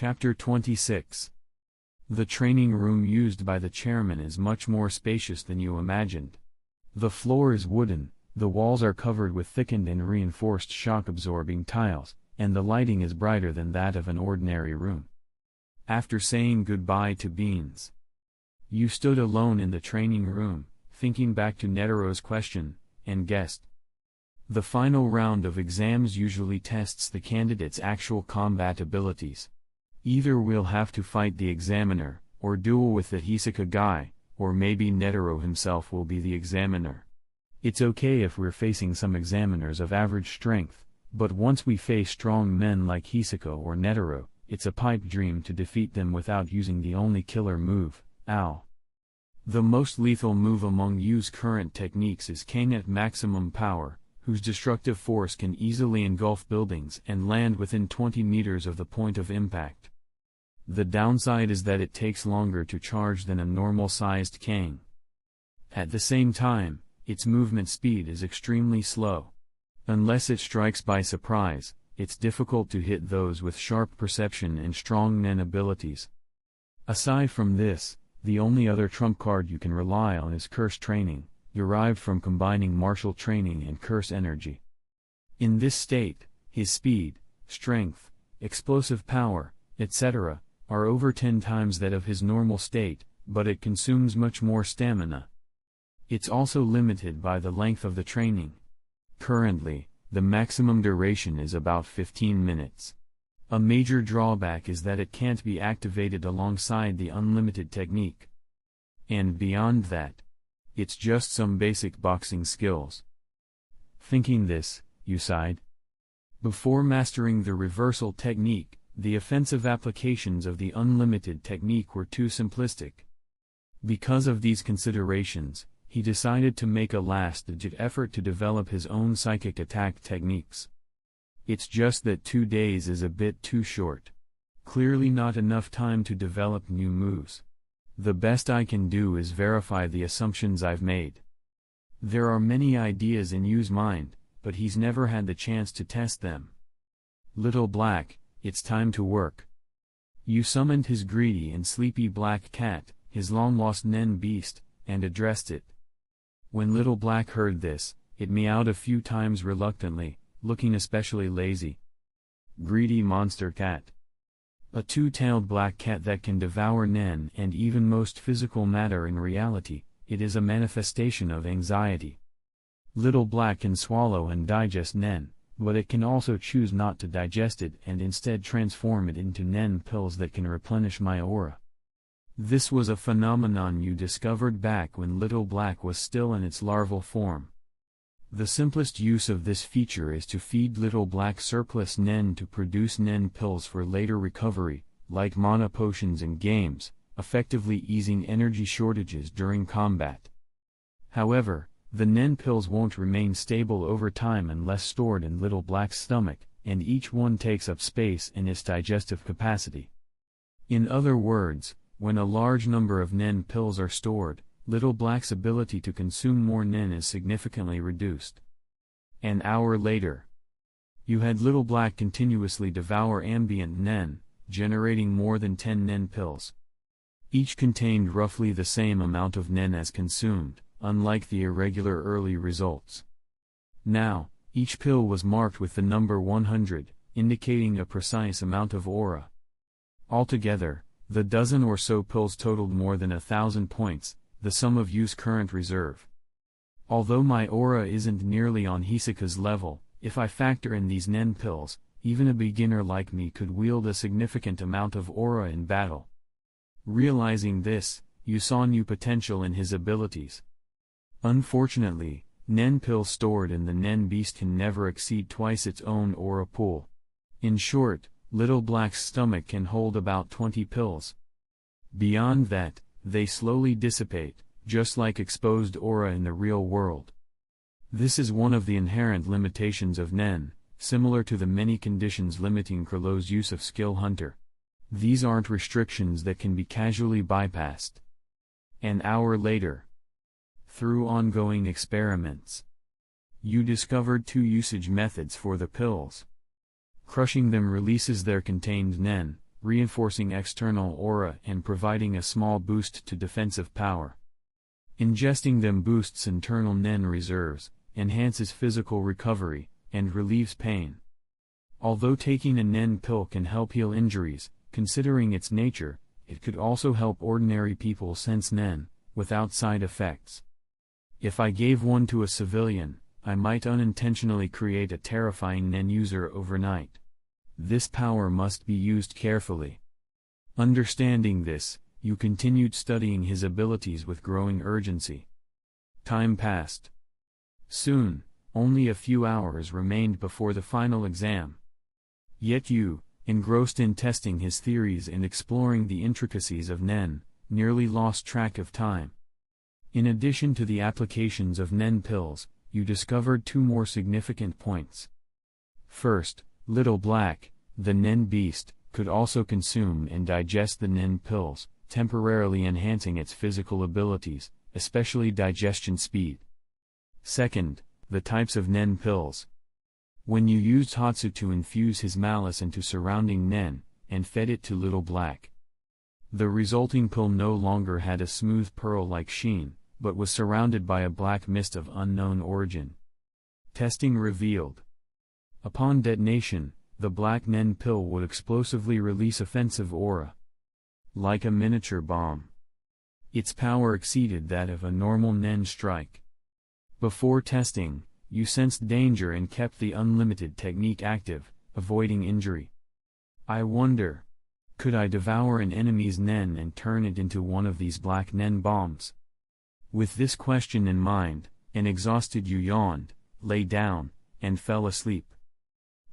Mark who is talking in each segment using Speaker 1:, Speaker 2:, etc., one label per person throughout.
Speaker 1: Chapter 26. The training room used by the chairman is much more spacious than you imagined. The floor is wooden, the walls are covered with thickened and reinforced shock-absorbing tiles, and the lighting is brighter than that of an ordinary room. After saying goodbye to Beans, you stood alone in the training room, thinking back to Netero's question, and guessed. The final round of exams usually tests the candidate's actual combat abilities. Either we'll have to fight the examiner, or duel with the Hisoka guy, or maybe Netero himself will be the examiner. It's okay if we're facing some examiners of average strength, but once we face strong men like Hisoka or Netero, it's a pipe dream to defeat them without using the only killer move, Ow. The most lethal move among Yu's current techniques is Kane at maximum power, whose destructive force can easily engulf buildings and land within 20 meters of the point of impact. The downside is that it takes longer to charge than a normal-sized Kane. At the same time, its movement speed is extremely slow. Unless it strikes by surprise, it's difficult to hit those with sharp perception and strong Nen abilities. Aside from this, the only other trump card you can rely on is curse training, derived from combining martial training and curse energy. In this state, his speed, strength, explosive power, etc., are over 10 times that of his normal state, but it consumes much more stamina. It's also limited by the length of the training. Currently, the maximum duration is about 15 minutes. A major drawback is that it can't be activated alongside the unlimited technique. And beyond that, it's just some basic boxing skills. Thinking this, you sighed. Before mastering the reversal technique, the offensive applications of the unlimited technique were too simplistic. Because of these considerations, he decided to make a last-ditch effort to develop his own psychic attack techniques. It's just that 2 days is a bit too short. Clearly not enough time to develop new moves. The best I can do is verify the assumptions I've made. There are many ideas in Yu's mind, but he's never had the chance to test them. Little Black, it's time to work. Yu summoned his greedy and sleepy black cat, his long-lost Nen beast, and addressed it. When Little Black heard this, it meowed a few times reluctantly, looking especially lazy. Greedy monster cat. A two-tailed black cat that can devour Nen and even most physical matter in reality, it is a manifestation of anxiety. Little Black can swallow and digest Nen, but it can also choose not to digest it and instead transform it into Nen pills that can replenish my aura. This was a phenomenon you discovered back when Little Black was still in its larval form. The simplest use of this feature is to feed Little Black surplus Nen to produce Nen pills for later recovery, like mana potions in games, effectively easing energy shortages during combat. However, the Nen pills won't remain stable over time unless stored in Little Black's stomach, and each one takes up space in its digestive capacity. In other words, when a large number of Nen pills are stored, Little Black's ability to consume more Nen is significantly reduced. An hour later, you had Little Black continuously devour ambient Nen, generating more than 10 Nen pills. Each contained roughly the same amount of Nen as consumed, unlike the irregular early results. Now, each pill was marked with the number 100, indicating a precise amount of aura. Altogether, the dozen or so pills totaled more than 1,000 points, the sum of Yu's current reserve. Although my aura isn't nearly on Hisoka's level, if I factor in these Nen pills, even a beginner like me could wield a significant amount of aura in battle. Realizing this, Yu saw new potential in his abilities. Unfortunately, Nen pills stored in the Nen beast can never exceed twice its own aura pool. In short, Little Black's stomach can hold about 20 pills. Beyond that, they slowly dissipate, just like exposed aura in the real world. This is one of the inherent limitations of Nen, similar to the many conditions limiting Krillow's use of Skill Hunter. These aren't restrictions that can be casually bypassed. An hour later, through ongoing experiments, you discovered 2 usage methods for the pills. Crushing them releases their contained Nen, reinforcing external aura and providing a small boost to defensive power. Ingesting them boosts internal Nen reserves, enhances physical recovery, and relieves pain. Although taking a Nen pill can help heal injuries, considering its nature, it could also help ordinary people sense Nen, without side effects. If I gave one to a civilian, I might unintentionally create a terrifying Nen user overnight. This power must be used carefully. Understanding this, you continued studying his abilities with growing urgency. Time passed. Soon, only a few hours remained before the final exam. Yet you, engrossed in testing his theories and exploring the intricacies of Nen, nearly lost track of time. In addition to the applications of Nen pills, you discovered two more significant points. First, Little Black, the Nen beast, could also consume and digest the Nen pills, temporarily enhancing its physical abilities, especially digestion speed. Second, the types of Nen pills. When you used Hatsu to infuse his malice into surrounding Nen, and fed it to Little Black, the resulting pill no longer had a smooth pearl-like sheen, but was surrounded by a black mist of unknown origin. Testing revealed. Upon detonation, the black Nen pill would explosively release offensive aura. Like a miniature bomb. Its power exceeded that of a normal Nen strike. Before testing, you sensed danger and kept the unlimited technique active, avoiding injury. I wonder, could I devour an enemy's Nen and turn it into one of these black Nen bombs? With this question in mind, an exhausted you yawned, lay down, and fell asleep.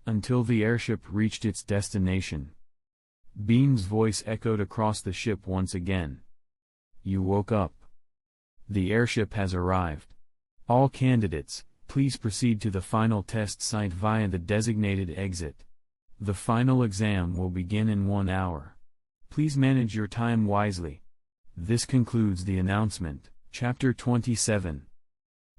Speaker 1: Until the airship reached its destination. Bean's voice echoed across the ship once again. You woke up. The airship has arrived. All candidates, please proceed to the final test site via the designated exit. The final exam will begin in 1 hour. Please manage your time wisely. This concludes the announcement. Chapter 27.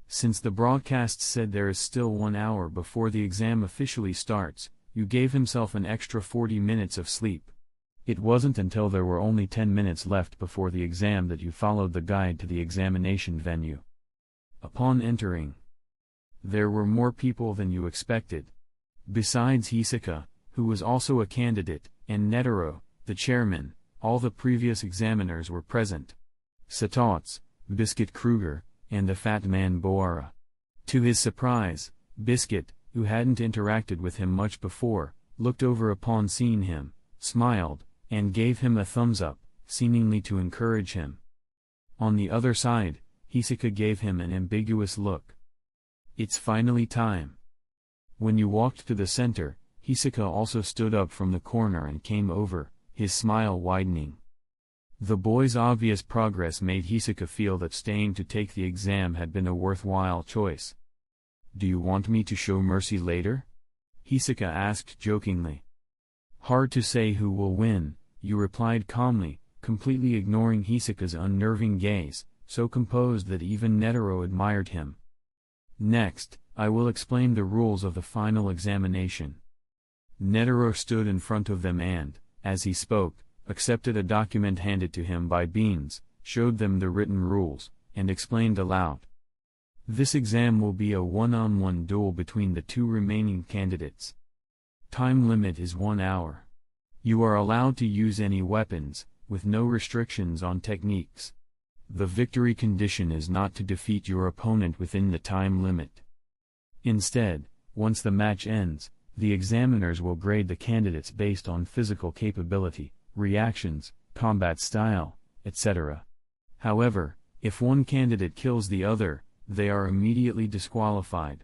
Speaker 1: Since the broadcast said there is still 1 hour before the exam officially starts, you gave himself an extra 40 minutes of sleep. It wasn't until there were only 10 minutes left before the exam that you followed the guide to the examination venue. Upon entering, there were more people than you expected. Besides Hisaka, who was also a candidate, and Netero, the chairman, all the previous examiners were present. Satots, Biscuit Kruger, and the fat man Boara. To his surprise, Biscuit, who hadn't interacted with him much before, looked over upon seeing him, smiled, and gave him a thumbs up, seemingly to encourage him. On the other side, Hisaka gave him an ambiguous look. It's finally time. When you walked to the center, Hisaka also stood up from the corner and came over, his smile widening. The boy's obvious progress made Hisaka feel that staying to take the exam had been a worthwhile choice. Do you want me to show mercy later? Hisaka asked jokingly. Hard to say who will win, you replied calmly, completely ignoring Hisaka's unnerving gaze, so composed that even Netero admired him. Next, I will explain the rules of the final examination. Netero stood in front of them and, as he spoke, accepted a document handed to him by Beans, showed them the written rules, and explained aloud. This exam will be a one-on-one duel between the two remaining candidates. Time limit is 1 hour. You are allowed to use any weapons, with no restrictions on techniques. The victory condition is not to defeat your opponent within the time limit. Instead, once the match ends, the examiners will grade the candidates based on physical capability, reactions, combat style, etc. However, if one candidate kills the other, they are immediately disqualified.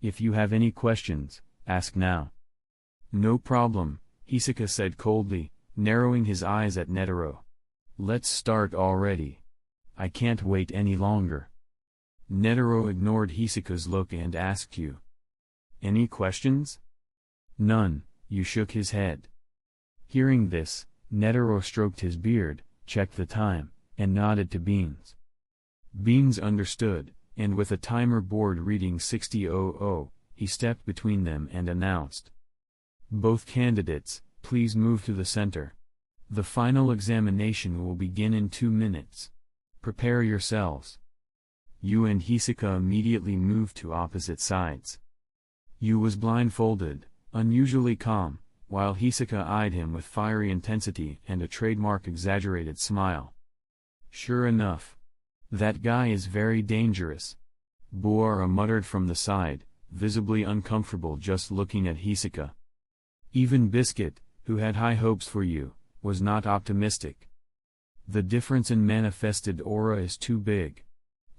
Speaker 1: If you have any questions, ask now. No problem, Hisaka said coldly, narrowing his eyes at Netero. Let's start already. I can't wait any longer. Netero ignored Hisaka's look and asked you. Any questions? None, you shook his head. Hearing this, Netero stroked his beard, checked the time, and nodded to Beans. Beans understood, and with a timer board reading 60:00, he stepped between them and announced. Both candidates, Please move to the center. The final examination will begin in 2 minutes. Prepare yourselves. Yu and Hisaka immediately moved to opposite sides. Yu was blindfolded, unusually calm, while Hisaka eyed him with fiery intensity and a trademark exaggerated smile. Sure enough. That guy is very dangerous. Buara muttered from the side, visibly uncomfortable just looking at Hisaka. Even Biscuit, who had high hopes for you, was not optimistic. The difference in manifested aura is too big.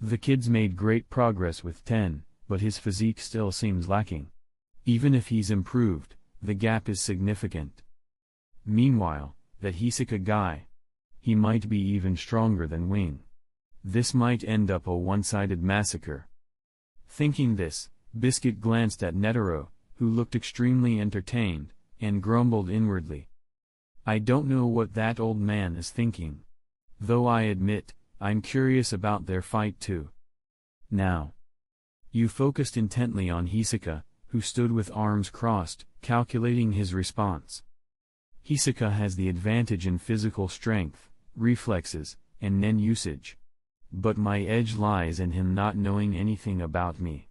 Speaker 1: The kid's made great progress with 10, but his physique still seems lacking. Even if he's improved, the gap is significant. Meanwhile, that Hisaka guy. He might be even stronger than Wing. This might end up a one-sided massacre. Thinking this, Biscuit glanced at Netero, who looked extremely entertained, and grumbled inwardly. I don't know what that old man is thinking. Though I admit, I'm curious about their fight too. Now. You focused intently on Hisaka, who stood with arms crossed, calculating his response. Hisaka has the advantage in physical strength, reflexes, and nen usage. But my edge lies in him not knowing anything about me.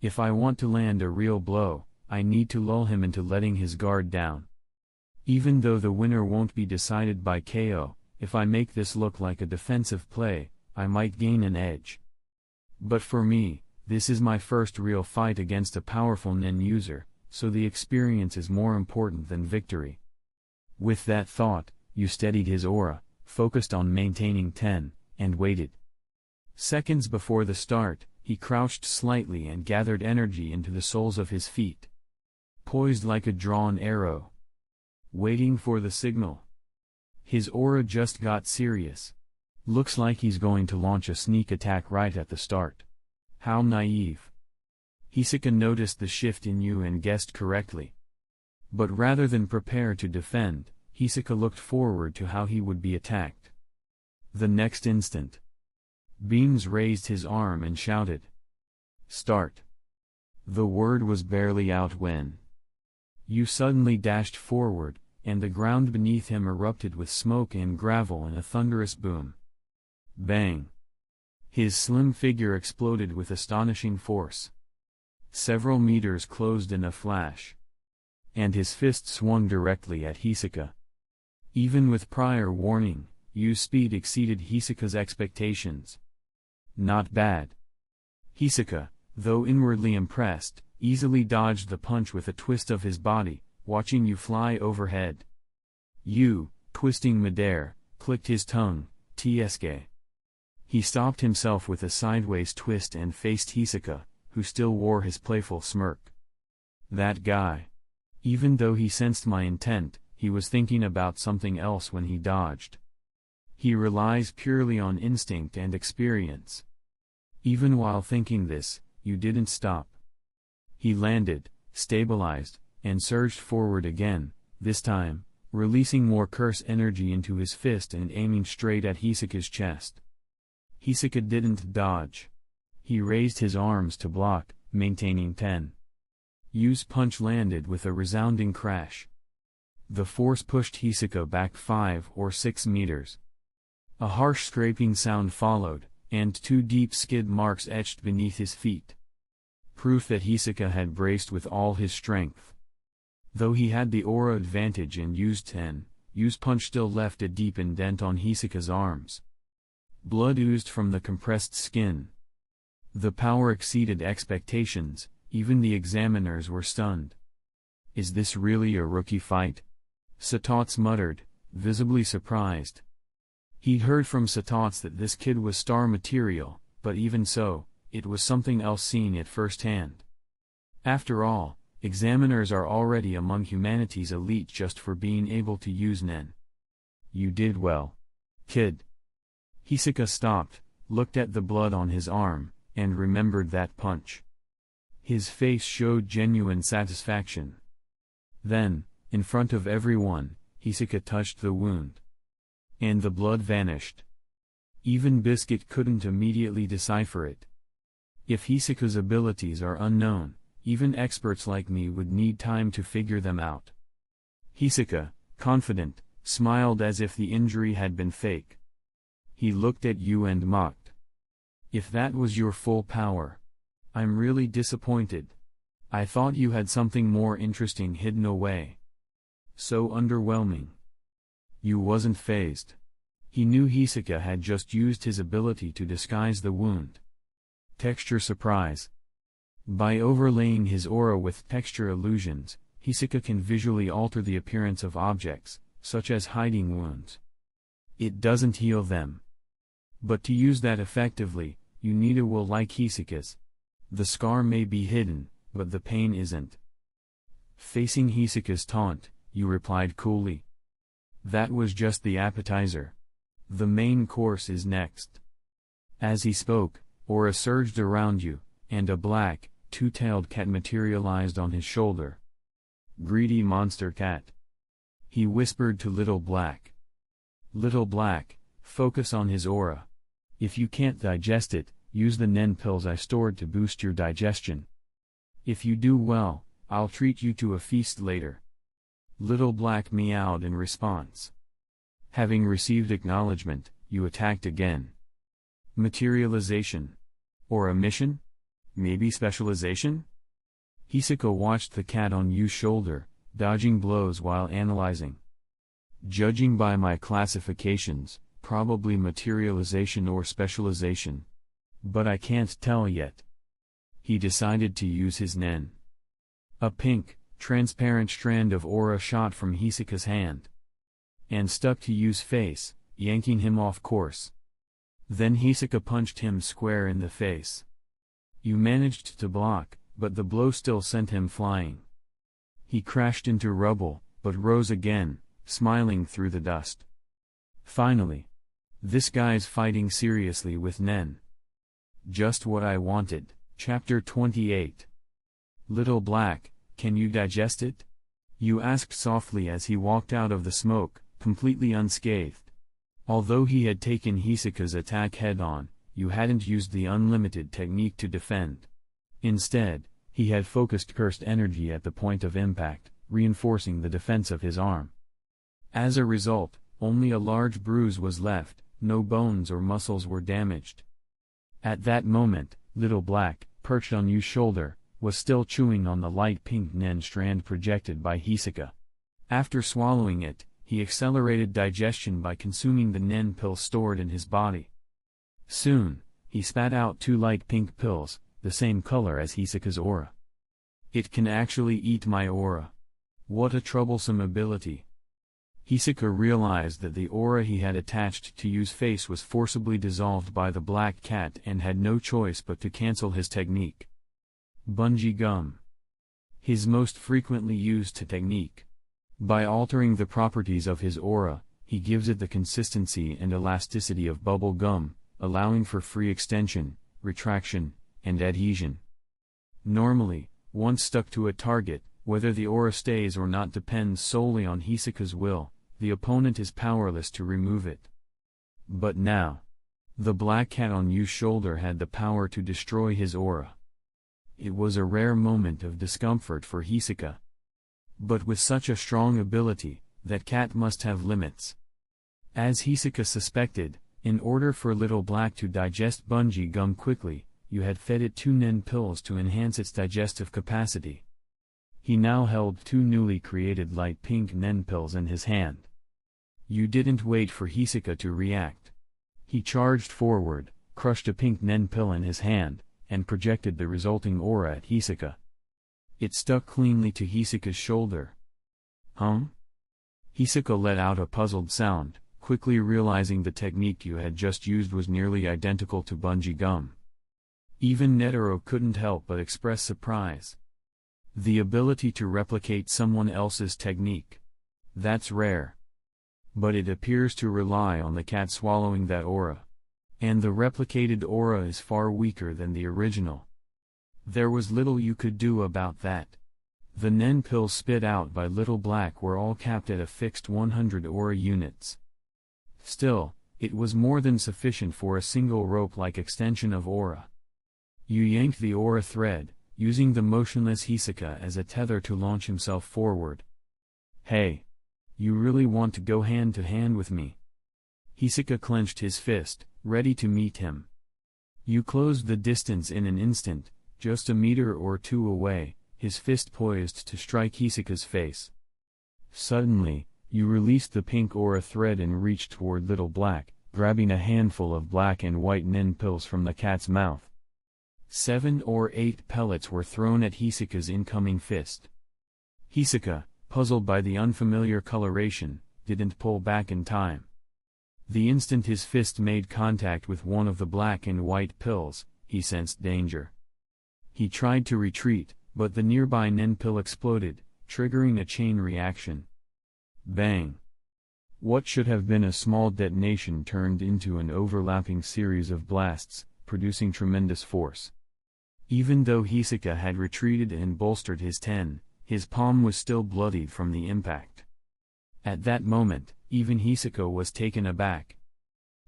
Speaker 1: If I want to land a real blow, I need to lull him into letting his guard down. Even though the winner won't be decided by KO, if I make this look like a defensive play, I might gain an edge. But for me, this is my first real fight against a powerful nen user, so the experience is more important than victory. With that thought, you steadied his aura, focused on maintaining 10, and waited. Seconds before the start, he crouched slightly and gathered energy into the soles of his feet. Poised like a drawn arrow. Waiting for the signal. His aura just got serious. Looks like he's going to launch a sneak attack right at the start. How naive. Hisaka noticed the shift in you and guessed correctly. But rather than prepare to defend, Hisaka looked forward to how he would be attacked. The next instant, Beams raised his arm and shouted, "Start!" The word was barely out when you suddenly dashed forward, and the ground beneath him erupted with smoke and gravel in a thunderous boom. Bang! His slim figure exploded with astonishing force. Several meters closed in a flash. And his fist swung directly at Hisaka. Even with prior warning, Yu's speed exceeded Hisaka's expectations. Not bad. Hisaka, though inwardly impressed, easily dodged the punch with a twist of his body, watching Yu fly overhead. Yu, twisting midair, clicked his tongue, "Tsk." He stopped himself with a sideways twist and faced Hisaka, who still wore his playful smirk. That guy. Even though he sensed my intent, he was thinking about something else when he dodged. He relies purely on instinct and experience. Even while thinking this, you didn't stop. He landed, stabilized, and surged forward again, this time, releasing more curse energy into his fist and aiming straight at Hisaka's chest. Hisaka didn't dodge. He raised his arms to block, maintaining 10. Yu's punch landed with a resounding crash. The force pushed Hisaka back 5 or 6 meters. A harsh scraping sound followed, and 2 deep skid marks etched beneath his feet. Proof that Hisaka had braced with all his strength. Though he had the aura advantage and used 10, Yu's punch still left a deep indent on Hisaka's arms. Blood oozed from the compressed skin. The power exceeded expectations, even the examiners were stunned. Is this really a rookie fight? Satots muttered, visibly surprised. He'd heard from Satots that this kid was star material, but even so, it was something else seeing it firsthand. After all, examiners are already among humanity's elite just for being able to use Nen. You did well, kid. Hisaka stopped, looked at the blood on his arm, and remembered that punch. His face showed genuine satisfaction. Then, in front of everyone, Hisaka touched the wound. And the blood vanished. Even Biscuit couldn't immediately decipher it. If Hisaka's abilities are unknown, even experts like me would need time to figure them out. Hisaka, confident, smiled as if the injury had been fake. He looked at you and mocked. If that was your full power, I'm really disappointed. I thought you had something more interesting hidden away. So underwhelming. You wasn't fazed. He knew Hisaka had just used his ability to disguise the wound. Texture surprise. By overlaying his aura with texture illusions, Hisaka can visually alter the appearance of objects, such as hiding wounds. It doesn't heal them. But to use that effectively, you need a will like Hisaka's. The scar may be hidden, but the pain isn't. Facing Hisaka's taunt, you replied coolly. That was just the appetizer. The main course is next. As he spoke, aura surged around you, and a black, two-tailed cat materialized on his shoulder. Greedy monster cat. He whispered to Little Black. Little Black, focus on his aura. If you can't digest it, use the Nen pills I stored to boost your digestion. If you do well, I'll treat you to a feast later. Little Black meowed in response. Having received acknowledgement, you attacked again. Materialization. Or a mission? Maybe specialization? Hisaka watched the cat on Yu's shoulder, dodging blows while analyzing. Judging by my classifications, probably materialization or specialization. But I can't tell yet. He decided to use his Nen. A pink, transparent strand of aura shot from Hisaka's hand. And stuck to Yu's face, yanking him off course. Then Hisaka punched him square in the face. Yu managed to block, but the blow still sent him flying. He crashed into rubble, but rose again, smiling through the dust. Finally. This guy's fighting seriously with Nen. Just what I wanted. Chapter 28. Little Black, can you digest it? Yu asked softly as he walked out of the smoke, completely unscathed. Although he had taken Hisaka's attack head-on, Yu hadn't used the unlimited technique to defend. Instead, he had focused cursed energy at the point of impact, reinforcing the defense of his arm. As a result, only a large bruise was left, no bones or muscles were damaged. At that moment, Little Black, perched on Yu's shoulder, was still chewing on the light pink Nen strand projected by Hisaka. After swallowing it, he accelerated digestion by consuming the Nen pill stored in his body. Soon, he spat out 2 light pink pills, the same color as Hisaka's aura. It can actually eat my aura. What a troublesome ability. Hisaka realized that the aura he had attached to Yu's face was forcibly dissolved by the black cat and had no choice but to cancel his technique. Bungee gum. His most frequently used technique. By altering the properties of his aura, he gives it the consistency and elasticity of bubble gum, allowing for free extension, retraction, and adhesion. Normally, once stuck to a target, whether the aura stays or not depends solely on Hisaka's will, the opponent is powerless to remove it. But now, the black cat on Yu's shoulder had the power to destroy his aura. It was a rare moment of discomfort for Hisaka. But with such a strong ability, that cat must have limits. As Hisaka suspected, in order for Little Black to digest bungee gum quickly, you had fed it 2 Nen pills to enhance its digestive capacity. He now held 2 newly created light pink Nen pills in his hand. You didn't wait for Hisaka to react. He charged forward, crushed a pink Nen pill in his hand, and projected the resulting aura at Hisaka. It stuck cleanly to Hisaka's shoulder. Hisaka let out a puzzled sound, quickly realizing the technique you had just used was nearly identical to bungee gum. Even Netero couldn't help but express surprise. The ability to replicate someone else's technique. That's rare. But it appears to rely on the cat swallowing that aura. And the replicated aura is far weaker than the original. There was little you could do about that. The Nen pills spit out by Little Black were all capped at a fixed 100 aura units. Still, it was more than sufficient for a single rope-like extension of aura. You yanked the aura thread, using the motionless Hisaka as a tether to launch himself forward. Hey! You really want to go hand to hand with me? Hisoka clenched his fist, ready to meet him. You closed the distance in an instant, just a meter or two away, his fist poised to strike Hisoka's face. Suddenly, you released the pink aura thread and reached toward Little Black, grabbing a handful of black and white nen pills from the cat's mouth. 7 or 8 pellets were thrown at Hisoka's incoming fist. Hisoka, puzzled by the unfamiliar coloration, didn't pull back in time. The instant his fist made contact with one of the black and white pills, he sensed danger. He tried to retreat, but the nearby nen pill exploded, triggering a chain reaction. Bang! What should have been a small detonation turned into an overlapping series of blasts, producing tremendous force. Even though Hisoka had retreated and bolstered his ten, his palm was still bloodied from the impact. At that moment, even Hisoka was taken aback.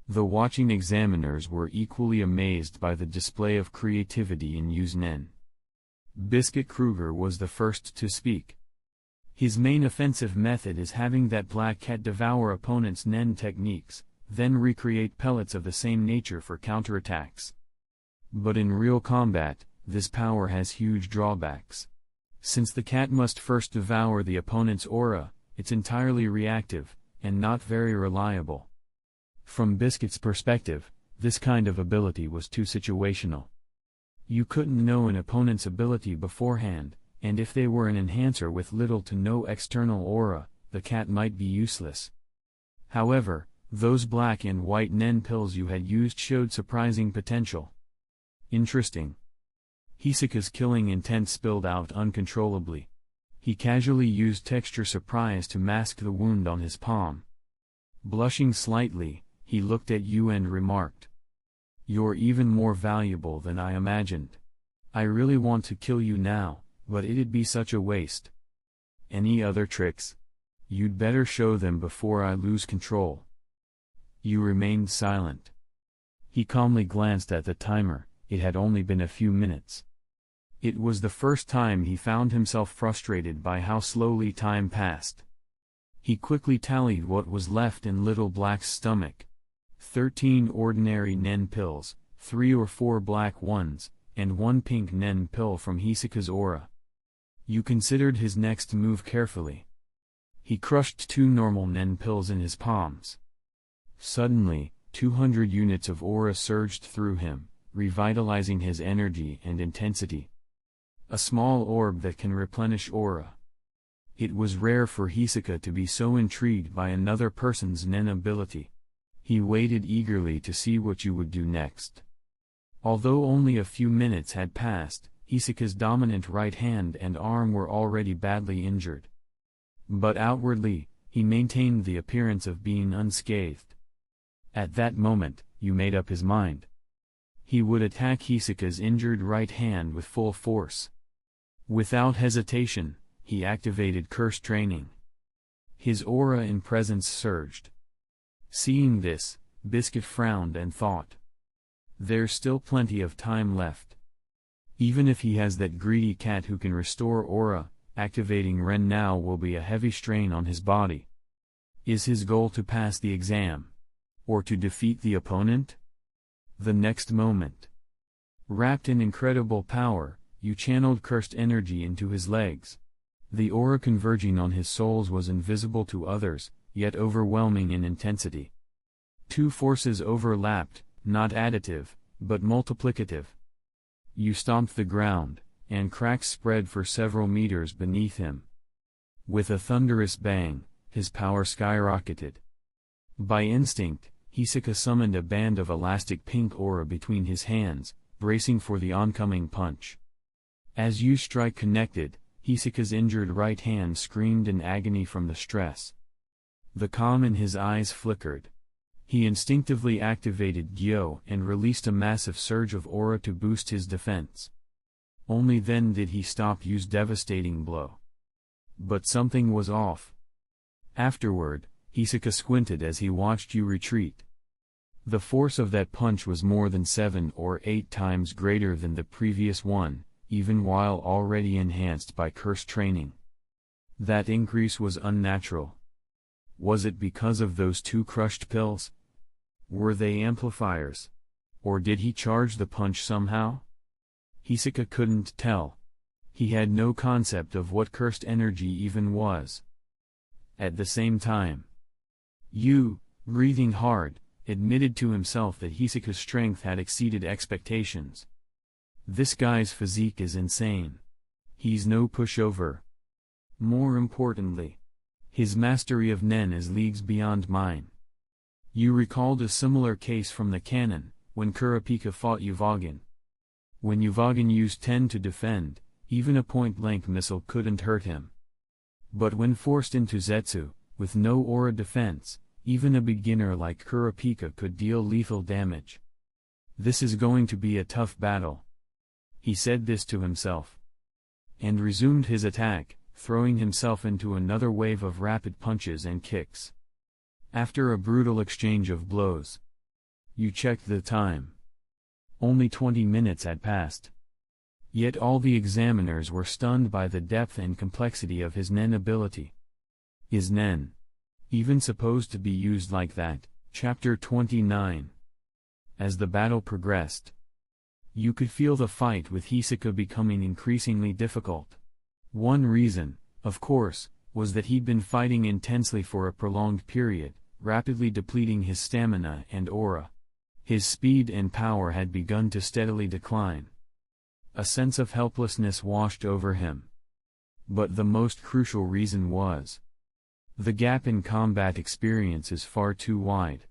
Speaker 1: The watching examiners were equally amazed by the display of creativity in Yu's nen. Biscuit Kruger was the first to speak. His main offensive method is having that black cat devour opponents' nen techniques, then recreate pellets of the same nature for counterattacks. But in real combat, this power has huge drawbacks. Since the cat must first devour the opponent's aura, it's entirely reactive, and not very reliable. From Biscuit's perspective, this kind of ability was too situational. You couldn't know an opponent's ability beforehand, and if they were an enhancer with little to no external aura, the cat might be useless. However, those black and white nen pills you had used showed surprising potential. Interesting. Hisoka's killing intent spilled out uncontrollably. He casually used texture surprise to mask the wound on his palm. Blushing slightly, he looked at Yu and remarked, "You're even more valuable than I imagined. I really want to kill you now, but it'd be such a waste. Any other tricks? You'd better show them before I lose control." Yu remained silent. He calmly glanced at the timer. It had only been a few minutes. It was the first time he found himself frustrated by how slowly time passed. He quickly tallied what was left in Little Black's stomach. 13 ordinary nen pills, 3 or 4 black ones, and 1 pink nen pill from Hisoka's aura. Yu considered his next move carefully. He crushed 2 normal nen pills in his palms. Suddenly, 200 units of aura surged through him, revitalizing his energy and intensity. A small orb that can replenish aura. It was rare for Hisoka to be so intrigued by another person's nen ability. He waited eagerly to see what Yu would do next. Although only a few minutes had passed, Hisoka's dominant right hand and arm were already badly injured. But outwardly, he maintained the appearance of being unscathed. At that moment, Yu made up his mind. He would attack Hisoka's injured right hand with full force. Without hesitation, he activated curse training. His aura and presence surged. Seeing this, Biscuit frowned and thought, "There's still plenty of time left. Even if he has that greedy cat who can restore aura, activating Ren now will be a heavy strain on his body. Is his goal to pass the exam? Or to defeat the opponent?" The next moment, wrapped in incredible power, Yu channeled cursed energy into his legs. The aura converging on his soles was invisible to others, yet overwhelming in intensity. 2 forces overlapped, not additive, but multiplicative. Yu stomped the ground, and cracks spread for several meters beneath him. With a thunderous bang, his power skyrocketed. By instinct, Hisoka summoned a band of elastic pink aura between his hands, bracing for the oncoming punch. As Yu's strike connected, Hisoka's injured right hand screamed in agony from the stress. The calm in his eyes flickered. He instinctively activated Gyo and released a massive surge of aura to boost his defense. Only then did he stop Yu's devastating blow. But something was off. Afterward, Hisoka squinted as he watched Yu retreat. The force of that punch was more than 7 or 8 times greater than the previous one, even while already enhanced by curse training. That increase was unnatural. Was it because of those 2 crushed pills? Were they amplifiers? Or did he charge the punch somehow? Hisoka couldn't tell. He had no concept of what cursed energy even was. At the same time, Yu, breathing hard, admitted to himself that Hisoka's strength had exceeded expectations. This guy's physique is insane. He's no pushover. More importantly, his mastery of Nen is leagues beyond mine. Yu recalled a similar case from the canon, when Kurapika fought Uvogin. When Uvogin used Ten to defend, even a point-blank missile couldn't hurt him. But when forced into Zetsu, with no aura defense, even a beginner like Kurapika could deal lethal damage. This is going to be a tough battle. He said this to himself. And resumed his attack, throwing himself into another wave of rapid punches and kicks. After a brutal exchange of blows, Yu checked the time. Only 20 minutes had passed. Yet all the examiners were stunned by the depth and complexity of his Nen ability. Is Nen even supposed to be used like that? Chapter 29. As the battle progressed, you could feel the fight with Hisoka becoming increasingly difficult. One reason, of course, was that he'd been fighting intensely for a prolonged period, rapidly depleting his stamina and aura. His speed and power had begun to steadily decline. A sense of helplessness washed over him. But the most crucial reason was the gap in combat experience is far too wide.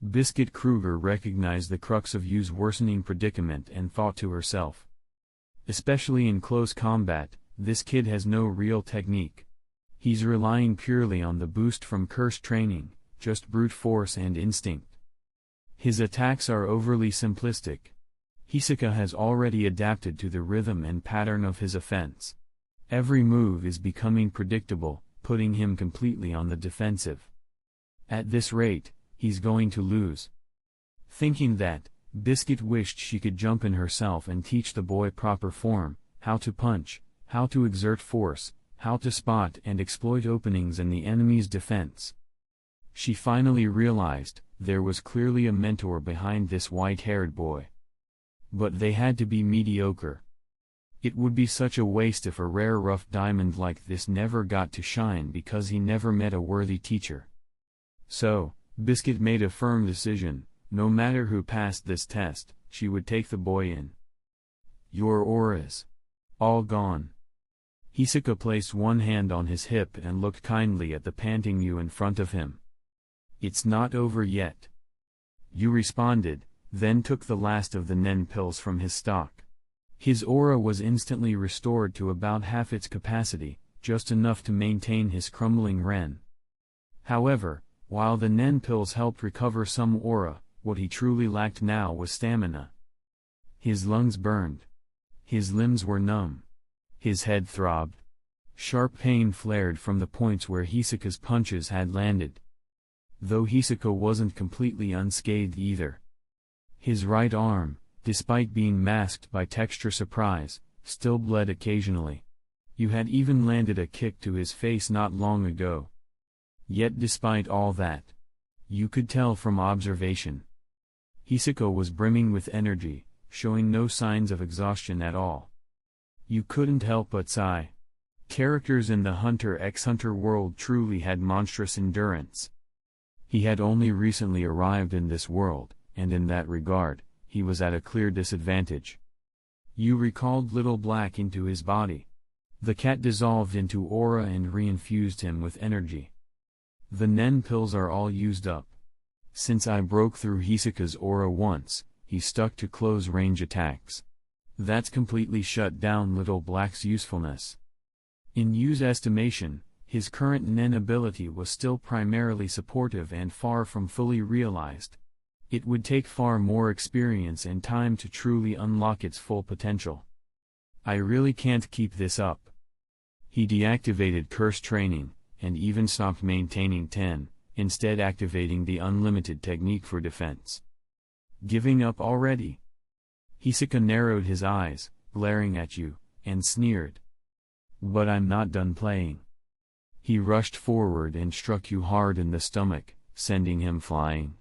Speaker 1: Biscuit Kruger recognized the crux of Yu's worsening predicament and thought to herself. Especially in close combat, this kid has no real technique. He's relying purely on the boost from cursed training, just brute force and instinct. His attacks are overly simplistic. Hisoka has already adapted to the rhythm and pattern of his offense. Every move is becoming predictable, putting him completely on the defensive. At this rate, he's going to lose. Thinking that, Biscuit wished she could jump in herself and teach the boy proper form, how to punch, how to exert force, how to spot and exploit openings in the enemy's defense. She finally realized, there was clearly a mentor behind this white-haired boy. But they had to be mediocre. It would be such a waste if a rare rough diamond like this never got to shine because he never met a worthy teacher. So, Biscuit made a firm decision, no matter who passed this test, she would take the boy in. Your aura's all gone. Hisoka placed one hand on his hip and looked kindly at the panting Yu in front of him. It's not over yet. Yu responded, then took the last of the Nen pills from his stock. His aura was instantly restored to about half its capacity, just enough to maintain his crumbling Ren. However, while the Nen pills helped recover some aura, what he truly lacked now was stamina. His lungs burned. His limbs were numb. His head throbbed. Sharp pain flared from the points where Hisoka's punches had landed. Though Hisoka wasn't completely unscathed either. His right arm, despite being masked by texture surprise, still bled occasionally. You had even landed a kick to his face not long ago. Yet despite all that, you could tell from observation. Hisoka was brimming with energy, showing no signs of exhaustion at all. You couldn't help but sigh. Characters in the Hunter x Hunter world truly had monstrous endurance. He had only recently arrived in this world, and in that regard, he was at a clear disadvantage. Yu recalled Little Black into his body. The cat dissolved into aura and reinfused him with energy. The Nen pills are all used up. Since I broke through Hisoka's aura once, he stuck to close-range attacks. That's completely shut down Little Black's usefulness. In Yu's estimation, his current Nen ability was still primarily supportive and far from fully realized. It would take far more experience and time to truly unlock its full potential. I really can't keep this up. He deactivated curse training, and even stopped maintaining 10, instead activating the unlimited technique for defense. Giving up already? Hisoka narrowed his eyes, glaring at Yu, and sneered. But I'm not done playing. He rushed forward and struck you hard in the stomach, sending him flying.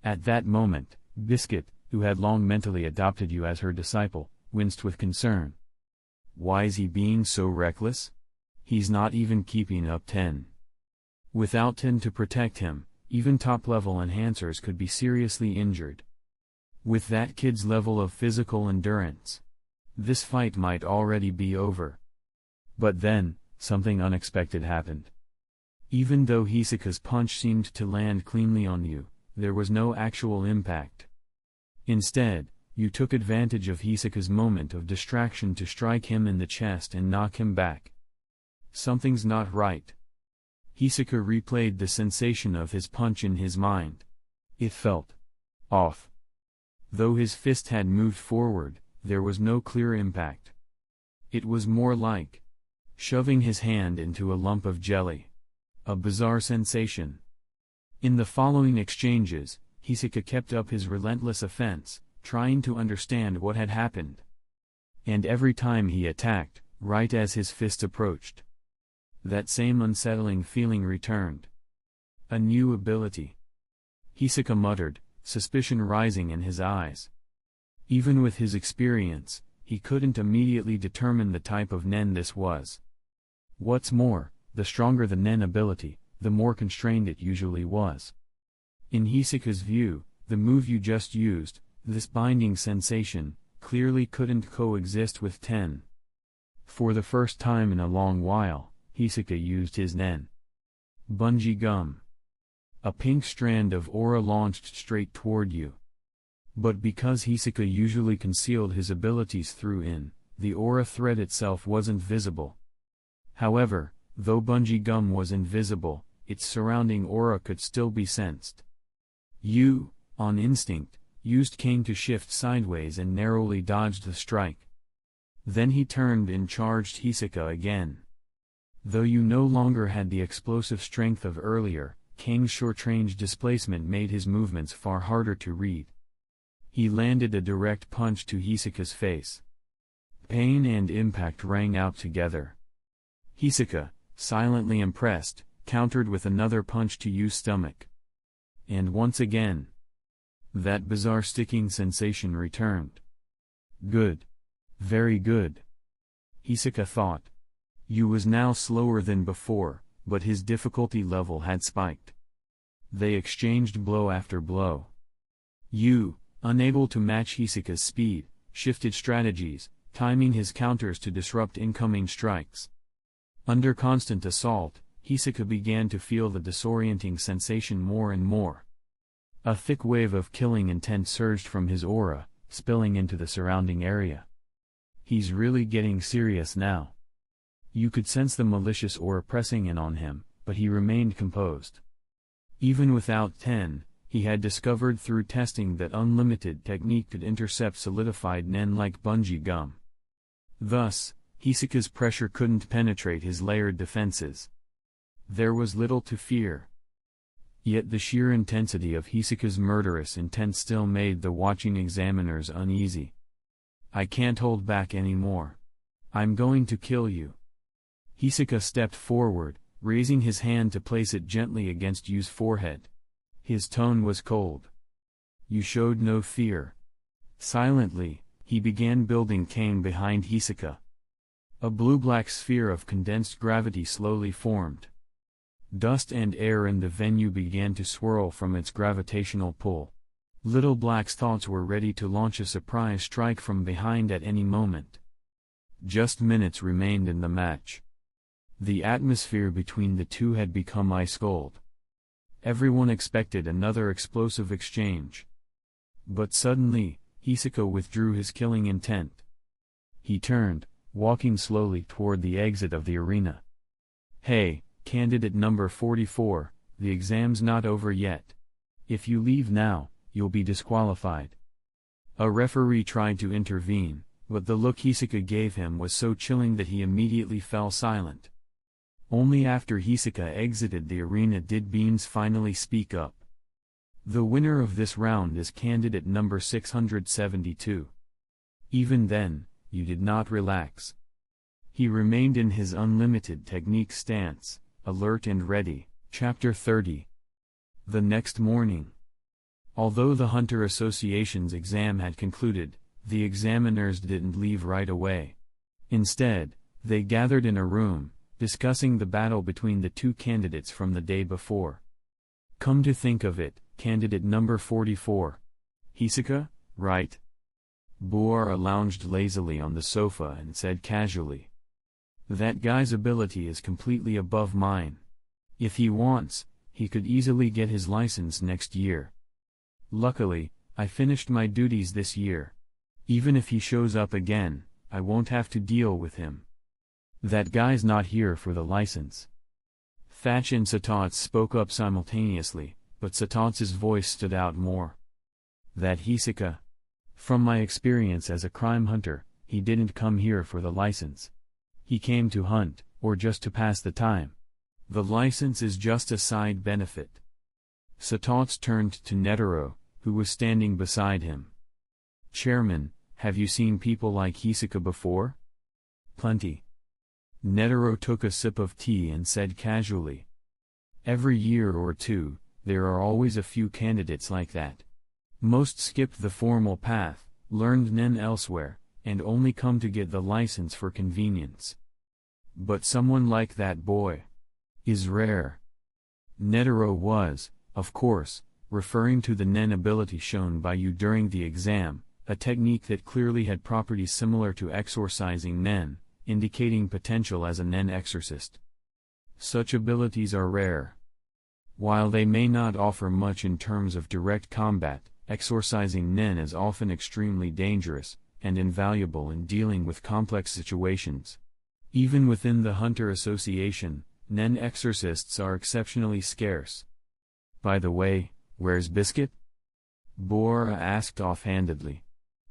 Speaker 1: At that moment, Biscuit, who had long mentally adopted you as her disciple, winced with concern. Why is he being so reckless? He's not even keeping up 10. Without 10 to protect him, even top-level enhancers could be seriously injured. With that kid's level of physical endurance, this fight might already be over. But then, something unexpected happened. Even though Hisaka's punch seemed to land cleanly on you, there was no actual impact. Instead, you took advantage of Hisaka's moment of distraction to strike him in the chest and knock him back. Something's not right. Hisaka replayed the sensation of his punch in his mind. It felt off. Though his fist had moved forward, there was no clear impact. It was more like shoving his hand into a lump of jelly. A bizarre sensation. In the following exchanges, Hisaka kept up his relentless offense, trying to understand what had happened. And every time he attacked, right as his fist approached, that same unsettling feeling returned. A new ability. Hisaka muttered, suspicion rising in his eyes. Even with his experience, he couldn't immediately determine the type of nen this was. What's more, the stronger the nen ability, the more constrained it usually was. In Hisaka's view, the move you just used, this binding sensation, clearly couldn't coexist with 10. For the first time in a long while, Hisaka used his nen. Bungee gum. A pink strand of aura launched straight toward you. But because Hisaka usually concealed his abilities through the aura thread itself wasn't visible. However, though bungee gum was invisible, its surrounding aura could still be sensed. You, on instinct, used Kane to shift sideways and narrowly dodged the strike. Then he turned and charged Hisaka again. Though you no longer had the explosive strength of earlier, Kang's short-range displacement made his movements far harder to read. He landed a direct punch to Hisaka's face. Pain and impact rang out together. Hisaka, silently impressed, countered with another punch to Yu's stomach. And once again, that bizarre sticking sensation returned. Good. Very good. Hisaka thought. Yu was now slower than before, but his difficulty level had spiked. They exchanged blow after blow. Yu, unable to match Hisaka's speed, shifted strategies, timing his counters to disrupt incoming strikes. Under constant assault, Hisaka began to feel the disorienting sensation more and more. A thick wave of killing intent surged from his aura, spilling into the surrounding area. He's really getting serious now. You could sense the malicious aura pressing in on him, but he remained composed. Even without 10, he had discovered through testing that unlimited technique could intercept solidified nen like bungee gum. Thus, Hisaka's pressure couldn't penetrate his layered defenses. There was little to fear. Yet the sheer intensity of Hisaka's murderous intent still made the watching examiners uneasy. I can't hold back anymore. I'm going to kill you. Hisaka stepped forward, raising his hand to place it gently against Yu's forehead. His tone was cold. You showed no fear. Silently, he began building Kane behind Hisaka. A blue-black sphere of condensed gravity slowly formed. Dust and air in the venue began to swirl from its gravitational pull. Little Black's thoughts were ready to launch a surprise strike from behind at any moment. Just minutes remained in the match. The atmosphere between the two had become ice-cold. Everyone expected another explosive exchange. But suddenly, Hisaka withdrew his killing intent. He turned, walking slowly toward the exit of the arena. Hey, candidate number 44, the exam's not over yet. If you leave now, you'll be disqualified. A referee tried to intervene, but the look Hisaka gave him was so chilling that he immediately fell silent. Only after Hisaka exited the arena did Beans finally speak up. The winner of this round is candidate number 672. Even then, you did not relax. He remained in his unlimited technique stance, alert and ready. Chapter 30. The next morning. Although the Hunter Association's exam had concluded, the examiners didn't leave right away. Instead, they gathered in a room, discussing the battle between the two candidates from the day before. Come to think of it, candidate number 44. Hisaka, right? Bora lounged lazily on the sofa and said casually. That guy's ability is completely above mine. If he wants, he could easily get his license next year. Luckily, I finished my duties this year. Even if he shows up again, I won't have to deal with him. That guy's not here for the license. Thatch and Satats spoke up simultaneously, but Satats's voice stood out more. That Hisaka. From my experience as a crime hunter, he didn't come here for the license. He came to hunt, or just to pass the time. The license is just a side benefit. Satats turned to Netero, who was standing beside him. Chairman, have you seen people like Hisaka before? Plenty. Netero took a sip of tea and said casually. Every year or two, there are always a few candidates like that. Most skip the formal path, learned Nen elsewhere, and only come to get the license for convenience. But someone like that boy is rare. Netero was, of course, referring to the Nen ability shown by you during the exam, a technique that clearly had properties similar to exorcising Nen, indicating potential as a Nen exorcist. Such abilities are rare. While they may not offer much in terms of direct combat, exorcising Nen is often extremely dangerous, and invaluable in dealing with complex situations. Even within the Hunter Association, Nen exorcists are exceptionally scarce. By the way, where's Biscuit? Bora asked offhandedly.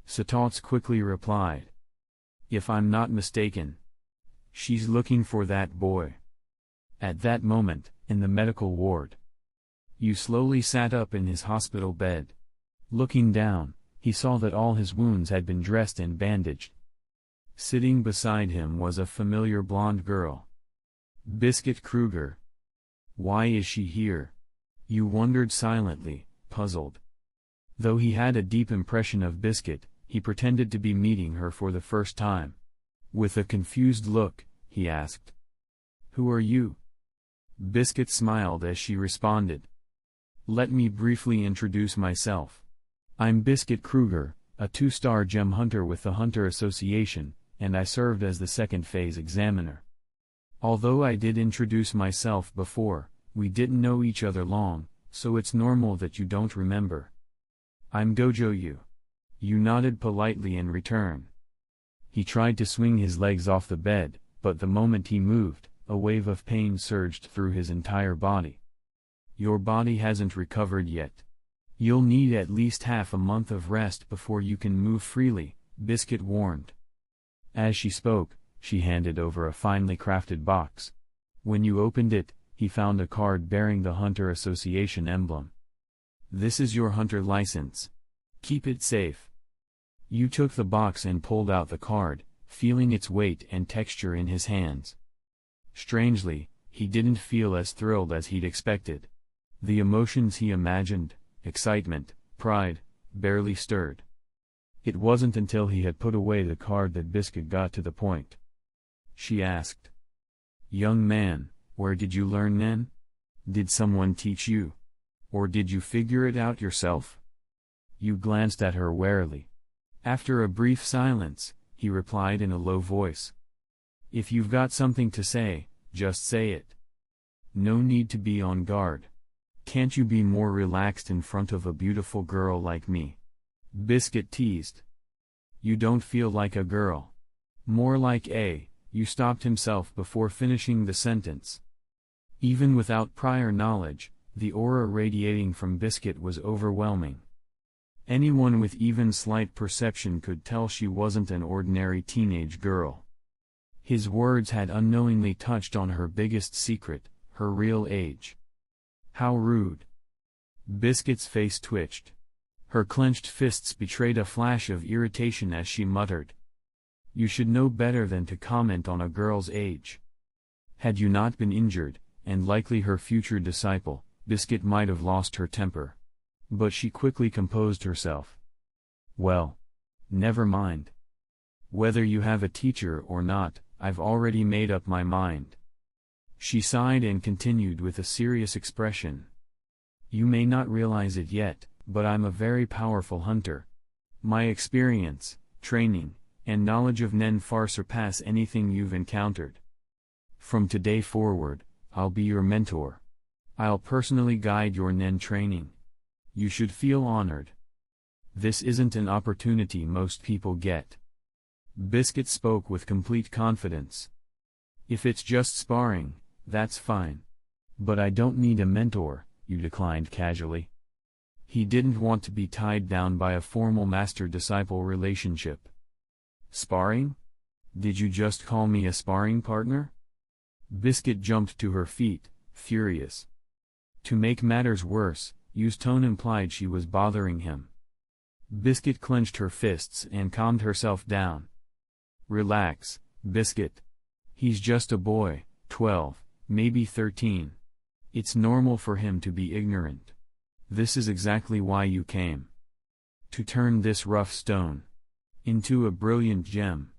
Speaker 1: Satats quickly replied. If I'm not mistaken, she's looking for that boy. At that moment, in the medical ward, Yu slowly sat up in his hospital bed. Looking down, he saw that all his wounds had been dressed and bandaged. Sitting beside him was a familiar blonde girl. Biscuit Kruger. Why is she here? Yu wondered silently, puzzled. Though he had a deep impression of Biscuit, he pretended to be meeting her for the first time. With a confused look, he asked. Who are you? Biscuit smiled as she responded. Let me briefly introduce myself. I'm Biscuit Kruger, a 2-star gem hunter with the Hunter Association, and I served as the second phase examiner. Although I did introduce myself before, we didn't know each other long, so it's normal that you don't remember. I'm Gojo Yu. Yu nodded politely in return. He tried to swing his legs off the bed, but the moment he moved, a wave of pain surged through his entire body. Your body hasn't recovered yet. You'll need at least half a month of rest before you can move freely, Biscuit warned. As she spoke, she handed over a finely crafted box. When you opened it, he found a card bearing the Hunter Association emblem. This is your hunter license. Keep it safe. Yu took the box and pulled out the card, feeling its weight and texture in his hands. Strangely, he didn't feel as thrilled as he'd expected. The emotions he imagined, excitement, pride, barely stirred. It wasn't until he had put away the card that Biscuit got to the point. She asked. Young man, where did you learn Nen? Did someone teach you? Or did you figure it out yourself? Yu glanced at her warily. After a brief silence, he replied in a low voice. If you've got something to say, just say it. No need to be on guard. Can't you be more relaxed in front of a beautiful girl like me? Biscuit teased. You don't feel like a girl. More like a. Yu stopped himself before finishing the sentence. Even without prior knowledge, the aura radiating from Biscuit was overwhelming. Anyone with even slight perception could tell she wasn't an ordinary teenage girl. His words had unknowingly touched on her biggest secret, her real age. How rude. Biscuit's face twitched. Her clenched fists betrayed a flash of irritation as she muttered. You should know better than to comment on a girl's age. Had you not been injured, and likely her future disciple, Biscuit might have lost her temper. But she quickly composed herself. Well, never mind. Whether you have a teacher or not, I've already made up my mind. She sighed and continued with a serious expression. You may not realize it yet, but I'm a very powerful hunter. My experience, training, and knowledge of Nen far surpass anything you've encountered. From today forward, I'll be your mentor. I'll personally guide your Nen training. You should feel honored. This isn't an opportunity most people get. Biscuit spoke with complete confidence. If it's just sparring, that's fine. But I don't need a mentor, you declined casually. He didn't want to be tied down by a formal master-disciple relationship. Sparring? Did you just call me a sparring partner? Biscuit jumped to her feet, furious. To make matters worse, Yu's tone implied she was bothering him. Biscuit clenched her fists and calmed herself down. Relax, Biscuit. He's just a boy, 12, maybe 13. It's normal for him to be ignorant. This is exactly why you came. To turn this rough stone into a brilliant gem.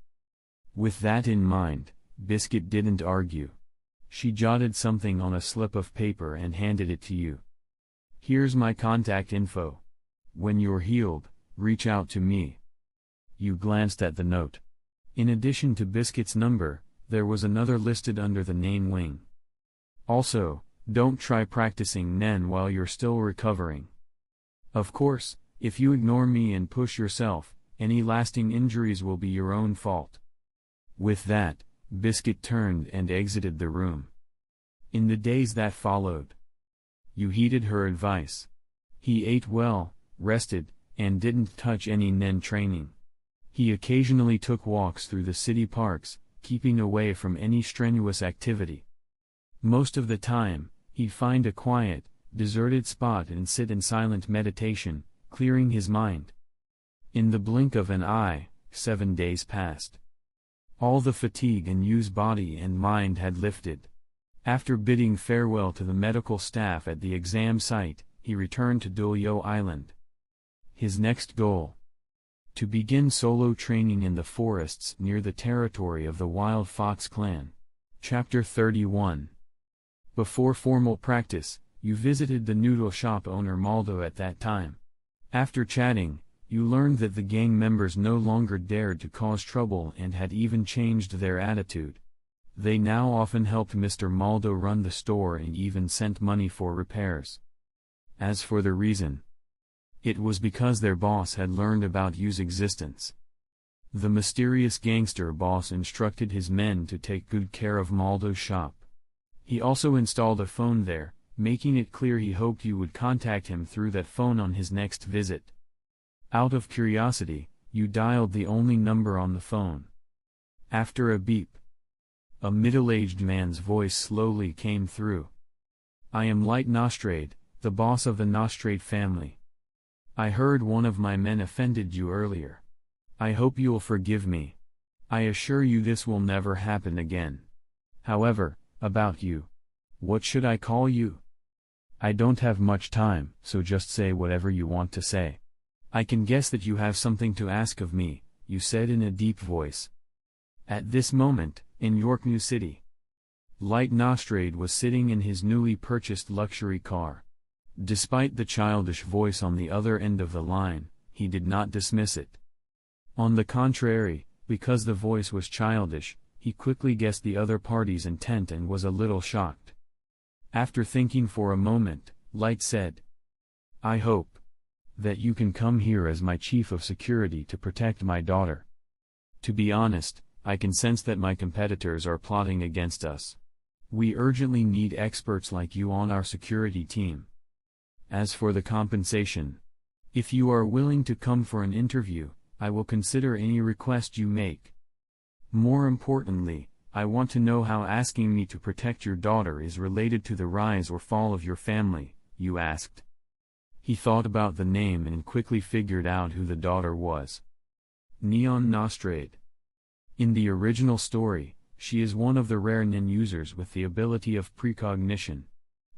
Speaker 1: With that in mind, Biscuit didn't argue. She jotted something on a slip of paper and handed it to you. Here's my contact info. When you're healed, reach out to me. You glanced at the note. In addition to Biscuit's number, there was another listed under the name Wing. Also, don't try practicing Nen while you're still recovering. Of course, if you ignore me and push yourself, any lasting injuries will be your own fault. With that, Biscuit turned and exited the room. In the days that followed, Yu heeded her advice. He ate well, rested, and didn't touch any Nen training. He occasionally took walks through the city parks, keeping away from any strenuous activity. Most of the time, he'd find a quiet, deserted spot and sit in silent meditation, clearing his mind. In the blink of an eye, 7 days passed. All the fatigue in Yu's body and mind had lifted. After bidding farewell to the medical staff at the exam site, he returned to Dulyo Island. His next goal: to begin solo training in the forests near the territory of the Wild Fox clan. Chapter 31. Before formal practice, you visited the noodle shop owner Maldo at that time. After chatting, you learned that the gang members no longer dared to cause trouble and had even changed their attitude. They now often helped Mr. Maldo run the store and even sent money for repairs. As for the reason, it was because their boss had learned about Yu's existence. The mysterious gangster boss instructed his men to take good care of Maldo's shop. He also installed a phone there, making it clear he hoped you would contact him through that phone on his next visit. Out of curiosity, you dialed the only number on the phone. After a beep, a middle-aged man's voice slowly came through. I am Light Nostrade, the boss of the Nostrade family. I heard one of my men offended you earlier. I hope you'll forgive me. I assure you this will never happen again. However, about you. What should I call you? I don't have much time, so just say whatever you want to say. I can guess that you have something to ask of me, you said in a deep voice. At this moment, in York New City, Light Nostrade was sitting in his newly purchased luxury car. Despite the childish voice on the other end of the line, he did not dismiss it. On the contrary, because the voice was childish, he quickly guessed the other party's intent and was a little shocked. After thinking for a moment, Light said, I hope that you can come here as my chief of security to protect my daughter. To be honest, I can sense that my competitors are plotting against us. We urgently need experts like you on our security team. As for the compensation, if you are willing to come for an interview, I will consider any request you make. More importantly, I want to know how asking me to protect your daughter is related to the rise or fall of your family, you asked. He thought about the name and quickly figured out who the daughter was. Neon Nostrade. In the original story, She is one of the rare nin users with the ability of precognition.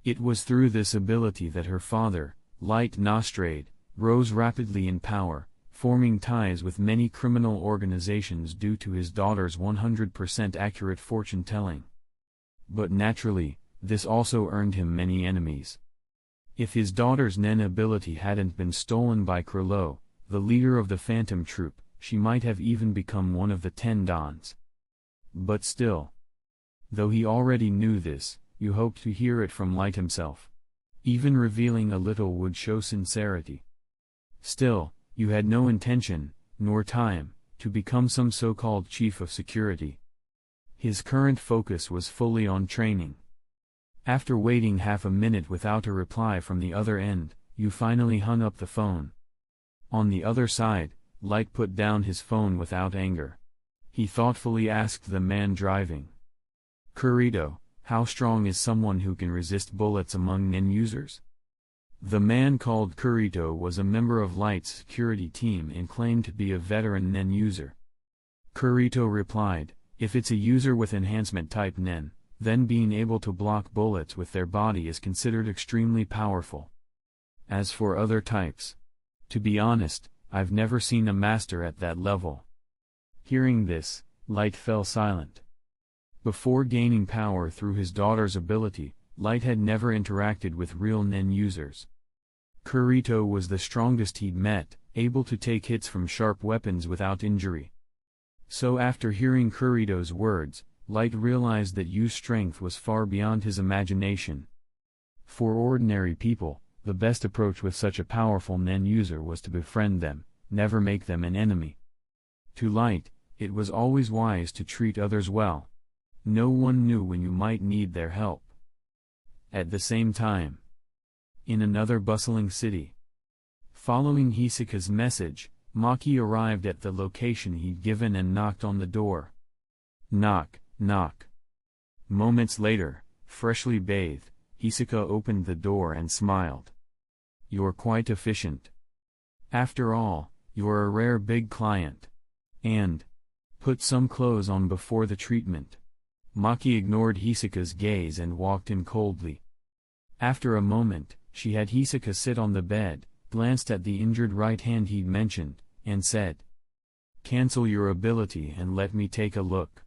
Speaker 1: It was through this ability that her father, Light Nostrade, rose rapidly in power, forming ties with many criminal organizations due to his daughter's 100% accurate fortune-telling. But naturally, this also earned him many enemies. If his daughter's nin ability hadn't been stolen by Krilo, the leader of the Phantom Troop, she might have even become one of the 10 Dons. But still, though he already knew this, you hoped to hear it from Light himself. Even revealing a little would show sincerity. Still, you had no intention, nor time, to become some so-called chief of security. His current focus was fully on training. After waiting half a minute without a reply from the other end, you finally hung up the phone. On the other side, Light put down his phone without anger. He thoughtfully asked the man driving. "Kurito, how strong is someone who can resist bullets among nin users?" The man called Kurito was a member of Light's security team and claimed to be a veteran nin user. Kurito replied, "If it's a user with enhancement type nin, then being able to block bullets with their body is considered extremely powerful. As for other types, to be honest, I've never seen a master at that level." Hearing this, Light fell silent. Before gaining power through his daughter's ability, Light had never interacted with real nin users. Kurito was the strongest he'd met, able to take hits from sharp weapons without injury. So after hearing Kurito's words, Light realized that Yu's strength was far beyond his imagination. For ordinary people, the best approach with such a powerful nin user was to befriend them, never make them an enemy. To Light, it was always wise to treat others well. No one knew when you might need their help. At the same time, in another bustling city, following Hisaka's message, Maki arrived at the location he'd given and knocked on the door. Knock, knock. Moments later, freshly bathed, Hisaka opened the door and smiled. "You're quite efficient. After all, you're a rare big client. And put some clothes on before the treatment." Maki ignored Hisaka's gaze and walked in coldly. After a moment, she had Hisaka sit on the bed, glanced at the injured right hand he'd mentioned, and said, "Cancel your ability and let me take a look."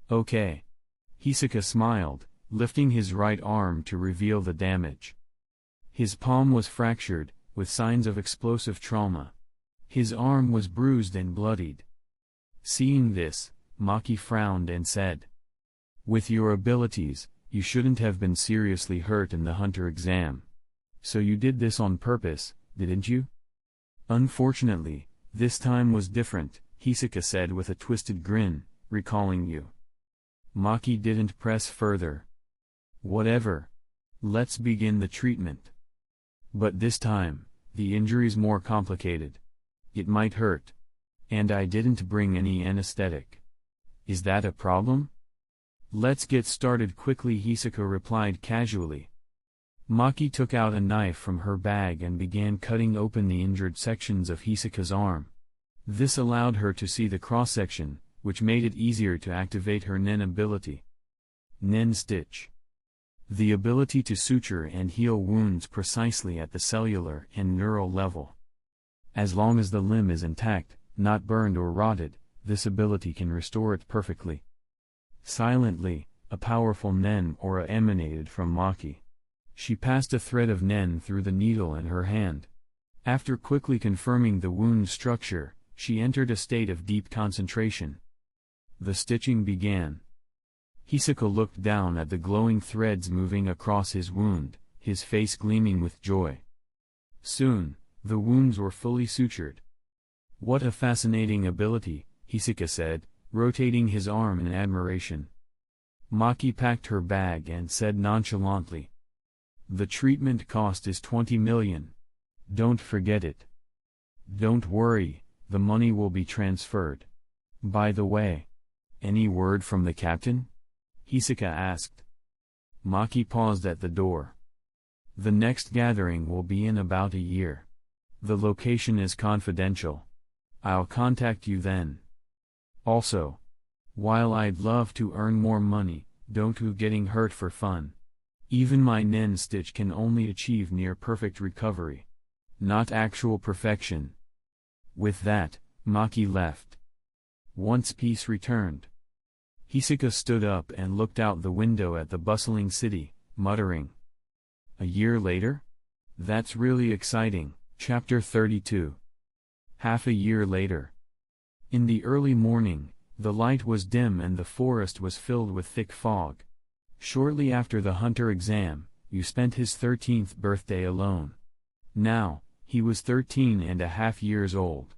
Speaker 1: "Okay." Hisaka smiled, lifting his right arm to reveal the damage. His palm was fractured, with signs of explosive trauma. His arm was bruised and bloodied. Seeing this, Maki frowned and said, "With your abilities, you shouldn't have been seriously hurt in the Hunter exam. So you did this on purpose, didn't you?" "Unfortunately, this time was different," Hisaka said with a twisted grin, recalling you. Maki didn't press further. "Whatever. Let's begin the treatment. But this time, the injury's more complicated. It might hurt. And I didn't bring any anesthetic. Is that a problem?" "Let's get started quickly," Hisaka replied casually. Maki took out a knife from her bag and began cutting open the injured sections of Hisaka's arm. This allowed her to see the cross-section, which made it easier to activate her nin ability. Nin Stitch. The ability to suture and heal wounds precisely at the cellular and neural level. As long as the limb is intact, not burned or rotted, this ability can restore it perfectly. Silently, a powerful nen aura emanated from Maki. She passed a thread of nen through the needle in her hand. After quickly confirming the wound structure, she entered a state of deep concentration. The stitching began. Hisaka looked down at the glowing threads moving across his wound, his face gleaming with joy. Soon, the wounds were fully sutured. "What a fascinating ability," Hisaka said, rotating his arm in admiration. Maki packed her bag and said nonchalantly, "The treatment cost is 20 million. Don't forget it." "Don't worry, the money will be transferred. By the way, any word from the captain?" Hisaka asked. Maki paused at the door. "The next gathering will be in about a year. The location is confidential. I'll contact you then. Also, While I'd love to earn more money, don't do getting hurt for fun. Even my nen stitch can only achieve near perfect recovery. Not actual perfection. With that, Maki left. Once peace returned, Hisaka stood up and looked out the window at the bustling city, muttering. A year later? That's really exciting. Chapter 32. Half a year later. In the early morning, the light was dim and the forest was filled with thick fog. Shortly after the Hunter exam, you spent his 13th birthday alone. Now, he was 13.5 years old.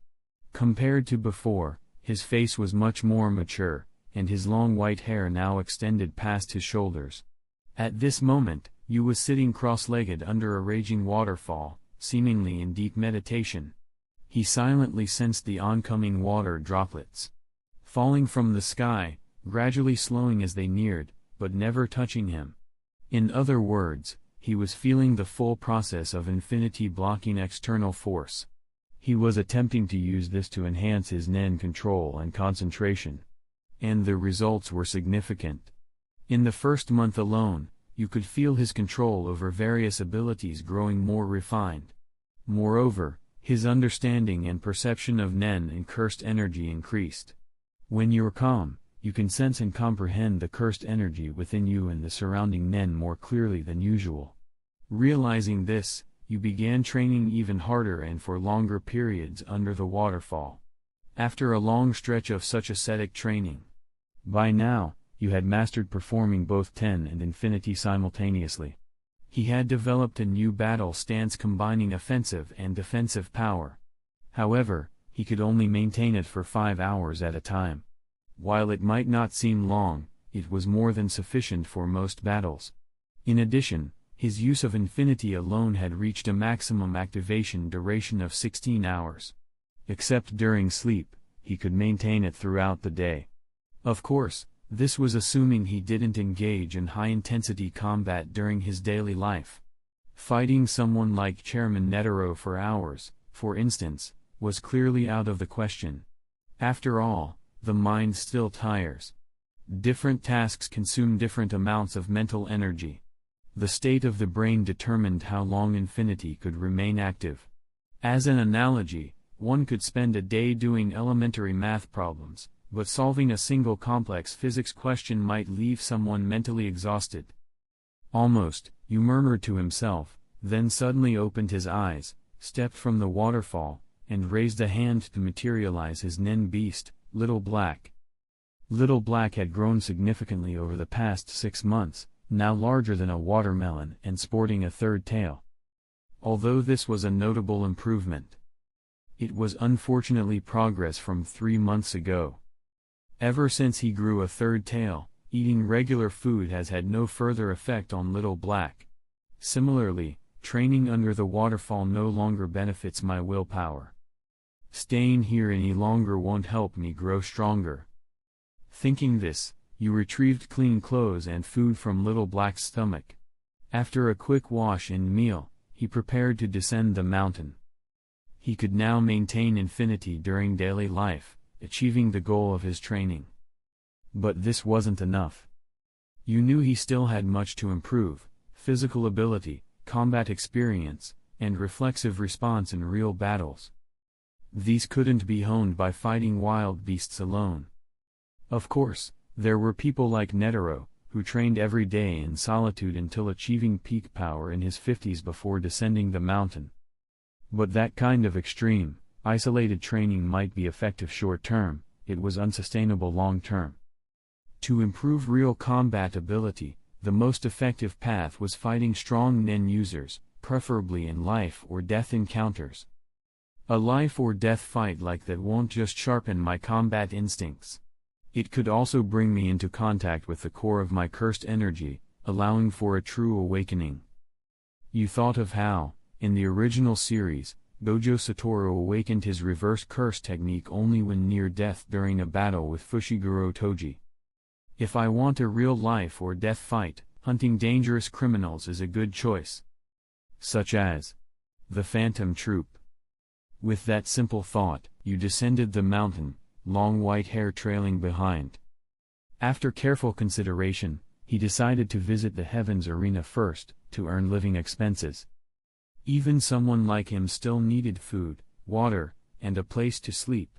Speaker 1: Compared to before, his face was much more mature, and his long white hair now extended past his shoulders. At this moment, you was sitting cross-legged under a raging waterfall, seemingly in deep meditation. He silently sensed the oncoming water droplets falling from the sky, gradually slowing as they neared, but never touching him. In other words, he was feeling the full process of infinity blocking external force. He was attempting to use this to enhance his nen control and concentration. And the results were significant. In the first month alone, you could feel his control over various abilities growing more refined. Moreover, his understanding and perception of nen and cursed energy increased. When you're calm, you can sense and comprehend the cursed energy within you and the surrounding nen more clearly than usual. Realizing this, you began training even harder and for longer periods under the waterfall. After a long stretch of such ascetic training, by now, you had mastered performing both ten and infinity simultaneously. He had developed a new battle stance combining offensive and defensive power. However, he could only maintain it for 5 hours at a time. While it might not seem long, it was more than sufficient for most battles. In addition, his use of infinity alone had reached a maximum activation duration of 16 hours. Except during sleep, he could maintain it throughout the day. Of course, this was assuming he didn't engage in high-intensity combat during his daily life. Fighting someone like Chairman Netero for hours, for instance, was clearly out of the question. After all, the mind still tires. Different tasks consume different amounts of mental energy. The state of the brain determined how long infinity could remain active. As an analogy, one could spend a day doing elementary math problems, but solving a single complex physics question might leave someone mentally exhausted. Almost, you murmured to himself, then suddenly opened his eyes, stepped from the waterfall, and raised a hand to materialize his nen beast, Little Black. Little Black had grown significantly over the past 6 months, now larger than a watermelon and sporting a third tail. Although this was a notable improvement, it was unfortunately progress from 3 months ago. Ever since he grew a third tail, eating regular food has had no further effect on Little Black. Similarly, training under the waterfall no longer benefits my willpower. Staying here any longer won't help me grow stronger. Thinking this, you retrieved clean clothes and food from Little Black's stomach. After a quick wash and meal, he prepared to descend the mountain. He could now maintain infinity during daily life, achieving the goal of his training. But this wasn't enough. You knew he still had much to improve: physical ability, combat experience, and reflexive response in real battles. These couldn't be honed by fighting wild beasts alone. Of course, there were people like Netero, who trained every day in solitude until achieving peak power in his 50s before descending the mountain. But that kind of extreme, isolated training might be effective short-term, it was unsustainable long-term. To improve real combat ability, the most effective path was fighting strong nen users, preferably in life-or-death encounters. A life-or-death fight like that won't just sharpen my combat instincts. It could also bring me into contact with the core of my cursed energy, allowing for a true awakening. You thought of how, in the original series, Gojo Satoru awakened his reverse curse technique only when near death during a battle with Fushiguro Toji. If I want a real life-or-death fight, hunting dangerous criminals is a good choice. Such as the Phantom Troop. With that simple thought, you descended the mountain, long white hair trailing behind. After careful consideration, he decided to visit the Heavens Arena first, to earn living expenses. Even someone like him still needed food, water, and a place to sleep.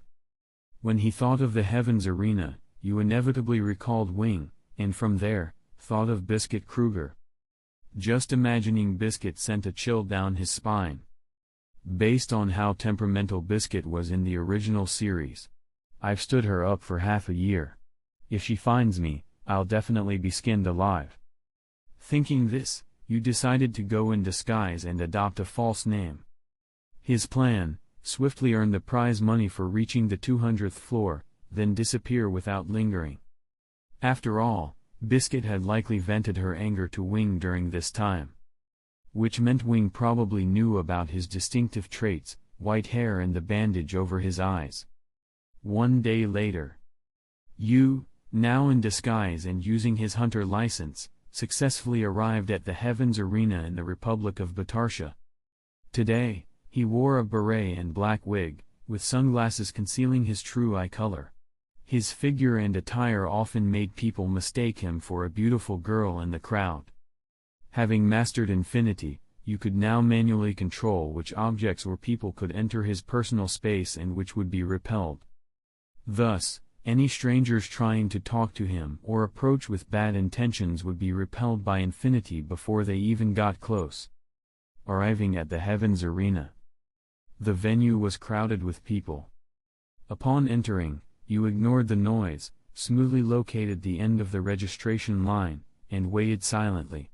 Speaker 1: When he thought of the Heavens Arena, you inevitably recalled Wing, and from there, thought of Biscuit Kruger. Just imagining Biscuit sent a chill down his spine. Based on how temperamental Biscuit was in the original series, I've stood her up for half a year. If she finds me, I'll definitely be skinned alive. Thinking this, you decided to go in disguise and adopt a false name. His plan: swiftly earn the prize money for reaching the 200th floor, then disappear without lingering. After all, Biscuit had likely vented her anger to Wing during this time. Which meant Wing probably knew about his distinctive traits, white hair and the bandage over his eyes. One day later, you, now in disguise and using his hunter license, successfully arrived at the Heavens Arena in the Republic of Batarsha. Today, he wore a beret and black wig, with sunglasses concealing his true eye color. His figure and attire often made people mistake him for a beautiful girl in the crowd. Having mastered Infinity, you could now manually control which objects or people could enter his personal space and which would be repelled. Thus, any strangers trying to talk to him or approach with bad intentions would be repelled by Infinity before they even got close. Arriving at the Heavens Arena, the venue was crowded with people. Upon entering, you ignored the noise, smoothly located the end of the registration line, and waited silently.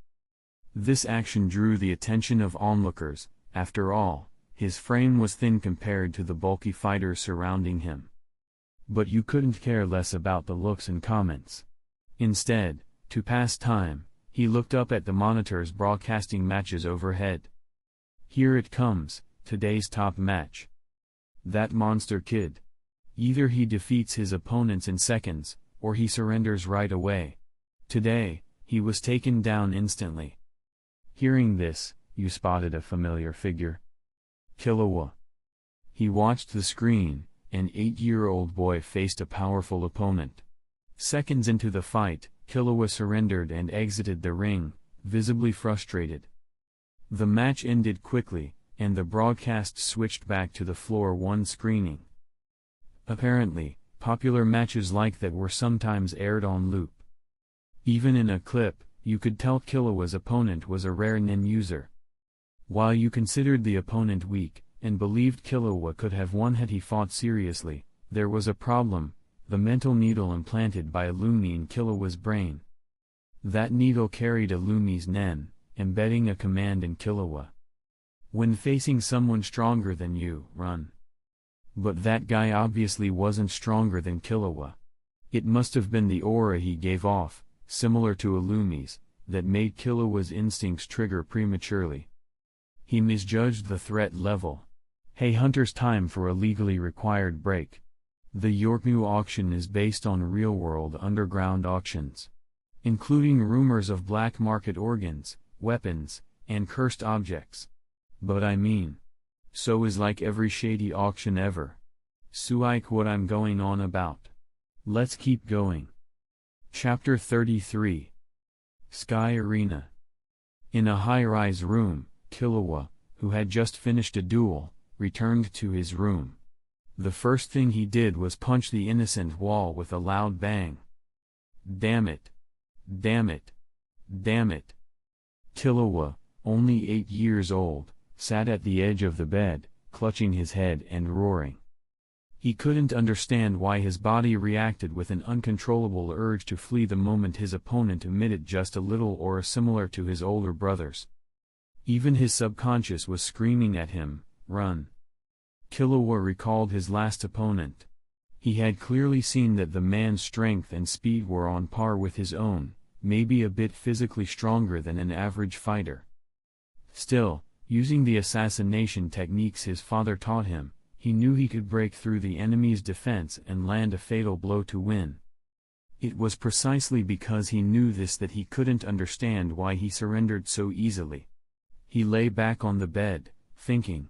Speaker 1: This action drew the attention of onlookers. After all, his frame was thin compared to the bulky fighters surrounding him. But you couldn't care less about the looks and comments. Instead, to pass time, he looked up at the monitors broadcasting matches overhead. Here it comes, today's top match. That monster kid. Either he defeats his opponents in seconds, or he surrenders right away. Today, he was taken down instantly. Hearing this, you spotted a familiar figure. Killua. He watched the screen. An 8-year-old boy faced a powerful opponent. Seconds into the fight, Killua surrendered and exited the ring, visibly frustrated. The match ended quickly, and the broadcast switched back to the floor 1 screening. Apparently, popular matches like that were sometimes aired on loop. Even in a clip, you could tell Killua's opponent was a rare nin user. While you considered the opponent weak, and believed Killua could have won had he fought seriously, there was a problem: the mental needle implanted by Illumi in Killua's brain. That needle carried Illumi's nen, embedding a command in Killua. When facing someone stronger than you, run. But that guy obviously wasn't stronger than Killua. It must have been the aura he gave off, similar to Illumi's, that made Killua's instincts trigger prematurely. He misjudged the threat level. Hey Hunters, time for a legally required break. The Yorknew auction is based on real-world underground auctions, including rumors of black market organs, weapons, and cursed objects. But I mean, so is like every shady auction ever. So like what I'm going on about. Let's keep going. Chapter 33. Sky Arena. In a high-rise room, Killua, who had just finished a duel, returned to his room. The first thing he did was punch the innocent wall with a loud bang. Damn it! Damn it! Damn it! Killua, only 8 years old, sat at the edge of the bed, clutching his head and roaring. He couldn't understand why his body reacted with an uncontrollable urge to flee the moment his opponent emitted just a little aura similar to his older brother's. Even his subconscious was screaming at him, run. Killua recalled his last opponent. He had clearly seen that the man's strength and speed were on par with his own, maybe a bit physically stronger than an average fighter. Still, using the assassination techniques his father taught him, he knew he could break through the enemy's defense and land a fatal blow to win. It was precisely because he knew this that he couldn't understand why he surrendered so easily. He lay back on the bed, thinking.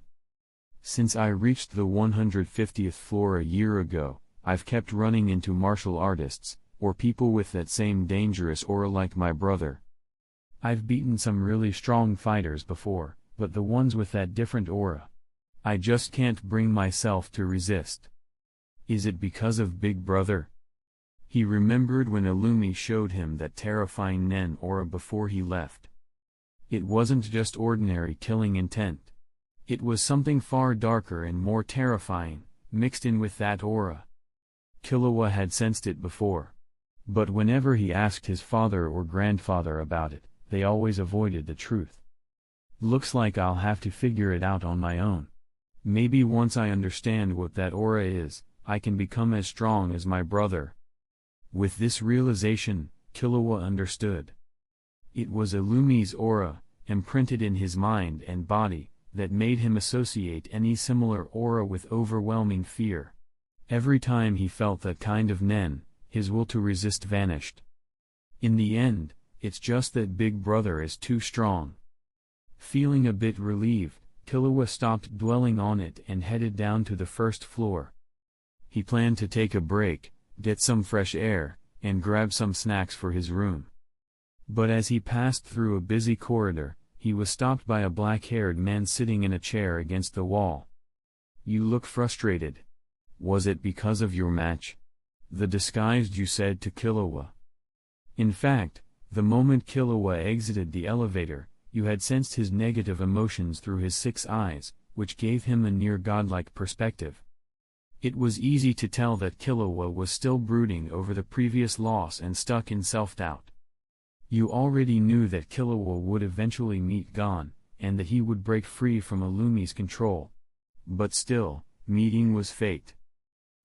Speaker 1: Since I reached the 150th floor a year ago, I've kept running into martial artists, or people with that same dangerous aura like my brother. I've beaten some really strong fighters before, but the ones with that different aura, I just can't bring myself to resist. Is it because of Big Brother? He remembered when Illumi showed him that terrifying Nen aura before he left. It wasn't just ordinary killing intent. It was something far darker and more terrifying, mixed in with that aura. Killua had sensed it before. But whenever he asked his father or grandfather about it, they always avoided the truth. Looks like I'll have to figure it out on my own. Maybe once I understand what that aura is, I can become as strong as my brother. With this realization, Killua understood. It was Illumi's aura, imprinted in his mind and body, that made him associate any similar aura with overwhelming fear. Every time he felt that kind of Nen, his will to resist vanished. In the end, it's just that Big Brother is too strong. Feeling a bit relieved, Killua stopped dwelling on it and headed down to the first floor. He planned to take a break, get some fresh air, and grab some snacks for his room. But as he passed through a busy corridor, he was stopped by a black-haired man sitting in a chair against the wall. "You look frustrated. Was it because of your match?" the disguised you said to Killua. In fact, the moment Killua exited the elevator, you had sensed his negative emotions through his 6 eyes, which gave him a near godlike perspective. It was easy to tell that Killua was still brooding over the previous loss and stuck in self-doubt. You already knew that Killua would eventually meet Gon, and that he would break free from Illumi's control. But still, meeting was fate.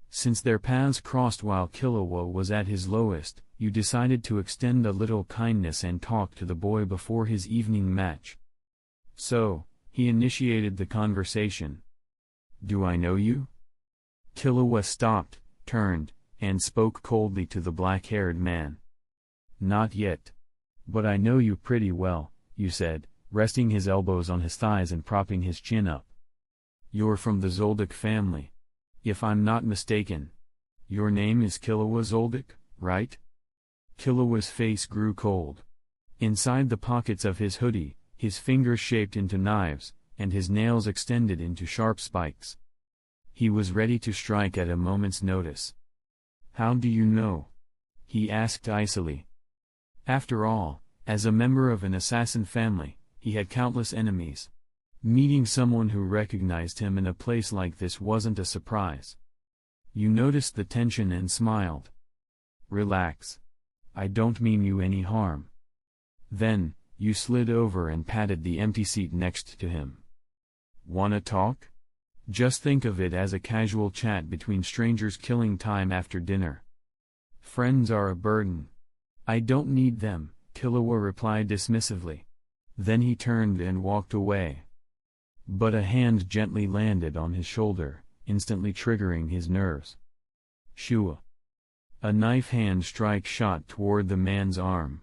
Speaker 1: Since their paths crossed while Killua was at his lowest, you decided to extend a little kindness and talk to the boy before his evening match. So, he initiated the conversation. "Do I know you?" Killua stopped, turned, and spoke coldly to the black-haired man. "Not yet. But I know you pretty well," you said, resting his elbows on his thighs and propping his chin up. "You're from the Zoldyck family. If I'm not mistaken. Your name is Killua Zoldyck, right?" Killua's face grew cold. Inside the pockets of his hoodie, his fingers shaped into knives, and his nails extended into sharp spikes. He was ready to strike at a moment's notice. "How do you know?" he asked icily. After all, as a member of an assassin family, he had countless enemies. Meeting someone who recognized him in a place like this wasn't a surprise. You noticed the tension and smiled. "Relax. I don't mean you any harm." Then, you slid over and patted the empty seat next to him. "Wanna talk? Just think of it as a casual chat between strangers killing time after dinner. Friends are a burden. I don't need them," Killua replied dismissively. Then he turned and walked away. But a hand gently landed on his shoulder, instantly triggering his nerves. Shua. A knife-hand strike shot toward the man's arm.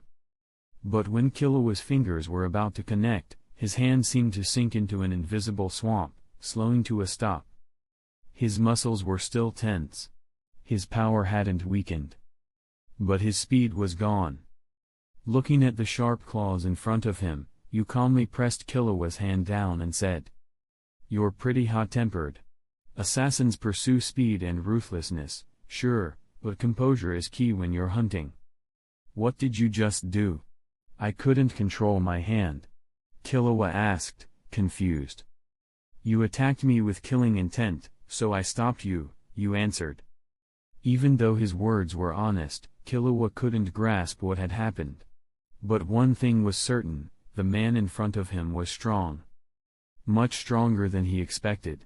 Speaker 1: But when Killua's fingers were about to connect, his hand seemed to sink into an invisible swamp, slowing to a stop. His muscles were still tense. His power hadn't weakened. But his speed was gone. Looking at the sharp claws in front of him, you calmly pressed Killua's hand down and said, "You're pretty hot-tempered. Assassins pursue speed and ruthlessness, sure, but composure is key when you're hunting." "What did you just do?" "I couldn't control my hand," Killua asked, confused. "You attacked me with killing intent, so I stopped you," you answered. Even though his words were honest, Killua couldn't grasp what had happened. But one thing was certain, the man in front of him was strong. Much stronger than he expected.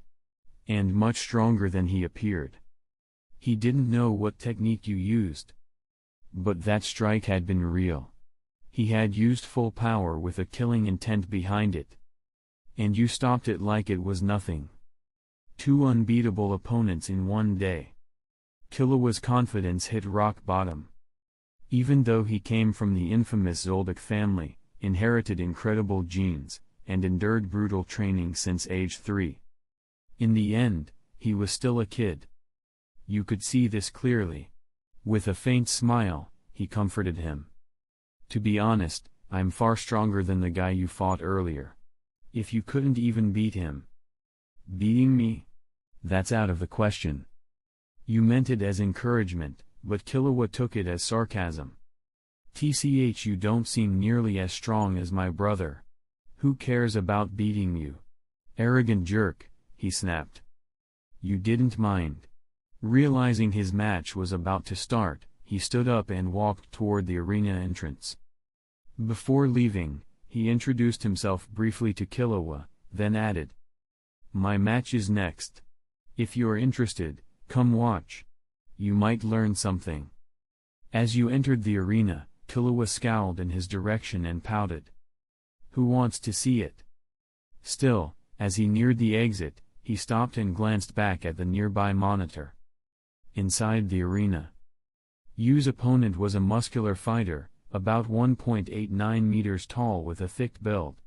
Speaker 1: And much stronger than he appeared. He didn't know what technique you used. But that strike had been real. He had used full power with a killing intent behind it. And you stopped it like it was nothing. 2 unbeatable opponents in one day. Killua's confidence hit rock bottom. Even though he came from the infamous Zoldyck family, inherited incredible genes, and endured brutal training since age 3. In the end, he was still a kid. You could see this clearly. With a faint smile, he comforted him. To be honest, I'm far stronger than the guy you fought earlier. If you couldn't even beat him. Beating me? That's out of the question. You meant it as encouragement, but Killua took it as sarcasm. Tch, you don't seem nearly as strong as my brother. Who cares about beating you? Arrogant jerk, he snapped. You didn't mind. Realizing his match was about to start, he stood up and walked toward the arena entrance. Before leaving, he introduced himself briefly to Killua, then added, "My match is next. If you're interested, come watch. You might learn something." As you entered the arena, Killua scowled in his direction and pouted. "Who wants to see it?" Still, as he neared the exit, he stopped and glanced back at the nearby monitor. Inside the arena, Yu's opponent was a muscular fighter, about 1.89 meters tall with a thick build.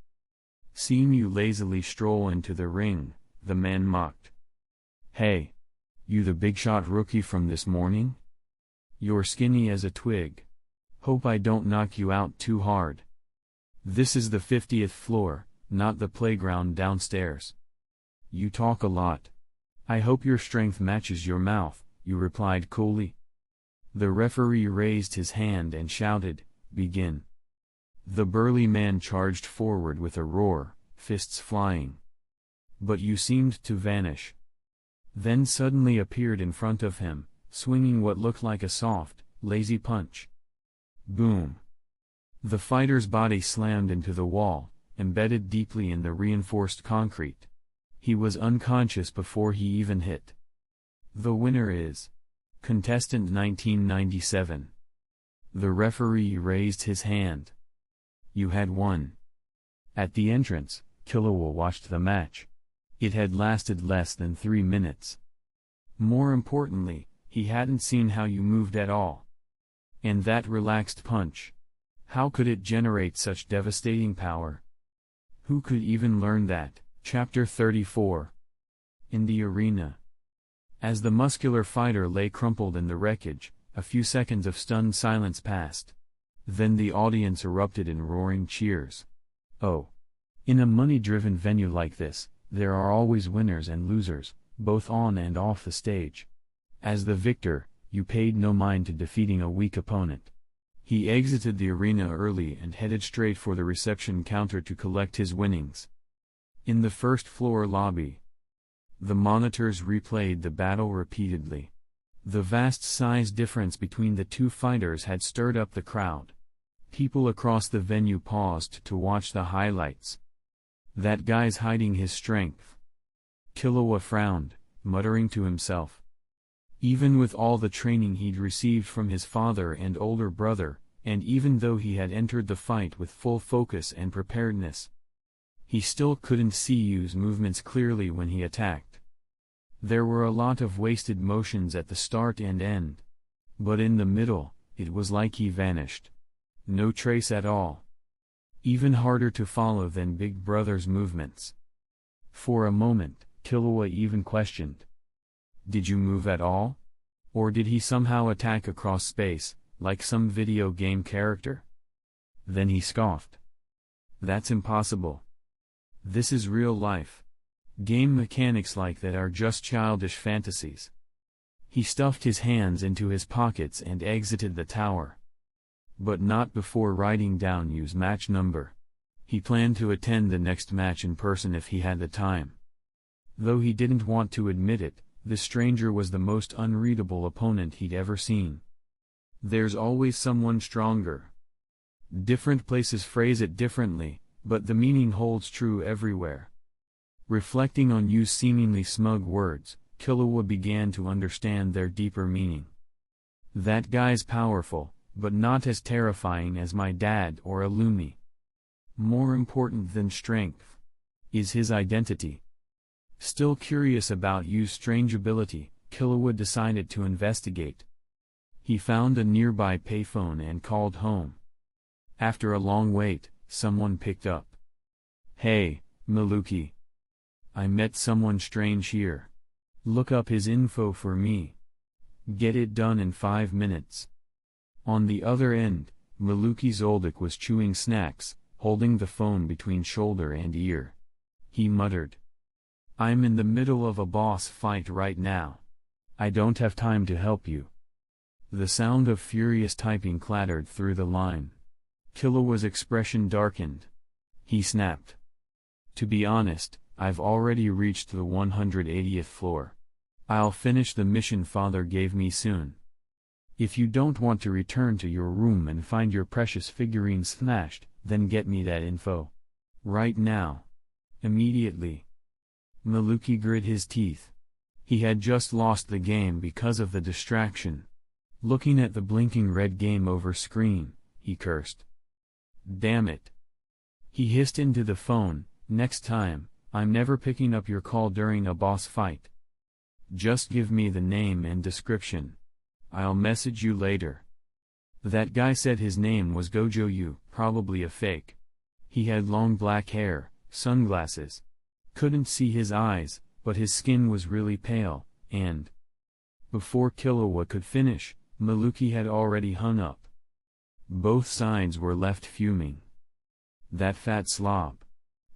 Speaker 1: Seeing you lazily stroll into the ring, the man mocked. "Hey! You the big shot rookie from this morning? You're skinny as a twig. Hope I don't knock you out too hard. This is the 50th floor, not the playground downstairs. You talk a lot. I hope your strength matches your mouth," you replied coolly. The referee raised his hand and shouted, "Begin." The burly man charged forward with a roar, fists flying. But you seemed to vanish. Then suddenly appeared in front of him, swinging what looked like a soft, lazy punch. Boom! The fighter's body slammed into the wall, embedded deeply in the reinforced concrete. He was unconscious before he even hit. The winner is Contestant 1997. The referee raised his hand. You had won. At the entrance, Killua watched the match. It had lasted less than 3 minutes. More importantly, he hadn't seen how you moved at all. And that relaxed punch. How could it generate such devastating power? Who could even learn that? Chapter 34. In the arena. As the muscular fighter lay crumpled in the wreckage, a few seconds of stunned silence passed. Then the audience erupted in roaring cheers. Oh! In a money-driven venue like this, there are always winners and losers, both on and off the stage. As the victor, you paid no mind to defeating a weak opponent. He exited the arena early and headed straight for the reception counter to collect his winnings. In the first-floor lobby, the monitors replayed the battle repeatedly. The vast size difference between the two fighters had stirred up the crowd. People across the venue paused to watch the highlights. That guy's hiding his strength. Killua frowned, muttering to himself. Even with all the training he'd received from his father and older brother, and even though he had entered the fight with full focus and preparedness, he still couldn't see Yu's movements clearly when he attacked. There were a lot of wasted motions at the start and end. But in the middle, it was like he vanished. No trace at all. Even harder to follow than Big Brother's movements. For a moment, Killua even questioned. Did you move at all? Or did he somehow attack across space, like some video game character? Then he scoffed. That's impossible. This is real life. Game mechanics like that are just childish fantasies. He stuffed his hands into his pockets and exited the tower. But not before writing down Yu's match number. He planned to attend the next match in person if he had the time. Though he didn't want to admit it, the stranger was the most unreadable opponent he'd ever seen. There's always someone stronger. Different places phrase it differently, but the meaning holds true everywhere. Reflecting on Yu's seemingly smug words, Killua began to understand their deeper meaning. That guy's powerful, but not as terrifying as my dad or Illumi. More important than strength is his identity. Still curious about Yu's strange ability, Killua decided to investigate. He found a nearby payphone and called home. After a long wait, someone picked up. Hey, Maluki. I met someone strange here. Look up his info for me. Get it done in 5 minutes. On the other end, Maluki Zoldyck was chewing snacks, holding the phone between shoulder and ear. He muttered, "I'm in the middle of a boss fight right now. I don't have time to help you." The sound of furious typing clattered through the line. Killua's expression darkened. He snapped, "To be honest, I've already reached the 180th floor. I'll finish the mission Father gave me soon. If you don't want to return to your room and find your precious figurines smashed, then get me that info. Right now. Immediately." Maluki grit his teeth. He had just lost the game because of the distraction. Looking at the blinking red game over screen, he cursed. "Damn it." He hissed into the phone, "Next time, I'm never picking up your call during a boss fight. Just give me the name and description. I'll message you later." That guy said his name was Gojo Yu, probably a fake. He had long black hair, sunglasses. Couldn't see his eyes, but his skin was really pale, and before Killua could finish, Maluki had already hung up. Both sides were left fuming. "That fat slob.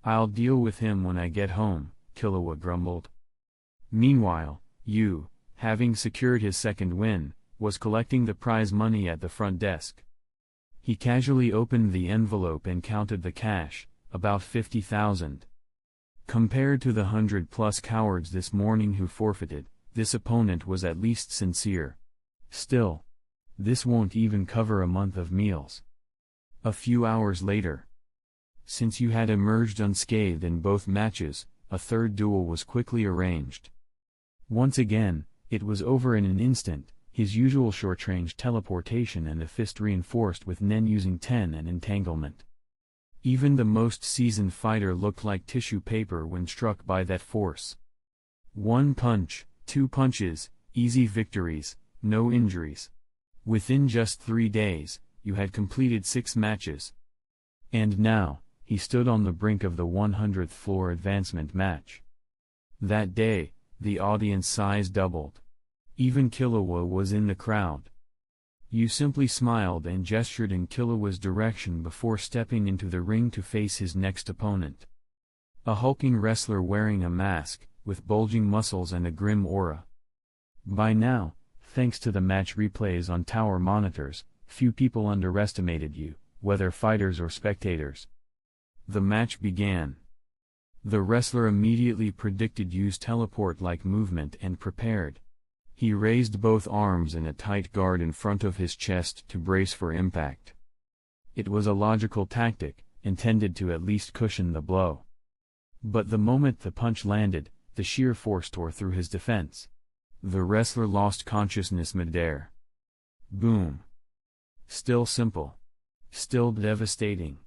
Speaker 1: I'll deal with him when I get home," Killua grumbled. Meanwhile, Yu, having secured his second win, was collecting the prize money at the front desk. He casually opened the envelope and counted the cash, about 50,000. Compared to the 100+ cowards this morning who forfeited, this opponent was at least sincere. Still, this won't even cover a month of meals. A few hours later, since you had emerged unscathed in both matches, a third duel was quickly arranged. Once again, it was over in an instant, his usual short-range teleportation and the fist reinforced with Nen using Ten and entanglement. Even the most seasoned fighter looked like tissue paper when struck by that force. 1 punch, 2 punches, easy victories, no injuries. Within just 3 days, you had completed 6 matches. And now, he stood on the brink of the 100th floor advancement match. That day, the audience size doubled. Even Killua was in the crowd. You simply smiled and gestured in Killua's direction before stepping into the ring to face his next opponent. A hulking wrestler wearing a mask, with bulging muscles and a grim aura. By now, thanks to the match replays on tower monitors, few people underestimated you, whether fighters or spectators. The match began. The wrestler immediately predicted Yu's teleport-like movement and prepared. He raised both arms in a tight guard in front of his chest to brace for impact. It was a logical tactic, intended to at least cushion the blow. But the moment the punch landed, the sheer force tore through his defense. The wrestler lost consciousness midair. Boom. Still simple. Still devastating.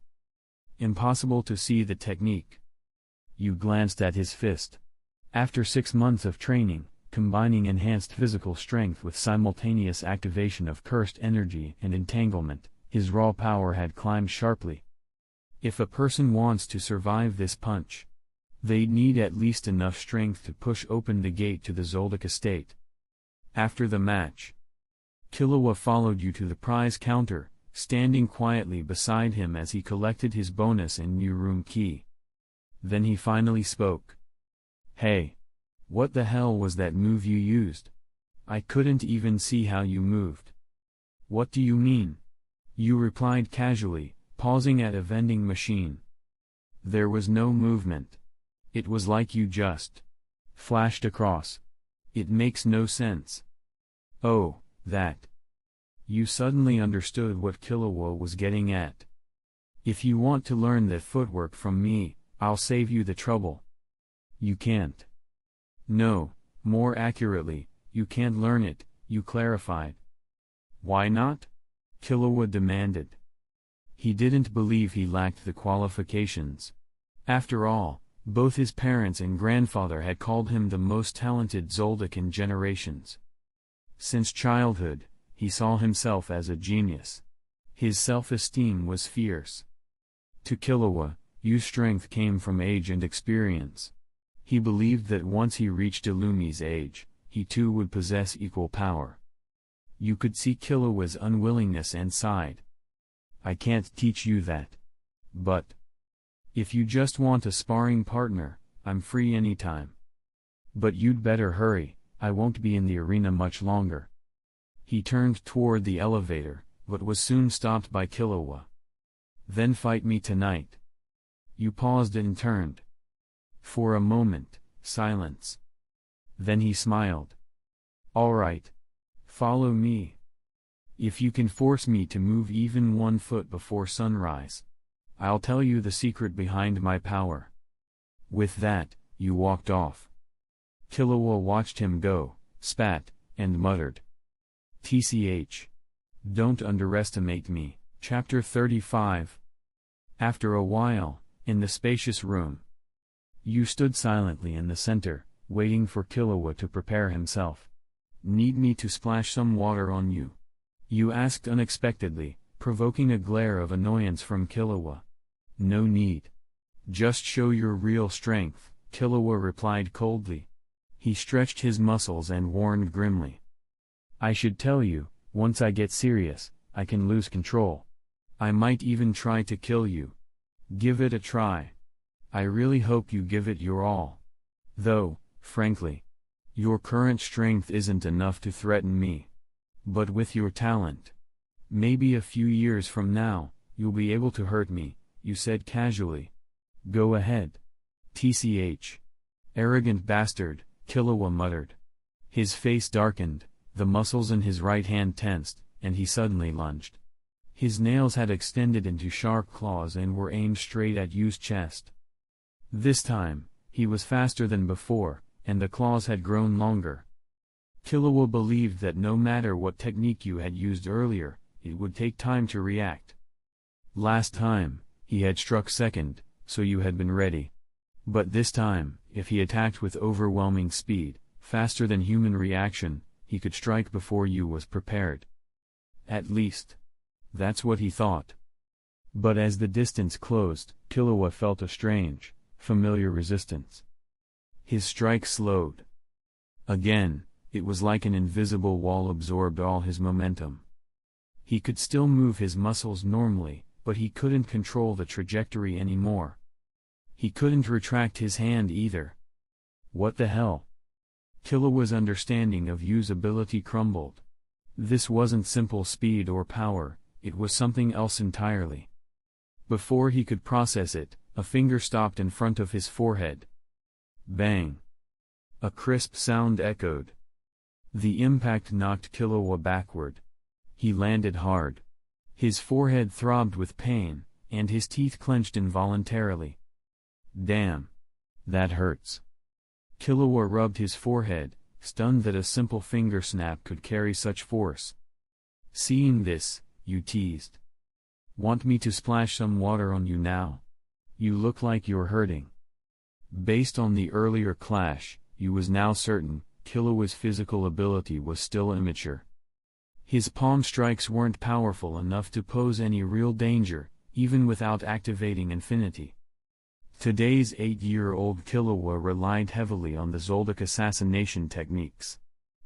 Speaker 1: Impossible to see the technique. You glanced at his fist. After 6 months of training, combining enhanced physical strength with simultaneous activation of cursed energy and entanglement, his raw power had climbed sharply. If a person wants to survive this punch, they'd need at least enough strength to push open the gate to the Zoldyck estate. After the match, Killua followed you to the prize counter, standing quietly beside him as he collected his bonus and new room key. Then he finally spoke. "Hey. What the hell was that move you used? I couldn't even see how you moved." "What do you mean?" You replied casually, pausing at a vending machine. "There was no movement. It was like you just flashed across. It makes no sense." "Oh, that." You suddenly understood what Killua was getting at. "If you want to learn that footwork from me, I'll save you the trouble." "You can't." "No, more accurately, you can't learn it," you clarified. "Why not?" Killua demanded. He didn't believe he lacked the qualifications. After all, both his parents and grandfather had called him the most talented Zoldyck in generations. Since childhood, he saw himself as a genius. His self-esteem was fierce. To Killua, Yu's strength came from age and experience. He believed that once he reached Illumi's age, he too would possess equal power. You could see Killua's unwillingness and sighed. I can't teach you that. But if you just want a sparring partner, I'm free anytime. But you'd better hurry, I won't be in the arena much longer. He turned toward the elevator, but was soon stopped by Killua. Then fight me tonight. You paused and turned. For a moment, silence. Then he smiled. All right. Follow me. If you can force me to move even 1 foot before sunrise, I'll tell you the secret behind my power. With that, you walked off. Killua watched him go, spat, and muttered. TCH. Don't underestimate me. Chapter 35. After a while, in the spacious room, you stood silently in the center, waiting for Killua to prepare himself. Need me to splash some water on you? You asked unexpectedly, provoking a glare of annoyance from Killua. No need. Just show your real strength, Killua replied coldly. He stretched his muscles and warned grimly. I should tell you, once I get serious, I can lose control. I might even try to kill you. Give it a try. I really hope you give it your all. Though, frankly, your current strength isn't enough to threaten me. But with your talent, maybe a few years from now, you'll be able to hurt me, you said casually. Go ahead. TCH. Arrogant bastard, Killua muttered. His face darkened, the muscles in his right hand tensed, and he suddenly lunged. His nails had extended into sharp claws and were aimed straight at Yu's chest. This time, he was faster than before, and the claws had grown longer. Killua believed that no matter what technique you had used earlier, it would take time to react. Last time, he had struck second, so you had been ready. But this time, if he attacked with overwhelming speed, faster than human reaction, he could strike before you was prepared. At least, that's what he thought. But as the distance closed, Killua felt a strange, familiar resistance. His strike slowed. Again, it was like an invisible wall absorbed all his momentum. He could still move his muscles normally, but he couldn't control the trajectory anymore. He couldn't retract his hand either. What the hell? Killua's understanding of Yu's ability crumbled. This wasn't simple speed or power, it was something else entirely. Before he could process it, a finger stopped in front of his forehead. Bang! A crisp sound echoed. The impact knocked Killua backward. He landed hard. His forehead throbbed with pain, and his teeth clenched involuntarily. Damn! That hurts. Killua rubbed his forehead, stunned that a simple finger snap could carry such force. Seeing this, Yu teased. Want me to splash some water on you now? You look like you're hurting. Based on the earlier clash, Yu was now certain, Killua's physical ability was still immature. His palm strikes weren't powerful enough to pose any real danger, even without activating Infinity. Today's 8-year-old Killua relied heavily on the Zoldyck assassination techniques.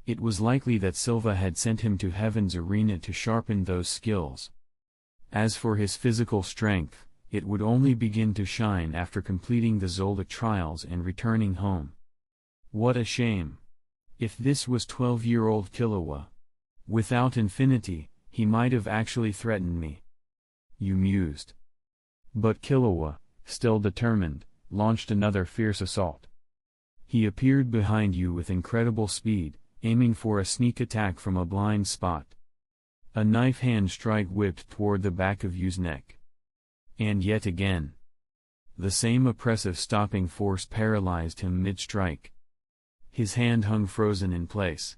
Speaker 1: It was likely that Silva had sent him to Heaven's arena to sharpen those skills. As for his physical strength, it would only begin to shine after completing the Zoldyck trials and returning home. What a shame. If this was 12-year-old Killua. Without Infinity, he might have actually threatened me. Yu mused. But Killua, still determined, launched another fierce assault. He appeared behind Yu with incredible speed, aiming for a sneak attack from a blind spot. A knife hand strike whipped toward the back of Yu's neck. And yet again. The same oppressive stopping force paralyzed him mid-strike. His hand hung frozen in place.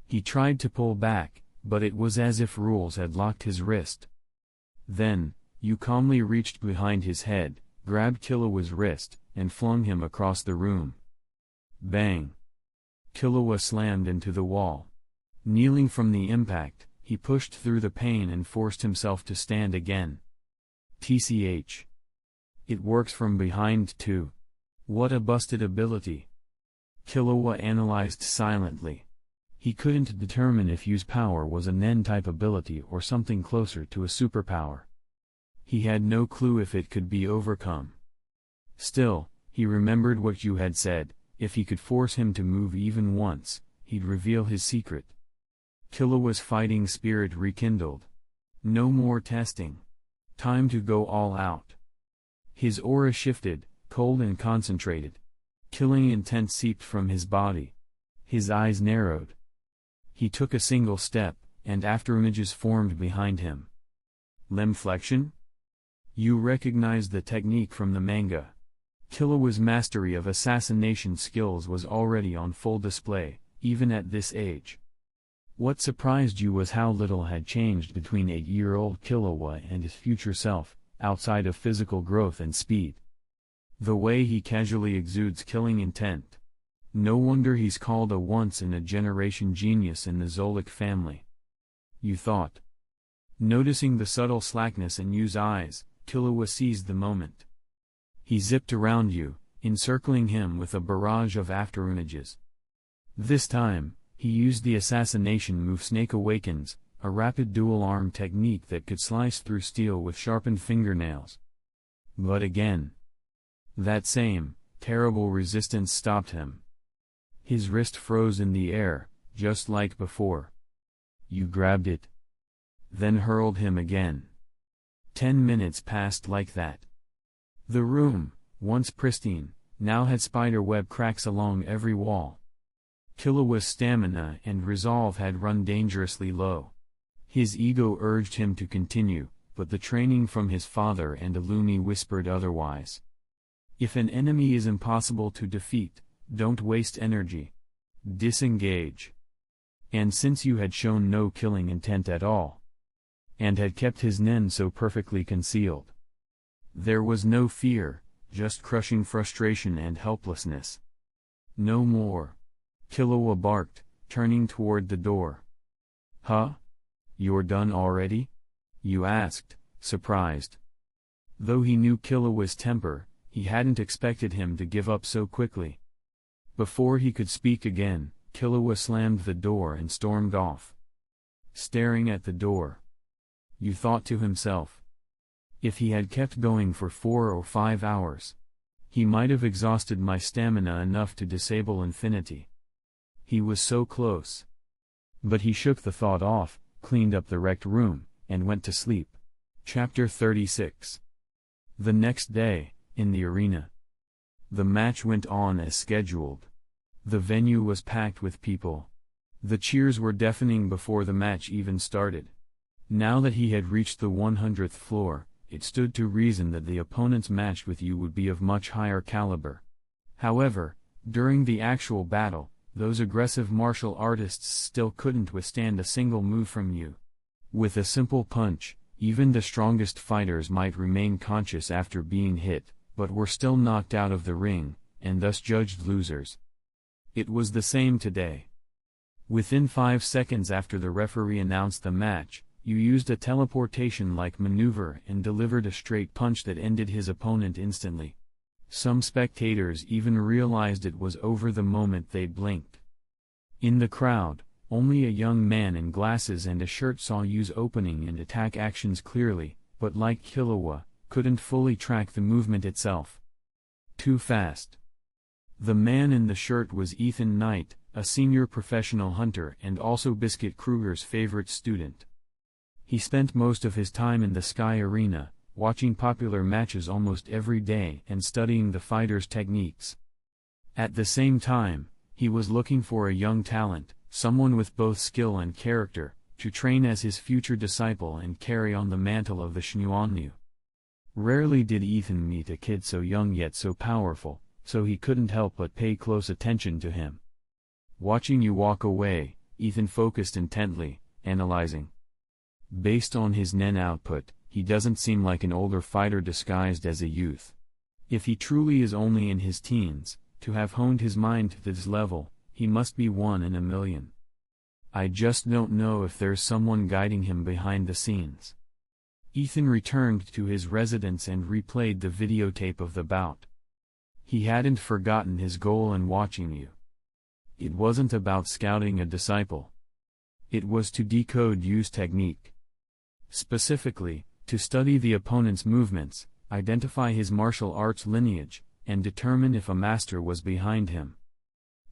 Speaker 1: He tried to pull back, but it was as if rules had locked his wrist. Then, Yu calmly reached behind his head, grabbed Killua's wrist, and flung him across the room. Bang! Killua slammed into the wall. Kneeling from the impact, he pushed through the pain and forced himself to stand again. TCH. It works from behind too. What a busted ability. Killua analyzed silently. He couldn't determine if use power was a Nen-type ability or something closer to a superpower. He had no clue if it could be overcome. Still, he remembered what you had said: if he could force him to move even once, he'd reveal his secret. Killua's fighting spirit rekindled. No more testing. Time to go all out. His aura shifted, cold and concentrated. Killing intent seeped from his body. His eyes narrowed. He took a single step, and afterimages formed behind him. Lemflexion? You recognized the technique from the manga. Killua's mastery of assassination skills was already on full display, even at this age. What surprised you was how little had changed between 8-year-old Killua and his future self, outside of physical growth and speed. The way he casually exudes killing intent. No wonder he's called a once-in-a-generation genius in the Zolik family. You thought. Noticing the subtle slackness in Yu's eyes, Killua seized the moment. He zipped around you, encircling him with a barrage of afterimages. This time, he used the assassination move Snake Awakens, a rapid dual-arm technique that could slice through steel with sharpened fingernails. But again, that same, terrible resistance stopped him. His wrist froze in the air, just like before. You grabbed it. Then hurled him again. 10 minutes passed like that. The room, once pristine, now had spiderweb cracks along every wall. Killua's stamina and resolve had run dangerously low. His ego urged him to continue, but the training from his father and Illumi whispered otherwise. If an enemy is impossible to defeat, don't waste energy. Disengage. And since you had shown no killing intent at all, and had kept his Nen so perfectly concealed, there was no fear, just crushing frustration and helplessness. No more. Killua barked, turning toward the door. Huh? You're done already? You asked, surprised. Though he knew Killua's temper, he hadn't expected him to give up so quickly. Before he could speak again, Killua slammed the door and stormed off. Staring at the door, Yu thought to himself. If he had kept going for 4 or 5 hours, he might have exhausted my stamina enough to disable infinity. He was so close. But he shook the thought off, cleaned up the wrecked room, and went to sleep. Chapter 36. The next day, in the arena, the match went on as scheduled. The venue was packed with people. The cheers were deafening before the match even started. Now that he had reached the 100th floor, it stood to reason that the opponents matched with you would be of much higher caliber. However, during the actual battle, those aggressive martial artists still couldn't withstand a single move from you. With a simple punch, even the strongest fighters might remain conscious after being hit, but were still knocked out of the ring, and thus judged losers. It was the same today. Within 5 seconds after the referee announced the match, you used a teleportation-like maneuver and delivered a straight punch that ended his opponent instantly. Some spectators even realized it was over the moment they blinked. In the crowd, only a young man in glasses and a shirt saw Yu's opening and attack actions clearly, but like Killua, couldn't fully track the movement itself. Too fast. The man in the shirt was Ethan Knight, a senior professional hunter and also Biscuit Kruger's favorite student. He spent most of his time in the Sky Arena, watching popular matches almost every day and studying the fighters' techniques. At the same time, he was looking for a young talent, someone with both skill and character, to train as his future disciple and carry on the mantle of the Xuanyu. Rarely did Ethan meet a kid so young yet so powerful, so he couldn't help but pay close attention to him. Watching you walk away, Ethan focused intently, analyzing. Based on his Nen output, he doesn't seem like an older fighter disguised as a youth. If he truly is only in his teens, to have honed his mind to this level, he must be 1 in a million. I just don't know if there's someone guiding him behind the scenes. Ethan returned to his residence and replayed the videotape of the bout. He hadn't forgotten his goal in watching you. It wasn't about scouting a disciple. It was to decode use technique. Specifically, to study the opponent's movements, identify his martial arts lineage, and determine if a master was behind him.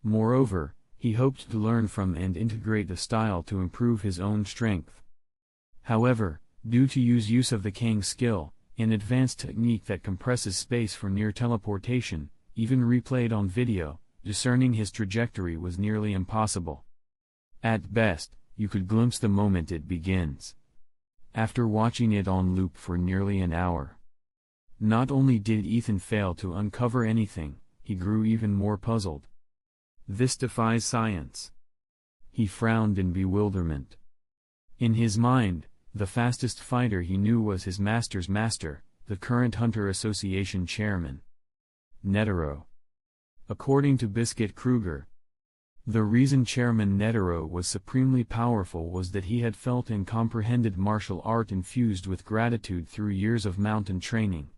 Speaker 1: Moreover, he hoped to learn from and integrate the style to improve his own strength. However, due to use of the king's skill, an advanced technique that compresses space for near teleportation, even replayed on video, discerning his trajectory was nearly impossible. At best, you could glimpse the moment it begins. After watching it on loop for nearly an hour, not only did Ethan fail to uncover anything, he grew even more puzzled. This defies science. He frowned in bewilderment. In his mind, the fastest fighter he knew was his master's master, the current Hunter Association chairman, Netero. According to Biscuit Kruger, the reason Chairman Netero was supremely powerful was that he had felt and comprehended martial art infused with gratitude through years of mountain training.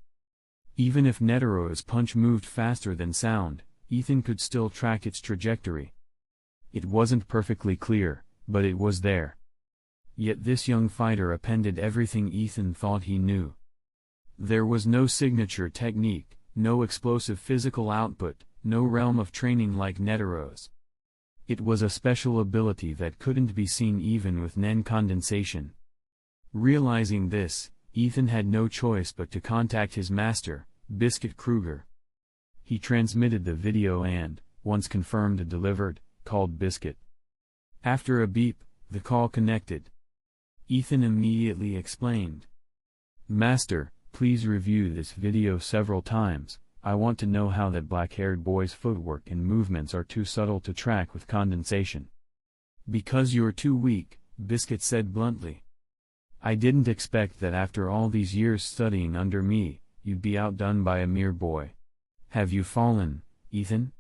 Speaker 1: Even if Netero's punch moved faster than sound, Ethan could still track its trajectory. It wasn't perfectly clear, but it was there. Yet this young fighter appended everything Ethan thought he knew. There was no signature technique, no explosive physical output, no realm of training like Netero's. It was a special ability that couldn't be seen even with Nen condensation. Realizing this, Ethan had no choice but to contact his master, Biscuit Kruger. He transmitted the video and, once confirmed delivered, called Biscuit. After a beep, the call connected. Ethan immediately explained, "Master, please review this video several times. I want to know how that black-haired boy's footwork and movements are too subtle to track with condensation." "Because you're too weak," Biscuit said bluntly. "I didn't expect that after all these years studying under me, you'd be outdone by a mere boy. Have you fallen, Ethan?"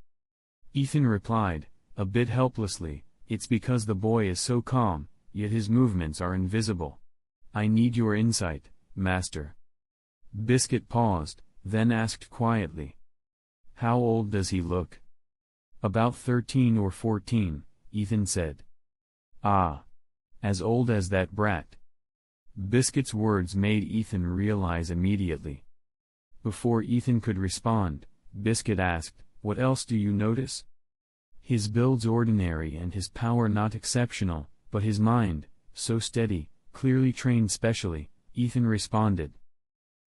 Speaker 1: Ethan replied, a bit helplessly, "It's because the boy is so calm, yet his movements are invisible. I need your insight, Master." Biscuit paused, then asked quietly, "How old does he look?" "About 13 or 14, Ethan said. "Ah. As old as that brat." Biscuit's words made Ethan realize immediately. Before Ethan could respond, Biscuit asked, "What else do you notice?" "His build's ordinary and his power not exceptional, but his mind, so steady, clearly trained specially," Ethan responded.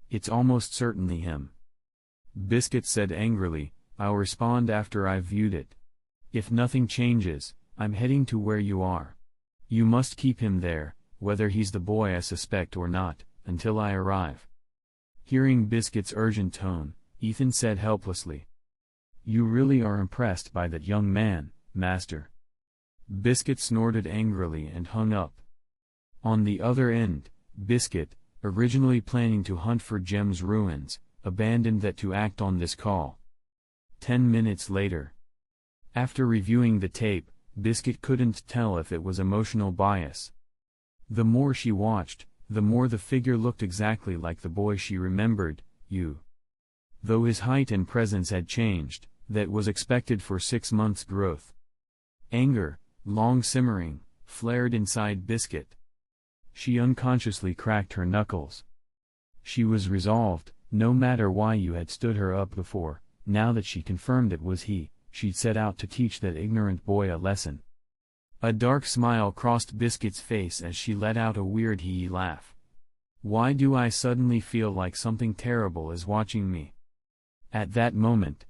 Speaker 1: "It's almost certainly him." Biscuit said angrily, "I'll respond after I've viewed it. If nothing changes, I'm heading to where you are. You must keep him there, whether he's the boy I suspect or not, until I arrive." Hearing Biscuit's urgent tone, Ethan said helplessly, "You really are impressed by that young man, Master." Biscuit snorted angrily and hung up. On the other end, Biscuit, originally planning to hunt for Gem's ruins, abandoned that to act on this call. 10 minutes later. After reviewing the tape, Biscuit couldn't tell if it was emotional bias. The more she watched, the more the figure looked exactly like the boy she remembered, though his height and presence had changed, that was expected for 6 months' growth. Anger, long simmering, flared inside Biscuit. She unconsciously cracked her knuckles. She was resolved, no matter why you had stood her up before, now that she confirmed it was he, she'd set out to teach that ignorant boy a lesson. A dark smile crossed Biscuit's face as she let out a weird hee laugh. "Why do I suddenly feel like something terrible is watching me?" At that moment,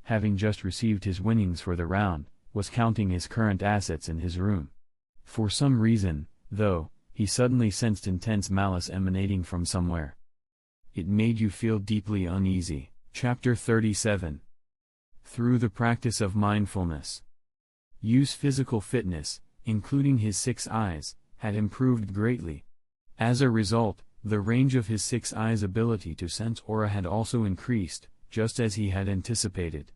Speaker 1: having just received his winnings for the round, was counting his current assets in his room. For some reason, though, he suddenly sensed intense malice emanating from somewhere. It made you feel deeply uneasy. Chapter 37. Through the practice of mindfulness. Yu's physical fitness, including his 6 eyes, had improved greatly. As a result, the range of his 6 eyes' ability to sense aura had also increased, just as he had anticipated.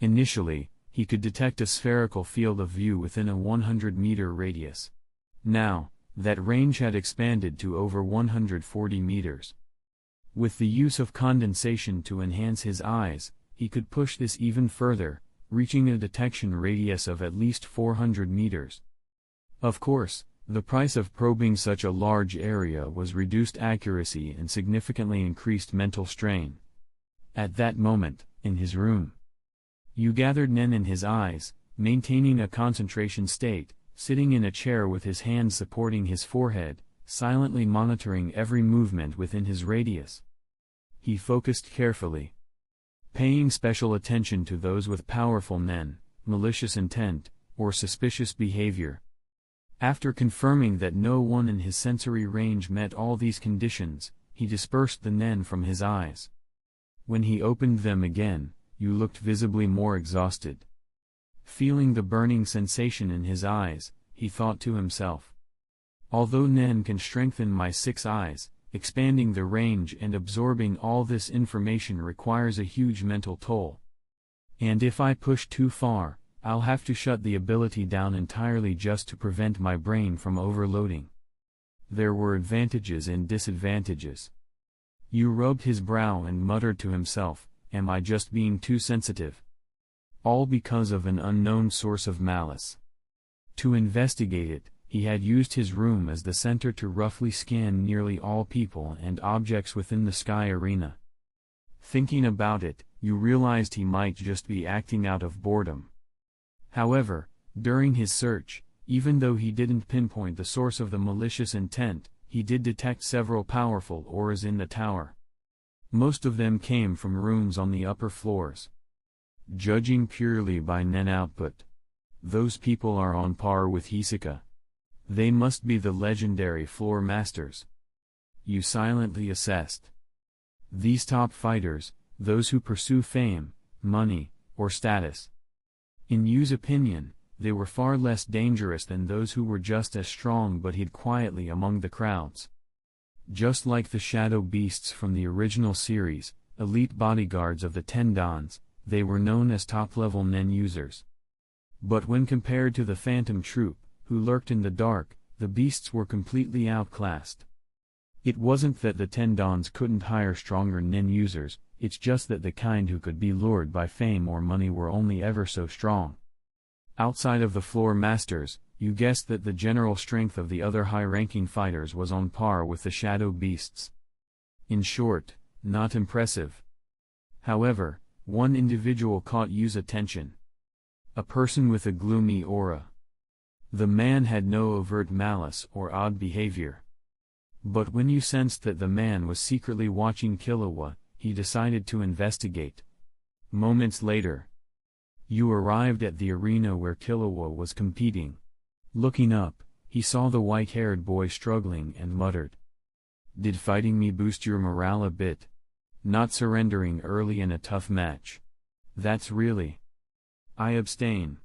Speaker 1: Initially, he could detect a spherical field of view within a 100-meter radius. Now, that range had expanded to over 140 meters. With the use of condensation to enhance his eyes, he could push this even further, reaching a detection radius of at least 400 meters. Of course, the price of probing such a large area was reduced accuracy and significantly increased mental strain. At that moment, in his room, you gathered Nen in his eyes, maintaining a concentration state, sitting in a chair with his hands supporting his forehead, silently monitoring every movement within his radius. He focused carefully, paying special attention to those with powerful Nen, malicious intent, or suspicious behavior. After confirming that no one in his sensory range met all these conditions, he dispersed the Nen from his eyes. When he opened them again, you looked visibly more exhausted. Feeling the burning sensation in his eyes, he thought to himself, although Nen can strengthen my 6 eyes, expanding the range and absorbing all this information requires a huge mental toll. And if I push too far, I'll have to shut the ability down entirely just to prevent my brain from overloading. There were advantages and disadvantages. You rubbed his brow and muttered to himself, am I just being too sensitive? All because of an unknown source of malice. To investigate it, he had used his room as the center to roughly scan nearly all people and objects within the sky arena. Thinking about it, you realized he might just be acting out of boredom. However, during his search, even though he didn't pinpoint the source of the malicious intent, he did detect several powerful auras in the tower. Most of them came from rooms on the upper floors. Judging purely by Nen output, those people are on par with Hisoka. They must be the legendary floor masters. You silently assessed. These top fighters, those who pursue fame, money, or status. In Yu's opinion, they were far less dangerous than those who were just as strong but hid quietly among the crowds. Just like the shadow beasts from the original series, elite bodyguards of the Tendons, they were known as top-level Nen users. But when compared to the Phantom Troop, who lurked in the dark, the beasts were completely outclassed. It wasn't that the Tendons couldn't hire stronger Nen users, it's just that the kind who could be lured by fame or money were only ever so strong. Outside of the floor masters, you guessed that the general strength of the other high-ranking fighters was on par with the shadow beasts. In short, not impressive. However, one individual caught Yu's attention. A person with a gloomy aura. The man had no overt malice or odd behavior. But when you sensed that the man was secretly watching Killua, he decided to investigate. Moments later, you arrived at the arena where Killua was competing. Looking up, he saw the white-haired boy struggling and muttered, "Did fighting me boost your morale a bit? Not surrendering early in a tough match. That's really... I abstain."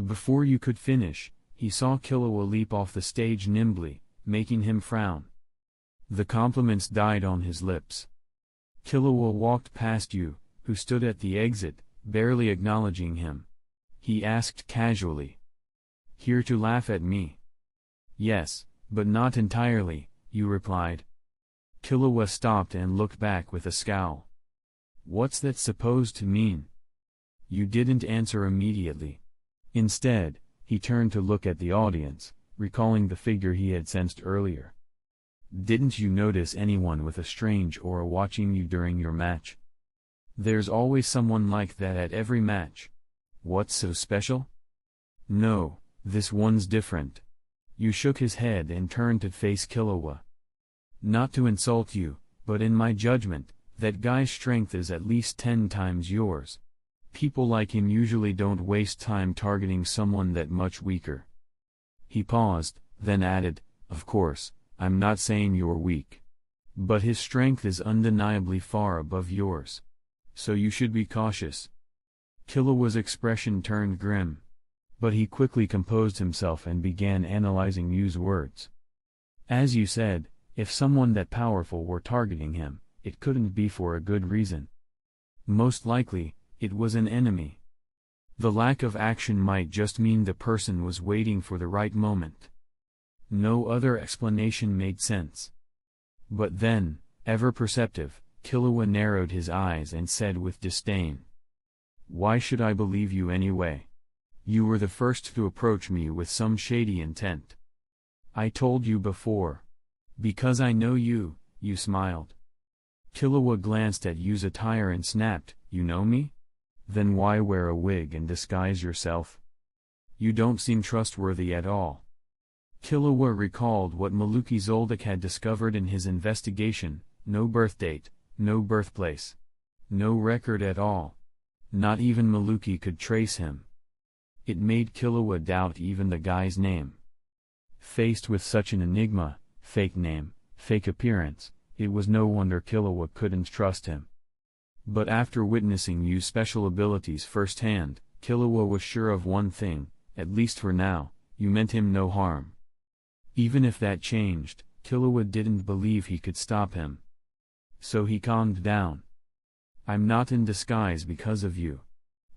Speaker 1: Before you could finish, he saw Killua leap off the stage nimbly, making him frown. The compliments died on his lips. Killua walked past you, who stood at the exit, barely acknowledging him. He asked casually, "Here to laugh at me?" "Yes, but not entirely," you replied. Killua stopped and looked back with a scowl. "What's that supposed to mean?" You didn't answer immediately. Instead, he turned to look at the audience, recalling the figure he had sensed earlier. "Didn't you notice anyone with a strange aura watching you during your match? There's always someone like that at every match. What's so special?" "No, this one's different." You shook his head and turned to face Killua. "Not to insult you, but in my judgment, that guy's strength is at least 10 times yours. People like him usually don't waste time targeting someone that much weaker." He paused, then added, "Of course, I'm not saying you're weak. But his strength is undeniably far above yours. So you should be cautious." Killua's expression turned grim. But he quickly composed himself and began analyzing Yu's words. "As you said, if someone that powerful were targeting him, it couldn't be for a good reason. Most likely, it was an enemy. The lack of action might just mean the person was waiting for the right moment." No other explanation made sense. But then, ever perceptive, Killua narrowed his eyes and said with disdain, Why should I believe you anyway? You were the first to approach me with some shady intent. I told you before. Because I know you, you smiled. Killua glanced at Yu's attire and snapped, you know me? Then why wear a wig and disguise yourself? You don't seem trustworthy at all. Killua recalled what Maluki Zoldyck had discovered in his investigation: no birth date, no birthplace. No record at all. Not even Maluki could trace him. It made Killua doubt even the guy's name. Faced with such an enigma, fake name, fake appearance, it was no wonder Killua couldn't trust him. But after witnessing Yu's special abilities firsthand, Killua was sure of one thing: at least for now, Yu meant him no harm. Even if that changed, Killua didn't believe he could stop him. So he calmed down. I'm not in disguise because of you.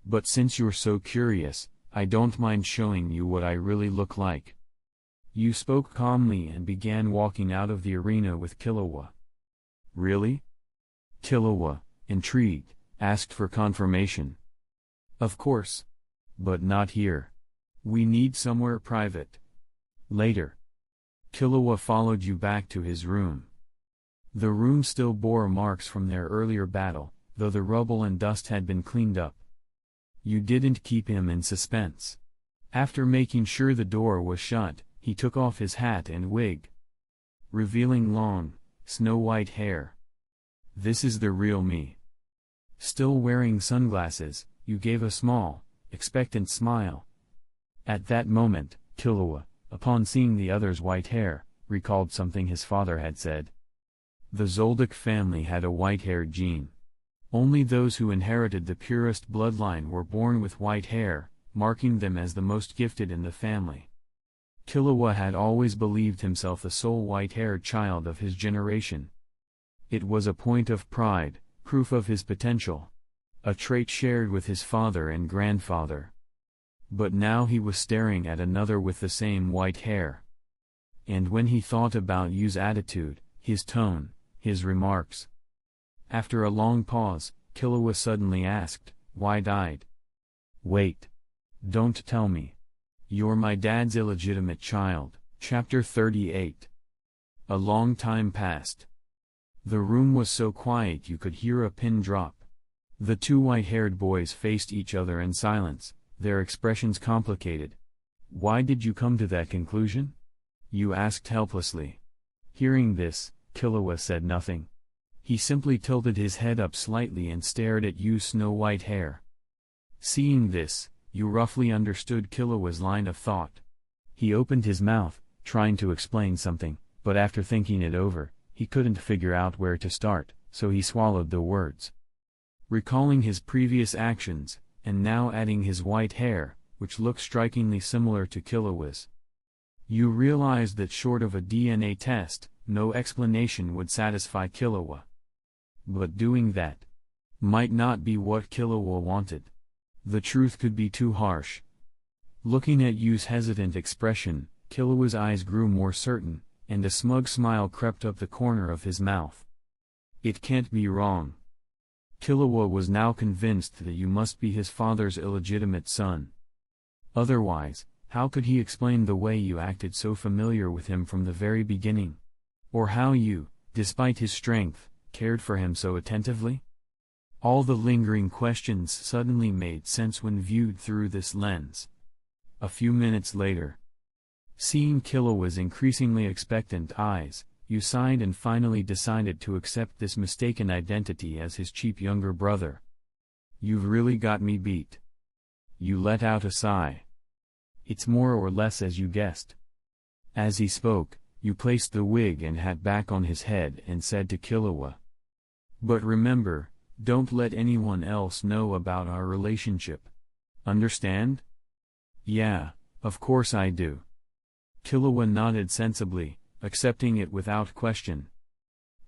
Speaker 1: But since you're so curious, I don't mind showing you what I really look like. Yu spoke calmly and began walking out of the arena with Killua. Really? Killua, intrigued, asked for confirmation. Of course. But not here. We need somewhere private. Later. Killua followed Yu back to his room. The room still bore marks from their earlier battle, though the rubble and dust had been cleaned up. Yu didn't keep him in suspense. After making sure the door was shut, he took off his hat and wig, revealing long, snow-white hair. This is the real me. Still wearing sunglasses, Yu gave a small, expectant smile. At that moment, Killua, upon seeing the other's white hair, recalled something his father had said. The Zoldyck family had a white-haired gene. Only those who inherited the purest bloodline were born with white hair, marking them as the most gifted in the family. Killua had always believed himself the sole white-haired child of his generation. It was a point of pride, proof of his potential. A trait shared with his father and grandfather. But now he was staring at another with the same white hair. And when he thought about Yu's attitude, his tone, his remarks. After a long pause, Killua suddenly asked, wide-eyed. Wait. Don't tell me. You're my dad's illegitimate child. Chapter 38. A long time passed. The room was so quiet you could hear a pin drop. The two white-haired boys faced each other in silence, their expressions complicated. Why did you come to that conclusion? Yu asked helplessly. Hearing this, Killua said nothing. He simply tilted his head up slightly and stared at Yu's snow-white hair. Seeing this, Yu roughly understood Killua's line of thought. He opened his mouth, trying to explain something, but after thinking it over, he couldn't figure out where to start, so he swallowed the words. Recalling his previous actions, and now adding his white hair, which looked strikingly similar to Killua's, Yu realized that short of a DNA test, no explanation would satisfy Killua. But doing that might not be what Killua wanted. The truth could be too harsh. Looking at Yu's hesitant expression, Killua's eyes grew more certain, and a smug smile crept up the corner of his mouth. It can't be wrong. Killua was now convinced that Yu must be his father's illegitimate son. Otherwise, how could he explain the way Yu acted so familiar with him from the very beginning? Or how Yu, despite his strength, cared for him so attentively? All the lingering questions suddenly made sense when viewed through this lens. A few minutes later, seeing Killua's increasingly expectant eyes, Yu sighed and finally decided to accept this mistaken identity as his cheap younger brother. You've really got me beat. Yu let out a sigh. It's more or less as you guessed. As he spoke, Yu placed the wig and hat back on his head and said to Killua, but remember, don't let anyone else know about our relationship. Understand? Yeah, of course I do. Killua nodded sensibly, accepting it without question.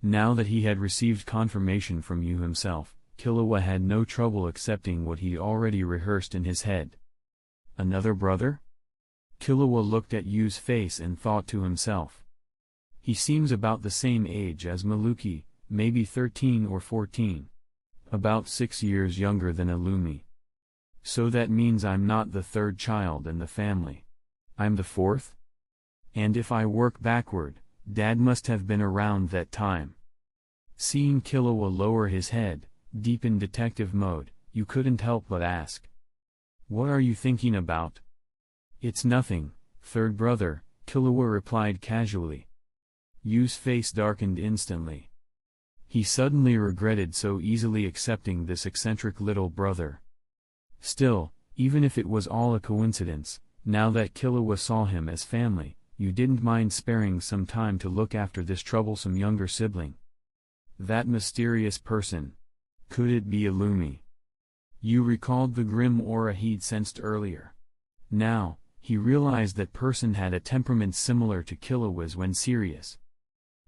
Speaker 1: Now that he had received confirmation from Yu himself, Killua had no trouble accepting what he already rehearsed in his head. Another brother? Killua looked at Yu's face and thought to himself. He seems about the same age as Maluki, maybe 13 or 14. About 6 years younger than Illumi. So that means I'm not the third child in the family. I'm the fourth? And if I work backward, Dad must have been around that time. Seeing Killua lower his head, deep in detective mode, you couldn't help but ask. What are you thinking about? It's nothing, third brother, Killua replied casually. Yu's face darkened instantly. He suddenly regretted so easily accepting this eccentric little brother. Still, even if it was all a coincidence, now that Killua saw him as family, you didn't mind sparing some time to look after this troublesome younger sibling. That mysterious person. Could it be Illumi? Yu recalled the grim aura he'd sensed earlier. Now, he realized that person had a temperament similar to Killua's when serious.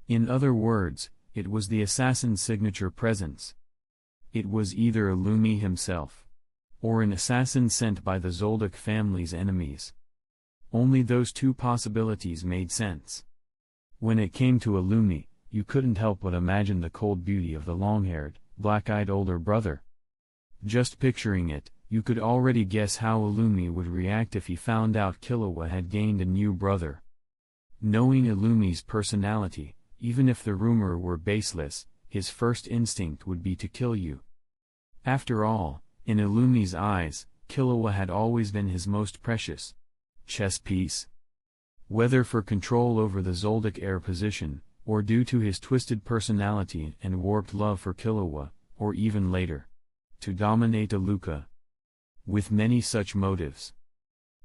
Speaker 1: In other words, it was the assassin's signature presence. It was either Illumi himself, or an assassin sent by the Zoldyck family's enemies. Only those two possibilities made sense. When it came to Illumi, you couldn't help but imagine the cold beauty of the long-haired, black-eyed older brother. Just picturing it, you could already guess how Illumi would react if he found out Killua had gained a new brother. Knowing Illumi's personality, even if the rumor were baseless, his first instinct would be to kill you. After all, in Illumi's eyes, Killua had always been his most precious chess piece. Whether for control over the Zoldyck heir position, or due to his twisted personality and warped love for Killua, or even later, to dominate Aluka. With many such motives.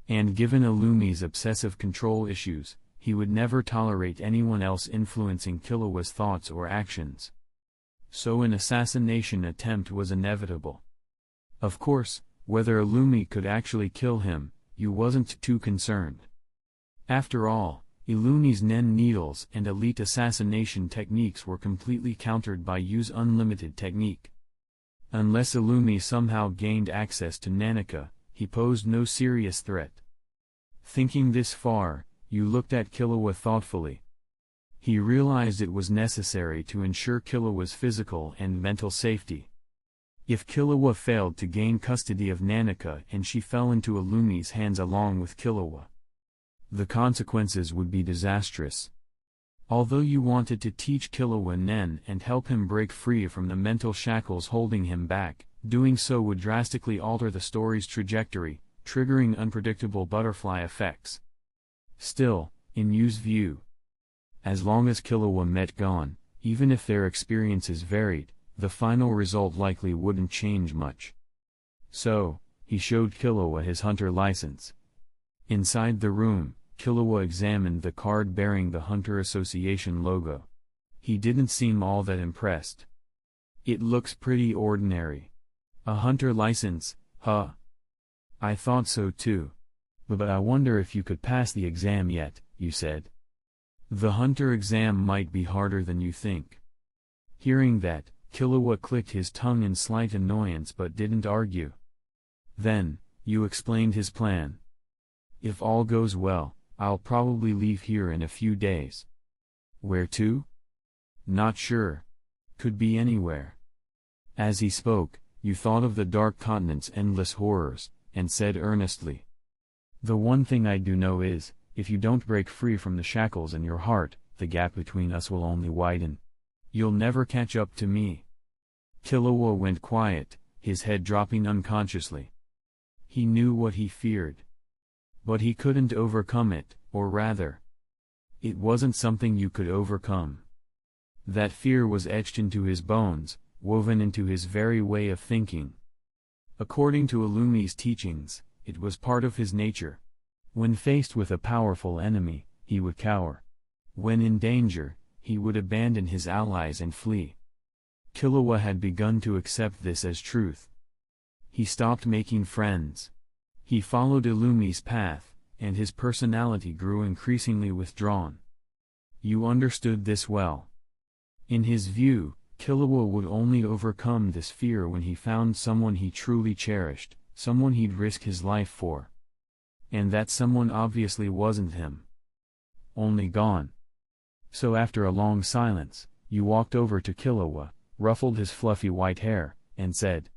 Speaker 1: And given Illumi's obsessive control issues, he would never tolerate anyone else influencing Killua's thoughts or actions. So an assassination attempt was inevitable. Of course, whether Illumi could actually kill him, Yu wasn't too concerned. After all, Illumi's Nen needles and elite assassination techniques were completely countered by Yu's unlimited technique. Unless Illumi somehow gained access to Nanika, he posed no serious threat. Thinking this far, Yu looked at Killua thoughtfully. He realized it was necessary to ensure Killua's physical and mental safety. If Killua failed to gain custody of Nanika and she fell into Illumi's hands along with Killua, the consequences would be disastrous. Although Yu wanted to teach Killua Nen and help him break free from the mental shackles holding him back, doing so would drastically alter the story's trajectory, triggering unpredictable butterfly effects. Still, in Yu's view, as long as Killua met Gon, even if their experiences varied, the final result likely wouldn't change much. So, he showed Killua his hunter license. Inside the room, Killua examined the card bearing the Hunter Association logo. He didn't seem all that impressed. It looks pretty ordinary. A hunter license, huh? I thought so too. But I wonder if you could pass the exam yet, you said. The hunter exam might be harder than you think. Hearing that, Killua clicked his tongue in slight annoyance but didn't argue. Then, Yu explained his plan. If all goes well, I'll probably leave here in a few days. Where to? Not sure. Could be anywhere. As he spoke, Yu thought of the Dark Continent's endless horrors, and said earnestly. The one thing I do know is, if you don't break free from the shackles in your heart, the gap between us will only widen. You'll never catch up to me. Killua went quiet, his head dropping unconsciously. He knew what he feared. But he couldn't overcome it, or rather, it wasn't something you could overcome. That fear was etched into his bones, woven into his very way of thinking. According to Illumi's teachings, it was part of his nature. When faced with a powerful enemy, he would cower. When in danger, he would abandon his allies and flee. Killua had begun to accept this as truth. He stopped making friends. He followed Illumi's path, and his personality grew increasingly withdrawn. You understood this well. In his view, Killua would only overcome this fear when he found someone he truly cherished, someone he'd risk his life for. And that someone obviously wasn't him. Only Gon. So after a long silence, you walked over to Killua, ruffled his fluffy white hair, and said,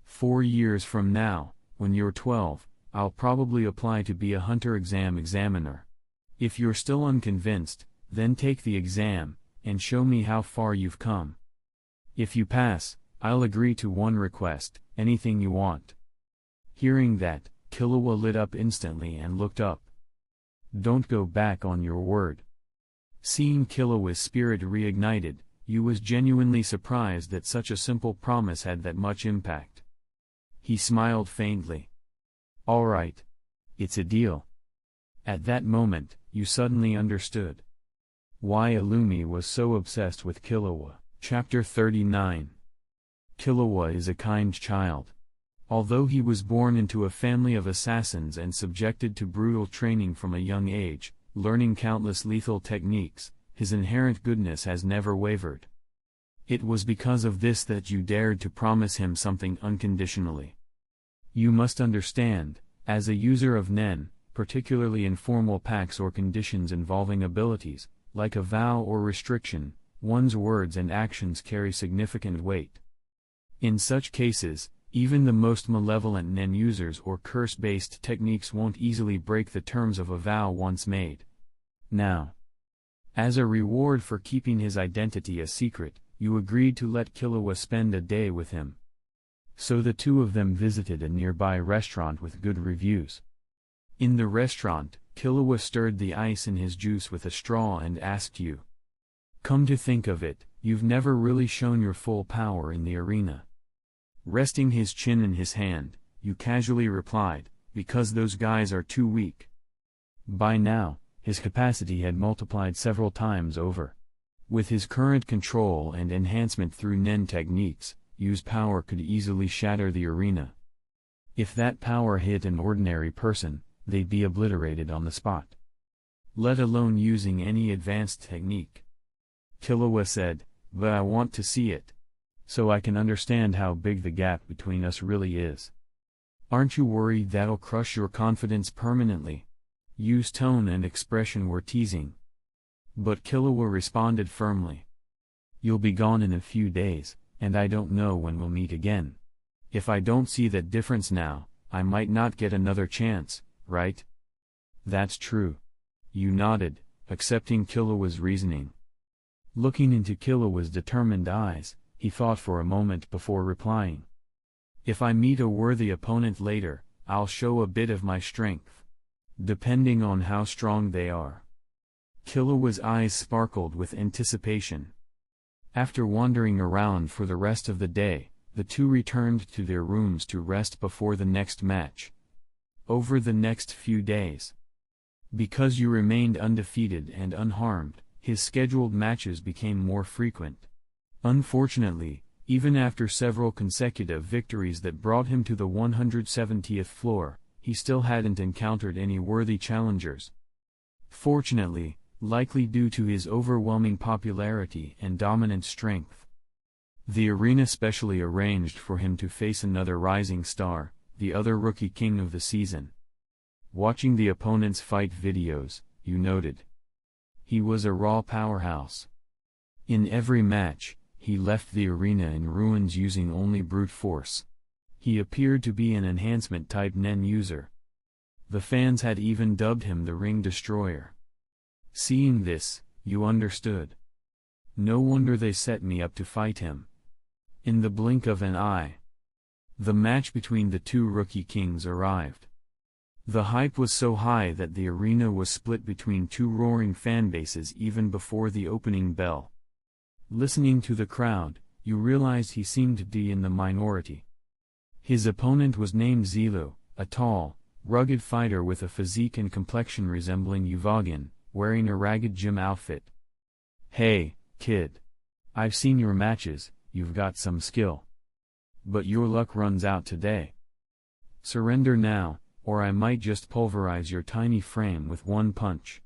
Speaker 1: 4 years from now, when you're 12, I'll probably apply to be a hunter examiner. If you're still unconvinced, then take the exam, and show me how far you've come. If you pass, I'll agree to one request, anything you want." Hearing that, Killua lit up instantly and looked up. "Don't go back on your word." Seeing Killua's spirit reignited, Yu was genuinely surprised that such a simple promise had that much impact. He smiled faintly. "All right. It's a deal." At that moment, Yu suddenly understood why Illumi was so obsessed with Killua. Chapter 39. Killua is a kind child. Although he was born into a family of assassins and subjected to brutal training from a young age, learning countless lethal techniques, his inherent goodness has never wavered. It was because of this that you dared to promise him something unconditionally. You must understand, as a user of Nen, particularly in formal pacts or conditions involving abilities, like a vow or restriction, one's words and actions carry significant weight. In such cases, even the most malevolent Nen users or curse-based techniques won't easily break the terms of a vow once made. Now, as a reward for keeping his identity a secret, you agreed to let Killua spend a day with him. So the two of them visited a nearby restaurant with good reviews. In the restaurant, Killua stirred the ice in his juice with a straw and asked you. "Come to think of it, you've never really shown your full power in the arena." Resting his chin in his hand, you casually replied, "Because those guys are too weak." By now, his capacity had multiplied several times over. With his current control and enhancement through Nen techniques, Yu's power could easily shatter the arena. If that power hit an ordinary person, they'd be obliterated on the spot. Let alone using any advanced technique. Killua said, "But I want to see it. So I can understand how big the gap between us really is." "Aren't you worried that'll crush your confidence permanently?" Yu's tone and expression were teasing. But Killua responded firmly. "You'll be gone in a few days, and I don't know when we'll meet again. If I don't see that difference now, I might not get another chance, right?" "That's true." Yu nodded, accepting Killua's reasoning. Looking into Killua's determined eyes, he thought for a moment before replying. "If I meet a worthy opponent later, I'll show a bit of my strength. Depending on how strong they are." Killua's eyes sparkled with anticipation. After wandering around for the rest of the day, the two returned to their rooms to rest before the next match. Over the next few days, because Yu remained undefeated and unharmed, his scheduled matches became more frequent. Unfortunately, even after several consecutive victories that brought him to the 170th floor, he still hadn't encountered any worthy challengers. Fortunately, likely due to his overwhelming popularity and dominant strength, the arena specially arranged for him to face another rising star, the other rookie king of the season. Watching the opponent's fight videos, you noted. He was a raw powerhouse. In every match, he left the arena in ruins using only brute force. He appeared to be an enhancement-type Nen user. The fans had even dubbed him the Ring Destroyer. Seeing this, you understood. No wonder they set me up to fight him. In the blink of an eye, the match between the two rookie kings arrived. The hype was so high that the arena was split between two roaring fanbases even before the opening bell. Listening to the crowd, you realized he seemed to be in the minority. His opponent was named Zilu, a tall, rugged fighter with a physique and complexion resembling Yuvagin, wearing a ragged gym outfit. "Hey, kid. I've seen your matches, you've got some skill. But your luck runs out today. Surrender now, or I might just pulverize your tiny frame with one punch."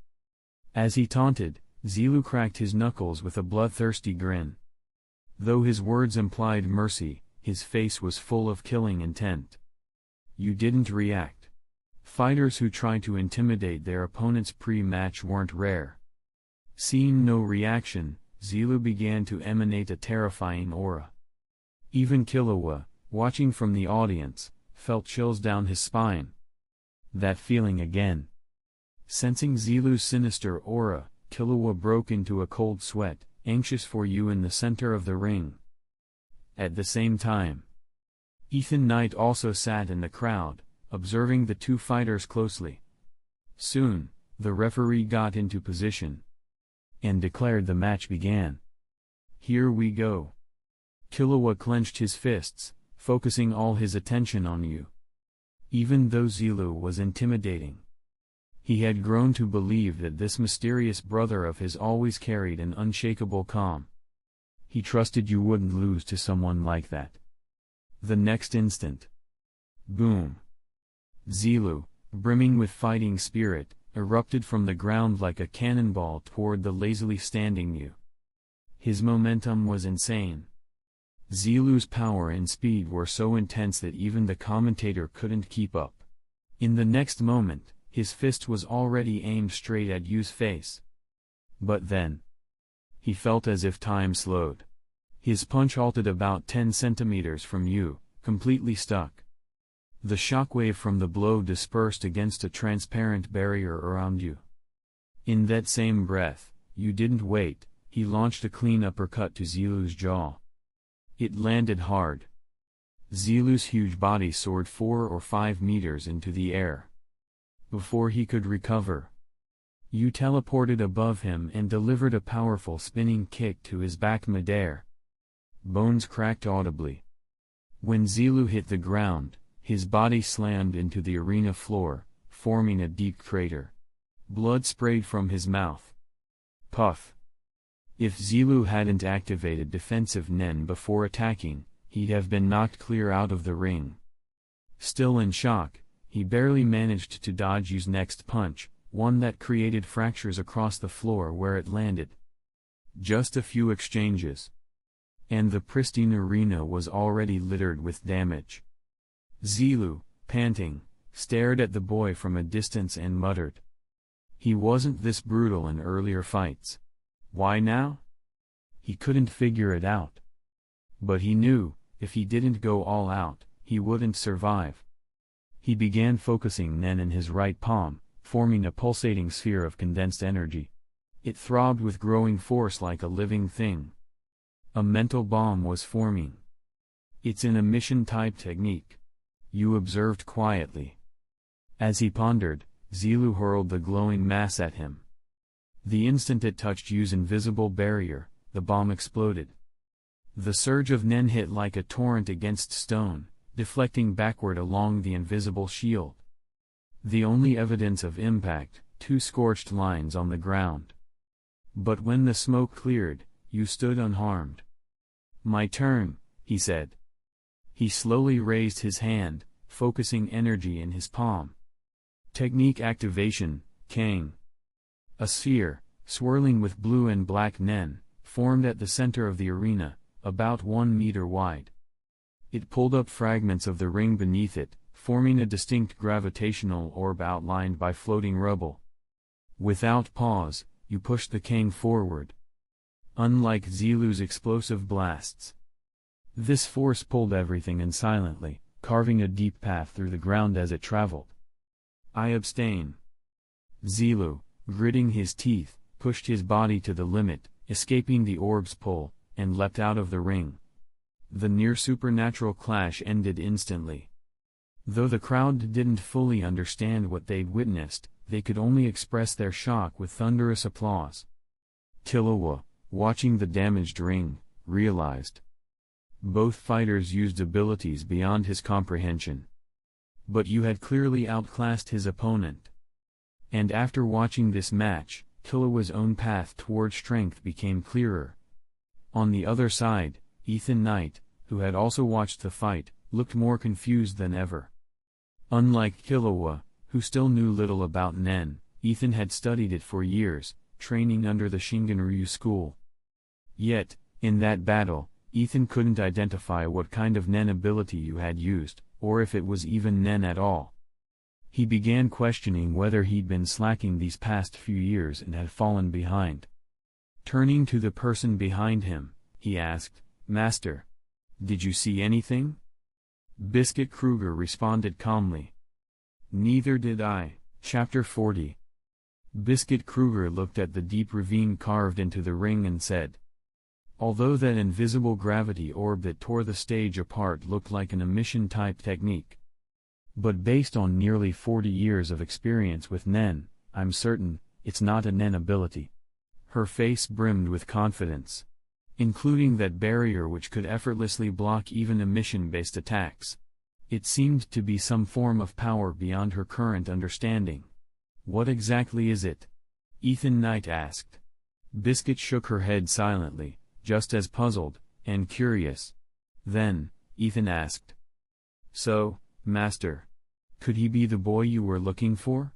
Speaker 1: As he taunted, Zilu cracked his knuckles with a bloodthirsty grin. Though his words implied mercy, his face was full of killing intent. You didn't react. Fighters who try to intimidate their opponents pre-match weren't rare. Seeing no reaction, Zilu began to emanate a terrifying aura. Even Killua, watching from the audience, felt chills down his spine. That feeling again. Sensing Zilu's sinister aura, Killua broke into a cold sweat, anxious for you in the center of the ring. At the same time, Ethan Knight also sat in the crowd, observing the two fighters closely. Soon, the referee got into position and declared the match began. Here we go. Killua clenched his fists, focusing all his attention on you. Even though Zilu was intimidating, he had grown to believe that this mysterious brother of his always carried an unshakable calm. He trusted you wouldn't lose to someone like that. The next instant, boom! Zilu, brimming with fighting spirit, erupted from the ground like a cannonball toward the lazily standing you. His momentum was insane. Zilu's power and speed were so intense that even the commentator couldn't keep up. In the next moment, his fist was already aimed straight at Yu's face. But then, he felt as if time slowed. His punch halted about 10 centimeters from Yu, completely stuck. The shockwave from the blow dispersed against a transparent barrier around you. In that same breath, Yu didn't wait, he launched a clean uppercut to Zilu's jaw. It landed hard. Zilu's huge body soared 4 or 5 meters into the air. Before he could recover, Yu teleported above him and delivered a powerful spinning kick to his back midair. Bones cracked audibly. When Zilu hit the ground, his body slammed into the arena floor, forming a deep crater. Blood sprayed from his mouth. Puff. If Zilu hadn't activated defensive Nen before attacking, he'd have been knocked clear out of the ring. Still in shock, he barely managed to dodge Yu's next punch, one that created fractures across the floor where it landed. Just a few exchanges, and the pristine arena was already littered with damage. Zilu, panting, stared at the boy from a distance and muttered. He wasn't this brutal in earlier fights. Why now? He couldn't figure it out. But he knew, if he didn't go all out, he wouldn't survive. He began focusing Nen in his right palm, forming a pulsating sphere of condensed energy. It throbbed with growing force like a living thing. A mental bomb was forming. It's an emission-type technique, Yu observed quietly. As he pondered, Zilu hurled the glowing mass at him. The instant it touched Yu's invisible barrier, the bomb exploded. The surge of Nen hit like a torrent against stone, deflecting backward along the invisible shield. The only evidence of impact, 2 scorched lines on the ground. But when the smoke cleared, Yu stood unharmed. My turn, he said. He slowly raised his hand, focusing energy in his palm. Technique activation, Kang. A sphere, swirling with blue and black Nen, formed at the center of the arena, about 1 meter wide. It pulled up fragments of the ring beneath it, forming a distinct gravitational orb outlined by floating rubble. Without pause, you pushed the Kang forward. Unlike Zilu's explosive blasts, this force pulled everything in silently, carving a deep path through the ground as it traveled. I abstain. Zilu, gritting his teeth, pushed his body to the limit, escaping the orb's pull, and leapt out of the ring. The near-supernatural clash ended instantly. Though the crowd didn't fully understand what they'd witnessed, they could only express their shock with thunderous applause. Killua, watching the damaged ring, realized. Both fighters used abilities beyond his comprehension. But Yu had clearly outclassed his opponent. And after watching this match, Killua's own path toward strength became clearer. On the other side, Ethan Knight, who had also watched the fight, looked more confused than ever. Unlike Killua, who still knew little about Nen, Ethan had studied it for years, training under the Shingenryu school. Yet, in that battle, Ethan couldn't identify what kind of Nen ability Yu had used, or if it was even Nen at all. He began questioning whether he'd been slacking these past few years and had fallen behind. Turning to the person behind him, he asked, Master, did you see anything? Biscuit Kruger responded calmly. Neither did I. Chapter 40. Biscuit Kruger looked at the deep ravine carved into the ring and said, although that invisible gravity orb that tore the stage apart looked like an emission-type technique, but based on nearly 40 years of experience with Nen, I'm certain it's not a Nen ability. Her face brimmed with confidence, including that barrier which could effortlessly block even emission-based attacks. It seemed to be some form of power beyond her current understanding. What exactly is it? Ethan Knight asked. Biscuit shook her head silently, just as puzzled and curious. Then, Ethan asked, so, Master, could he be the boy you were looking for?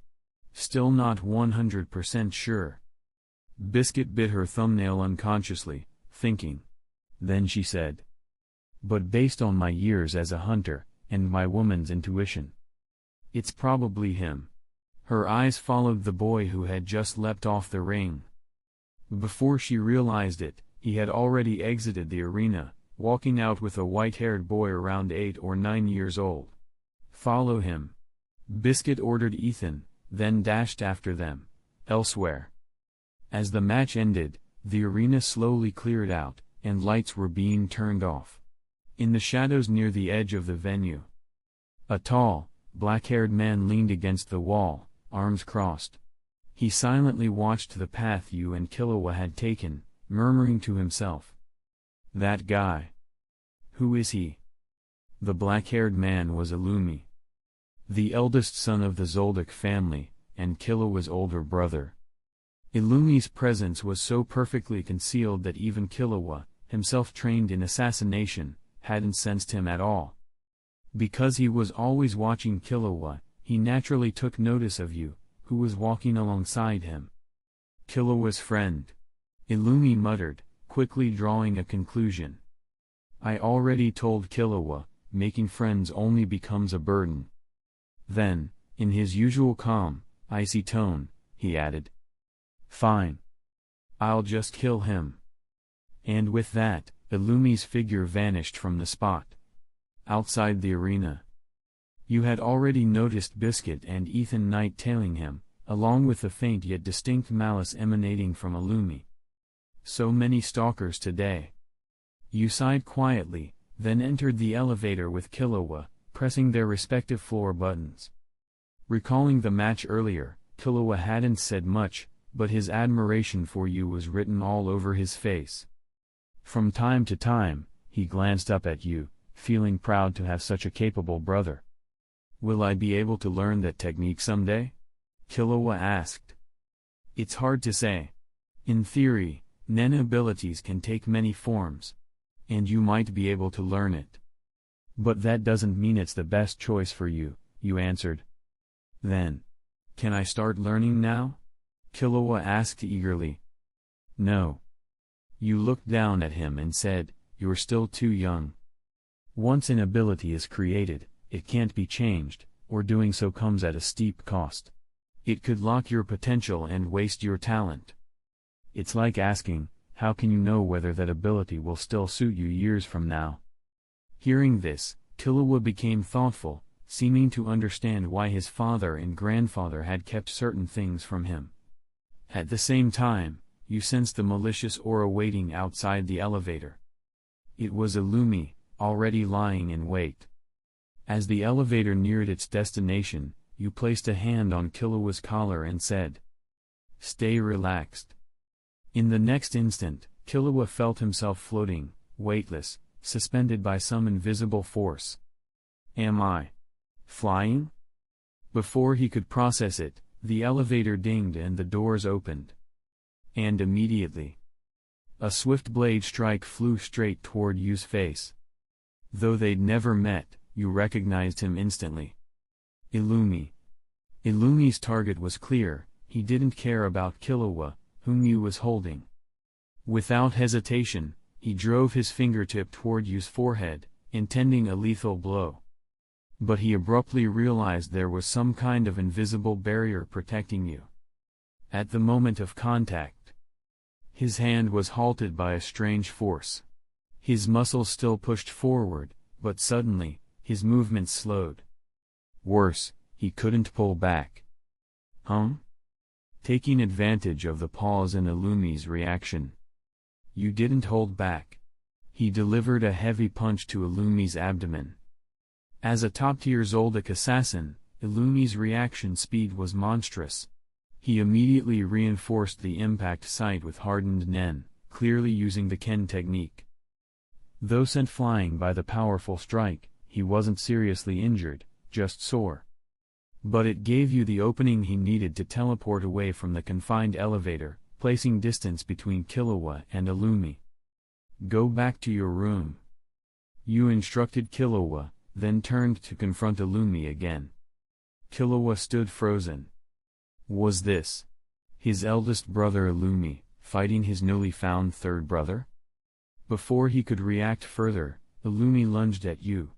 Speaker 1: Still not 100% sure. Biscuit bit her thumbnail unconsciously, thinking. Then she said, but based on my years as a hunter, and my woman's intuition, it's probably him. Her eyes followed the boy who had just leapt off the ring. Before she realized it, he had already exited the arena, walking out with a white-haired boy around 8 or 9 years old. Follow him. Biscuit ordered Ethan, then dashed after them, elsewhere. As the match ended, the arena slowly cleared out, and lights were being turned off. In the shadows near the edge of the venue, a tall, black-haired man leaned against the wall, arms crossed. He silently watched the path you and Killua had taken, murmuring to himself. That guy. Who is he? The black-haired man was Illumi, the eldest son of the Zoldyck family, and Killua's older brother. Illumi's presence was so perfectly concealed that even Killua, himself trained in assassination, hadn't sensed him at all. Because he was always watching Killua, he naturally took notice of you, who was walking alongside him. Killua's friend. Illumi muttered, quickly drawing a conclusion. I already told Killua, making friends only becomes a burden. Then, in his usual calm, icy tone, he added. Fine. I'll just kill him. And with that, Illumi's figure vanished from the spot. Outside the arena, you had already noticed Biscuit and Ethan Knight tailing him, along with the faint yet distinct malice emanating from Illumi. So many stalkers today. You sighed quietly, then entered the elevator with Killua, pressing their respective floor buttons. Recalling the match earlier, Killua hadn't said much, but his admiration for you was written all over his face. From time to time, he glanced up at you, feeling proud to have such a capable brother. Will I be able to learn that technique someday? Killua asked. It's hard to say. In theory, Nen abilities can take many forms, and you might be able to learn it. But that doesn't mean it's the best choice for you, you answered. Then, can I start learning now? Killua asked eagerly. No. You looked down at him and said, you're still too young. Once an ability is created, it can't be changed, or doing so comes at a steep cost. It could lock your potential and waste your talent. It's like asking, how can you know whether that ability will still suit you years from now? Hearing this, Killua became thoughtful, seeming to understand why his father and grandfather had kept certain things from him. At the same time, you sensed the malicious aura waiting outside the elevator. It was Illumi, already lying in wait. As the elevator neared its destination, you placed a hand on Killua's collar and said, stay relaxed. In the next instant, Killua felt himself floating, weightless, suspended by some invisible force. Am I flying? Before he could process it, the elevator dinged and the doors opened. And immediately, a swift blade strike flew straight toward Yu's face. Though they'd never met, you recognized him instantly. Illumi. Illumi's target was clear, he didn't care about Killua, whom Yu was holding. Without hesitation, he drove his fingertip toward Yu's forehead, intending a lethal blow. But he abruptly realized there was some kind of invisible barrier protecting Yu. At the moment of contact, his hand was halted by a strange force. His muscles still pushed forward, but suddenly, His movements slowed. Worse, he couldn't pull back. Taking advantage of the pause in Illumi's reaction. You didn't hold back. He delivered a heavy punch to Illumi's abdomen. As a top-tier Zoldyck assassin, Illumi's reaction speed was monstrous. He immediately reinforced the impact site with hardened Nen, clearly using the Ken technique. Though sent flying by the powerful strike, he wasn't seriously injured, just sore. But it gave you the opening he needed to teleport away from the confined elevator, placing distance between Killua and Illumi. Go back to your room. You instructed Killua, then turned to confront Illumi again. Killua stood frozen. Was this his eldest brother Illumi, fighting his newly found third brother? Before he could react further, Illumi lunged at you.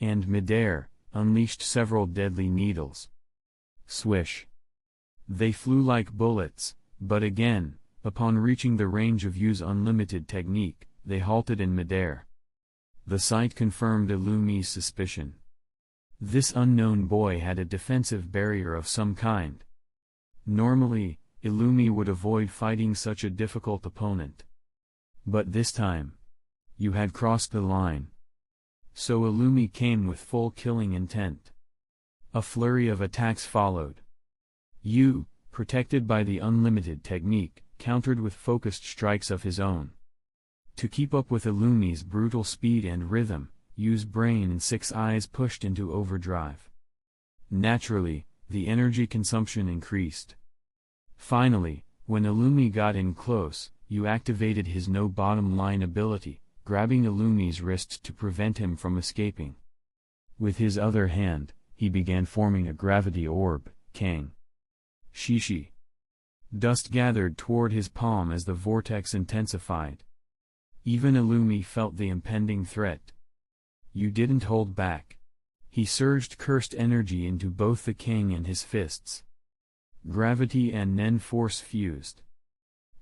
Speaker 1: And midair, unleashed several deadly needles. Swish. They flew like bullets, but again, upon reaching the range of Yu's unlimited technique, they halted in midair. The sight confirmed Illumi's suspicion. This unknown boy had a defensive barrier of some kind. Normally, Illumi would avoid fighting such a difficult opponent. But this time, you had crossed the line. So Illumi came with full killing intent. A flurry of attacks followed. You, protected by the unlimited technique, countered with focused strikes of his own. To keep up with Illumi's brutal speed and rhythm, Yu's brain and 6 eyes pushed into overdrive. Naturally, the energy consumption increased. Finally, when Illumi got in close, Yu activated his no bottom line ability, grabbing Illumi's wrist to prevent him from escaping. With his other hand, he began forming a gravity orb, Kang. Shishi. Dust gathered toward his palm as the vortex intensified. Even Illumi felt the impending threat. Yu didn't hold back. He surged cursed energy into both the Kang and his fists. Gravity and Nen force fused.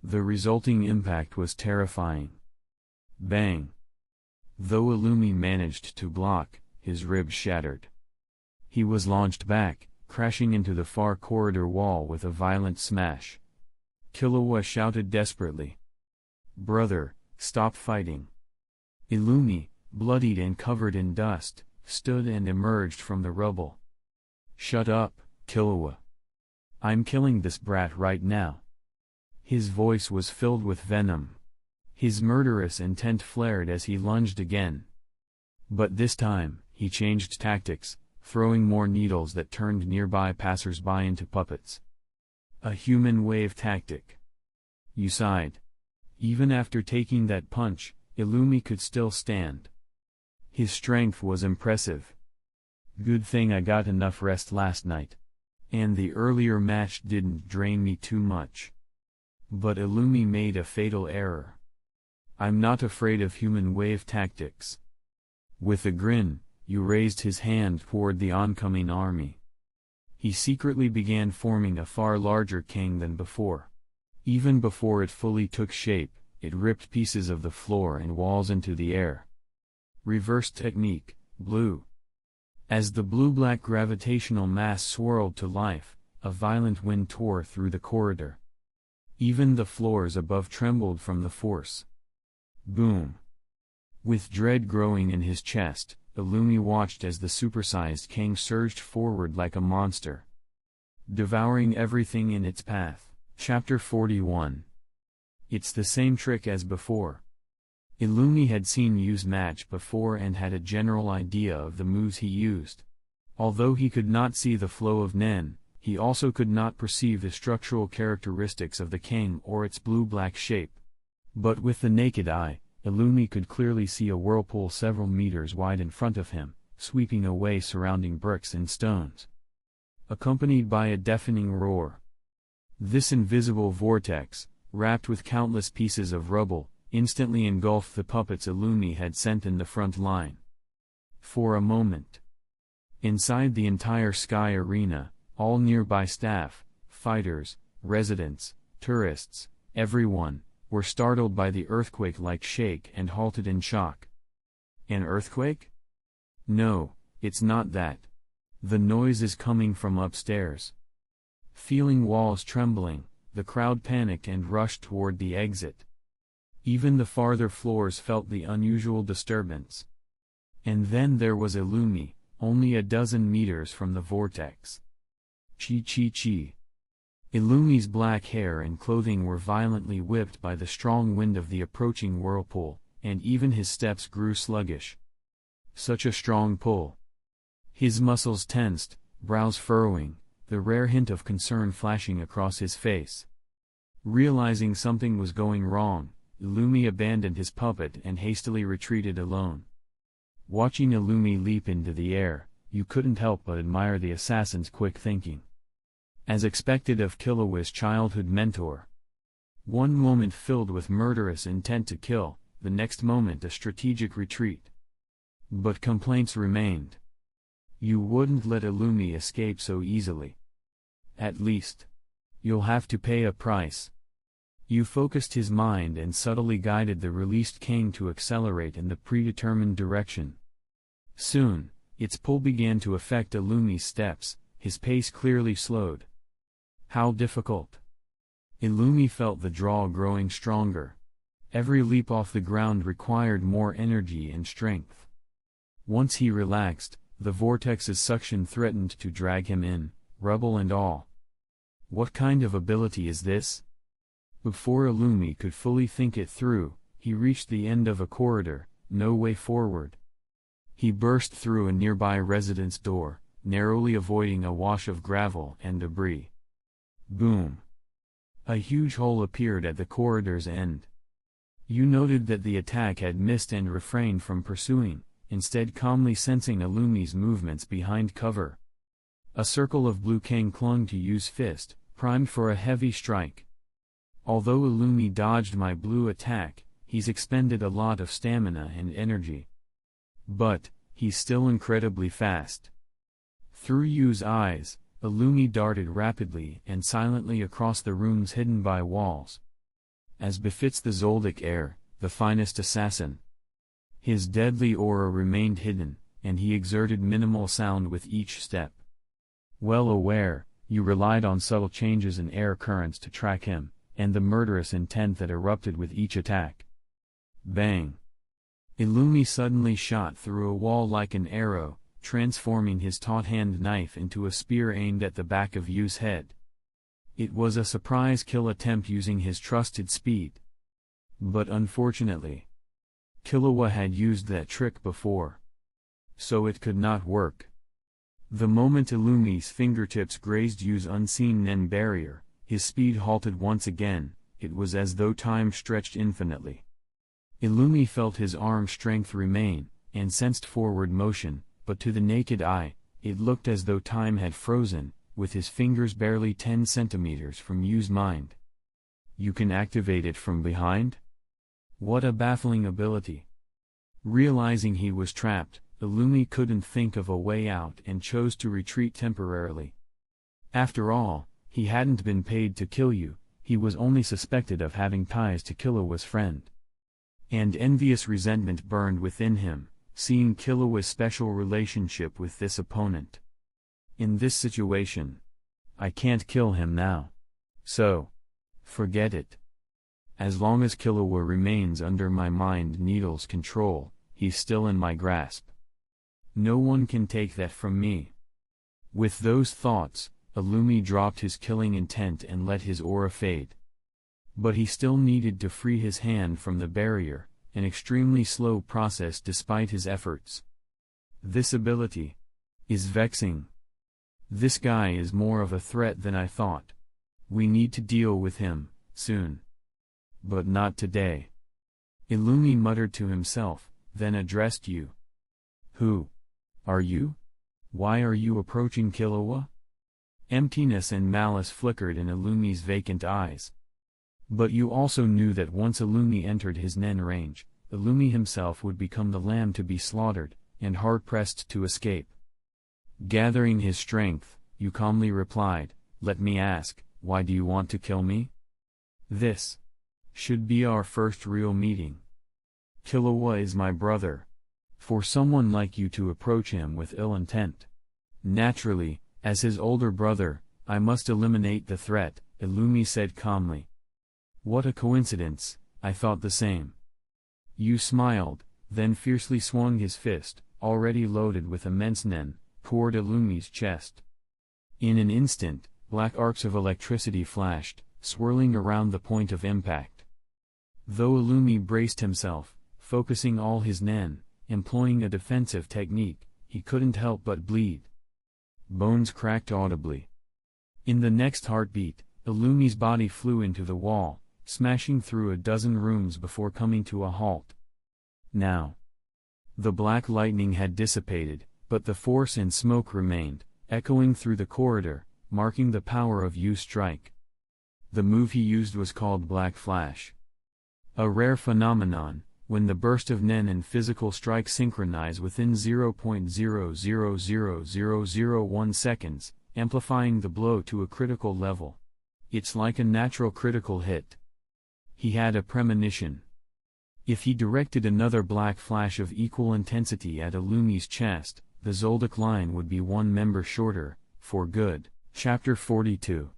Speaker 1: The resulting impact was terrifying. Bang! Though Illumi managed to block, his ribs shattered. He was launched back, crashing into the far corridor wall with a violent smash. Killua shouted desperately. "Brother, stop fighting." Illumi, bloodied and covered in dust, stood and emerged from the rubble. "Shut up, Killua. I'm killing this brat right now." His voice was filled with venom. His murderous intent flared as he lunged again. But this time, he changed tactics, throwing more needles that turned nearby passers-by into puppets. A human wave tactic. Yu sighed. Even after taking that punch, Illumi could still stand. His strength was impressive. Good thing I got enough rest last night. And the earlier match didn't drain me too much. But Illumi made a fatal error. I'm not afraid of human wave tactics. With a grin, Yu raised his hand toward the oncoming army. He secretly began forming a far larger Kang than before. Even before it fully took shape, it ripped pieces of the floor and walls into the air. Reverse technique, blue. As the blue-black gravitational mass swirled to life, a violent wind tore through the corridor. Even the floors above trembled from the force. Boom! With dread growing in his chest, Illumi watched as the supersized Kang surged forward like a monster, devouring everything in its path. Chapter 41. It's the same trick as before. Illumi had seen Yu's match before and had a general idea of the moves he used. Although he could not see the flow of Nen, he also could not perceive the structural characteristics of the Kang or its blue-black shape. But with the naked eye, Illumi could clearly see a whirlpool several meters wide in front of him, sweeping away surrounding bricks and stones, accompanied by a deafening roar. This invisible vortex, wrapped with countless pieces of rubble, instantly engulfed the puppets Illumi had sent in the front line. For a moment, inside the entire sky arena, all nearby staff, fighters, residents, tourists, everyone, were startled by the earthquake-like shake and halted in shock. An earthquake? No, it's not that. The noise is coming from upstairs. Feeling walls trembling, the crowd panicked and rushed toward the exit. Even the farther floors felt the unusual disturbance. And then there was Illumi, only a dozen meters from the vortex. Chi. Illumi's black hair and clothing were violently whipped by the strong wind of the approaching whirlpool, and even his steps grew sluggish. Such a strong pull. His muscles tensed, brows furrowing, the rare hint of concern flashing across his face. Realizing something was going wrong, Illumi abandoned his puppet and hastily retreated alone. Watching Illumi leap into the air, you couldn't help but admire the assassin's quick thinking. As expected of Killua's childhood mentor. One moment filled with murderous intent to kill, the next moment a strategic retreat. But complaints remained. You wouldn't let Illumi escape so easily. At least. You'll have to pay a price. You focused his mind and subtly guided the released king to accelerate in the predetermined direction. Soon, its pull began to affect Illumi's steps, his pace clearly slowed. How difficult. Illumi felt the draw growing stronger. Every leap off the ground required more energy and strength. Once he relaxed, the vortex's suction threatened to drag him in, rubble and all. What kind of ability is this? Before Illumi could fully think it through, he reached the end of a corridor, no way forward. He burst through a nearby residence door, narrowly avoiding a wash of gravel and debris. Boom! A huge hole appeared at the corridor's end. You noted that the attack had missed and refrained from pursuing, instead calmly sensing Illumi's movements behind cover. A circle of blue king clung to Yu's fist, primed for a heavy strike. Although Illumi dodged my blue attack, he's expended a lot of stamina and energy. But, he's still incredibly fast. Through Yu's eyes, Illumi darted rapidly and silently across the rooms hidden by walls. As befits the Zoldyck heir, the finest assassin. His deadly aura remained hidden, and he exerted minimal sound with each step. Well aware, you relied on subtle changes in air currents to track him, and the murderous intent that erupted with each attack. Bang! Illumi suddenly shot through a wall like an arrow, transforming his taut-hand knife into a spear aimed at the back of Yu's head. It was a surprise kill attempt using his trusted speed. But unfortunately, Killua had used that trick before. So it could not work. The moment Illumi's fingertips grazed Yu's unseen Nen barrier, his speed halted once again. It was as though time stretched infinitely. Illumi felt his arm strength remain, and sensed forward motion, but to the naked eye, it looked as though time had frozen, with his fingers barely 10 centimeters from Yu's mind. You can activate it from behind? What a baffling ability. Realizing he was trapped, Illumi couldn't think of a way out and chose to retreat temporarily. After all, he hadn't been paid to kill you, he was only suspected of having ties to Killua's friend. And envious resentment burned within him, seeing Killua's special relationship with this opponent. In this situation, I can't kill him now. So, forget it. As long as Killua remains under my Mind Needle's control, he's still in my grasp. No one can take that from me. With those thoughts, Illumi dropped his killing intent and let his aura fade. But he still needed to free his hand from the barrier, an extremely slow process despite his efforts. This ability is vexing. This guy is more of a threat than I thought. We need to deal with him, soon. But not today. Illumi muttered to himself, then addressed you. Who are you? Why are you approaching Killua? Emptiness and malice flickered in Illumi's vacant eyes. But you also knew that once Illumi entered his Nen range, Illumi himself would become the lamb to be slaughtered, and hard-pressed to escape. Gathering his strength, you calmly replied, "Let me ask, why do you want to kill me? This should be our first real meeting. Killua is my brother. for someone like you to approach him with ill intent. Naturally, as his older brother, I must eliminate the threat, Illumi said calmly. What a coincidence, I thought the same. Yu smiled, then fiercely swung his fist, already loaded with immense nen, toward Illumi's chest. In an instant, black arcs of electricity flashed, swirling around the point of impact. Though Illumi braced himself, focusing all his nen, employing a defensive technique, he couldn't help but bleed. Bones cracked audibly. In the next heartbeat, Illumi's body flew into the wall, smashing through a dozen rooms before coming to a halt. Now, the black lightning had dissipated, but the force and smoke remained, echoing through the corridor, marking the power of Yu's strike. The move he used was called Black Flash. A rare phenomenon, when the burst of nen and physical strike synchronize within 0.000001 seconds, amplifying the blow to a critical level. It's like a natural critical hit. He had a premonition. If he directed another black flash of equal intensity at Illumi's chest, the Zoldyck line would be one member shorter, for good. Chapter 42.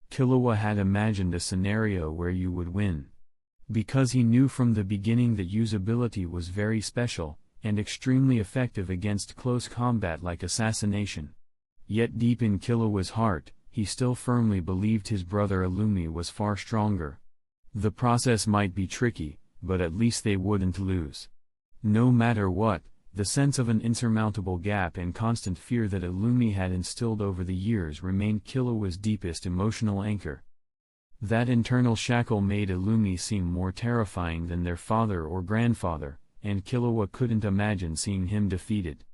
Speaker 1: Killua had imagined a scenario where Yu would win. Because he knew from the beginning that Yu's ability was very special, and extremely effective against close combat like assassination. Yet deep in Killua's heart, he still firmly believed his brother Illumi was far stronger. The process might be tricky, but at least they wouldn't lose. No matter what, the sense of an insurmountable gap and constant fear that Illumi had instilled over the years remained Killua's deepest emotional anchor. That internal shackle made Illumi seem more terrifying than their father or grandfather, and Killua couldn't imagine seeing him defeated.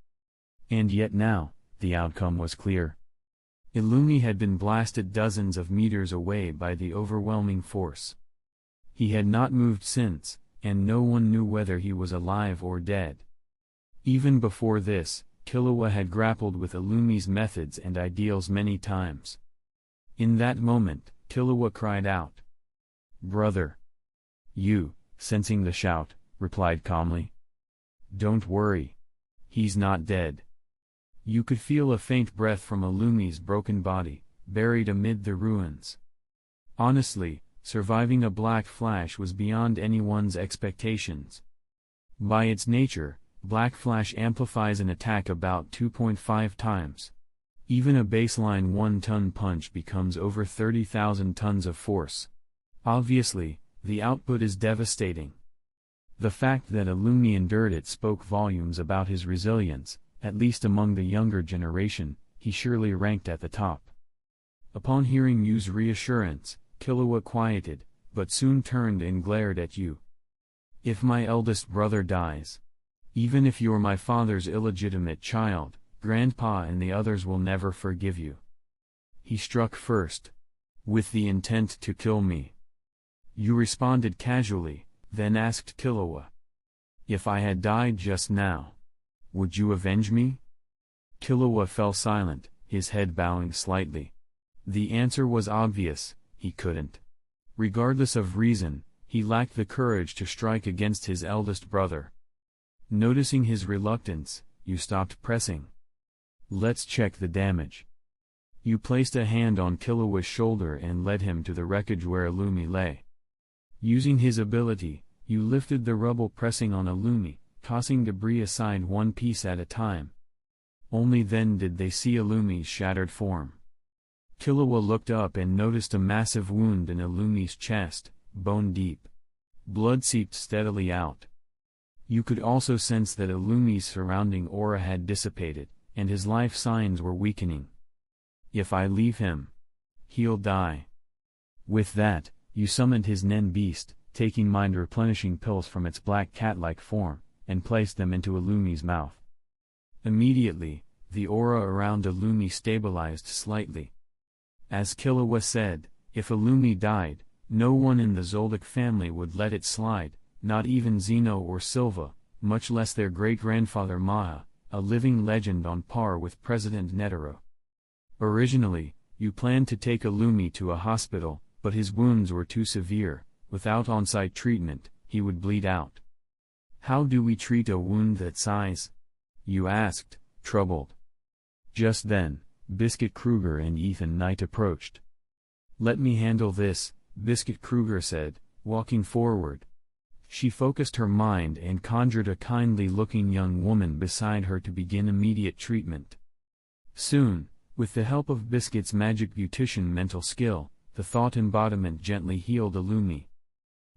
Speaker 1: And yet now, the outcome was clear. Illumi had been blasted dozens of meters away by the overwhelming force. He had not moved since, and no one knew whether he was alive or dead. Even before this, Killua had grappled with Illumi's methods and ideals many times. In that moment, Killua cried out. "Brother!" Yu, sensing the shout, replied calmly. "Don't worry. He's not dead." You could feel a faint breath from Illumi's broken body, buried amid the ruins. Honestly, surviving a black flash was beyond anyone's expectations. By its nature, Black Flash amplifies an attack about 2.5 times. Even a baseline 1-ton punch becomes over 30,000 tons of force. Obviously, the output is devastating. The fact that Illumi endured it spoke volumes about his resilience, at least among the younger generation. He surely ranked at the top. Upon hearing Yu's reassurance, Killua quieted, but soon turned and glared at Yu. "If my eldest brother dies, even if you're my father's illegitimate child, Grandpa and the others will never forgive you." He struck first, with the intent to kill me. Yu responded casually, then asked Killua, "If I had died just now, would you avenge me?" Killua fell silent, his head bowing slightly. The answer was obvious, he couldn't. Regardless of reason, he lacked the courage to strike against his eldest brother. Noticing his reluctance, Yu stopped pressing. "Let's check the damage." Yu placed a hand on Killua's shoulder and led him to the wreckage where Illumi lay. Using his ability, Yu lifted the rubble, pressing on Illumi, tossing debris aside one piece at a time. Only then did they see Illumi's shattered form. Killua looked up and noticed a massive wound in Illumi's chest, bone deep. Blood seeped steadily out. You could also sense that Illumi's surrounding aura had dissipated, and his life signs were weakening. "If I leave him, he'll die." With that, Yu summoned his Nen beast, taking mind-replenishing pills from its black cat-like form, and placed them into Illumi's mouth. Immediately, the aura around Illumi stabilized slightly. As Killua said, if Illumi died, no one in the Zoldyck family would let it slide, not even Zeno or Silva, much less their great-grandfather Maha, a living legend on par with President Netero. Originally, Yu planned to take Illumi to a hospital, but his wounds were too severe. Without on-site treatment, he would bleed out. How do we treat a wound that size? You asked, troubled. Just then, Biscuit Kruger and Ethan Knight approached. Let me handle this, Biscuit Kruger said, walking forward. She focused her mind and conjured a kindly-looking young woman beside her to begin immediate treatment. Soon, with the help of Biscuit's magic beautician mental skill, the thought embodiment gently healed Illumi.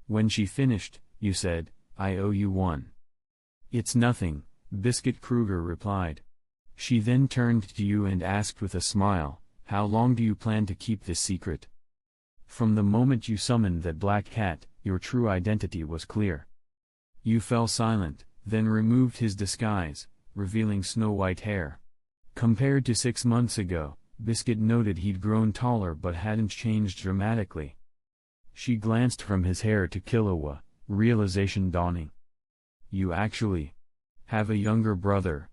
Speaker 1: When she finished, you said, I owe you one. It's nothing, Biscuit Kruger replied. She then turned to you and asked with a smile, how long do you plan to keep this secret? From the moment you summoned that black cat, your true identity was clear. You fell silent, then removed his disguise, revealing snow-white hair. Compared to 6 months ago, Biscuit noted he'd grown taller but hadn't changed dramatically. She glanced from his hair to Killua, realization dawning. You actually have a younger brother.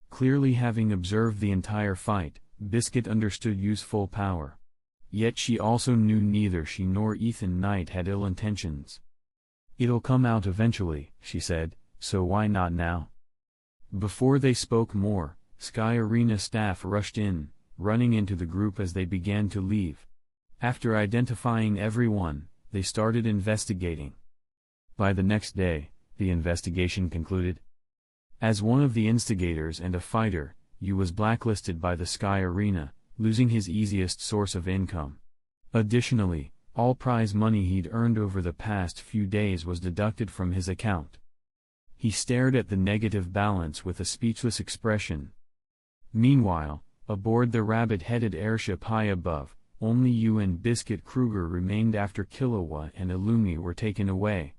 Speaker 1: Clearly having observed the entire fight, Biscuit understood Yu's full power. Yet she also knew neither she nor Ethan Knight had ill intentions. It'll come out eventually, she said, so why not now? Before they spoke more, Sky Arena staff rushed in, running into the group as they began to leave. After identifying everyone, they started investigating. By the next day, the investigation concluded. As one of the instigators and a fighter, Yu was blacklisted by the Sky Arena, losing his easiest source of income. Additionally, all prize money he'd earned over the past few days was deducted from his account. He stared at the negative balance with a speechless expression. Meanwhile, aboard the rabbit-headed airship high above, only Yu and Biscuit Kruger remained after Killua and Illumi were taken away.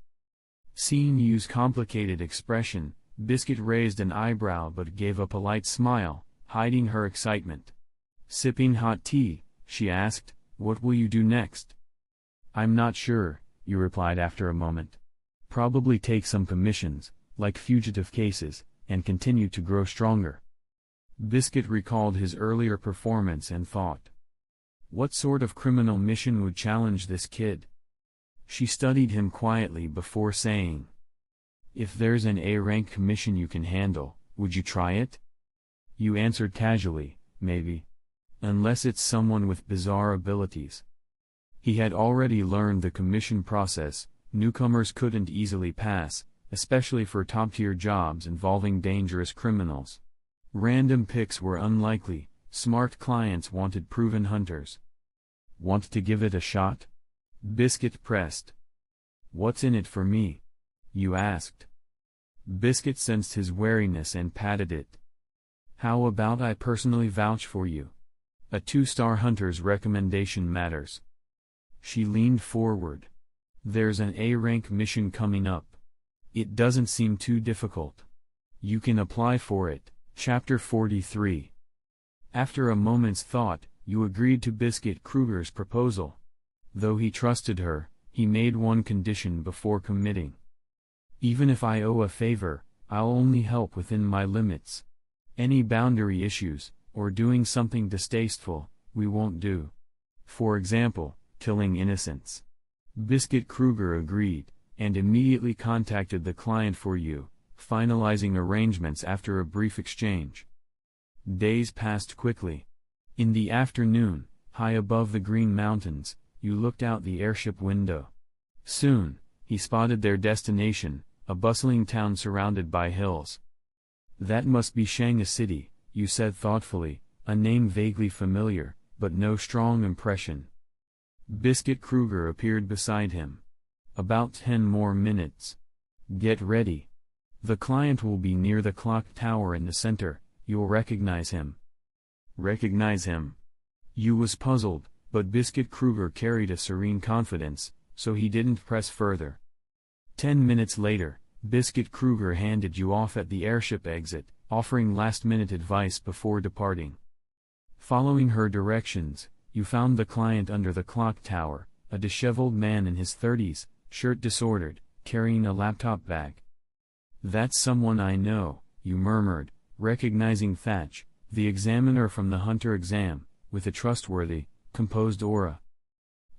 Speaker 1: Seeing Yu's complicated expression, Biscuit raised an eyebrow but gave a polite smile, hiding her excitement. Sipping hot tea, she asked, what will you do next? I'm not sure, Yu replied after a moment. Probably take some commissions, like fugitive cases, and continue to grow stronger. Biscuit recalled his earlier performance and thought. What sort of criminal mission would challenge this kid? She studied him quietly before saying, if there's an A-rank commission you can handle, would you try it? Yu answered casually, maybe. Unless it's someone with bizarre abilities. He had already learned the commission process. Newcomers couldn't easily pass, especially for top-tier jobs involving dangerous criminals. Random picks were unlikely. Smart clients wanted proven hunters. Want to give it a shot? Biscuit pressed. What's in it for me? Yu asked. Biscuit sensed his wariness and patted it. How about I personally vouch for you? A 2-star hunter's recommendation matters. She leaned forward. There's an A-rank mission coming up. It doesn't seem too difficult. You can apply for it. Chapter 43. After a moment's thought, Yu agreed to Biscuit Kruger's proposal. Though he trusted her, he made one condition before committing. Even if I owe a favor, I'll only help within my limits. Any boundary issues, or doing something distasteful, we won't do. For example, killing innocents. Biscuit Kruger agreed, and immediately contacted the client for Yu, finalizing arrangements after a brief exchange. Days passed quickly. In the afternoon, high above the Green Mountains, Yu looked out the airship window. Soon, he spotted their destination, a bustling town surrounded by hills. That must be Shanga City, Yu said thoughtfully, a name vaguely familiar, but no strong impression. Biscuit Kruger appeared beside him. About 10 more minutes. Get ready. The client will be near the clock tower in the center. You'll recognize him. Recognize him? Yu was puzzled, but Biscuit Kruger carried a serene confidence, so he didn't press further. 10 minutes later, Biscuit Kruger handed Yu off at the airship exit, offering last-minute advice before departing. Following her directions, Yu found the client under the clock tower, a disheveled man in his 30s, shirt disordered, carrying a laptop bag. That's someone I know, Yu murmured, recognizing Thatch, the examiner from the Hunter exam, with a trustworthy, composed aura.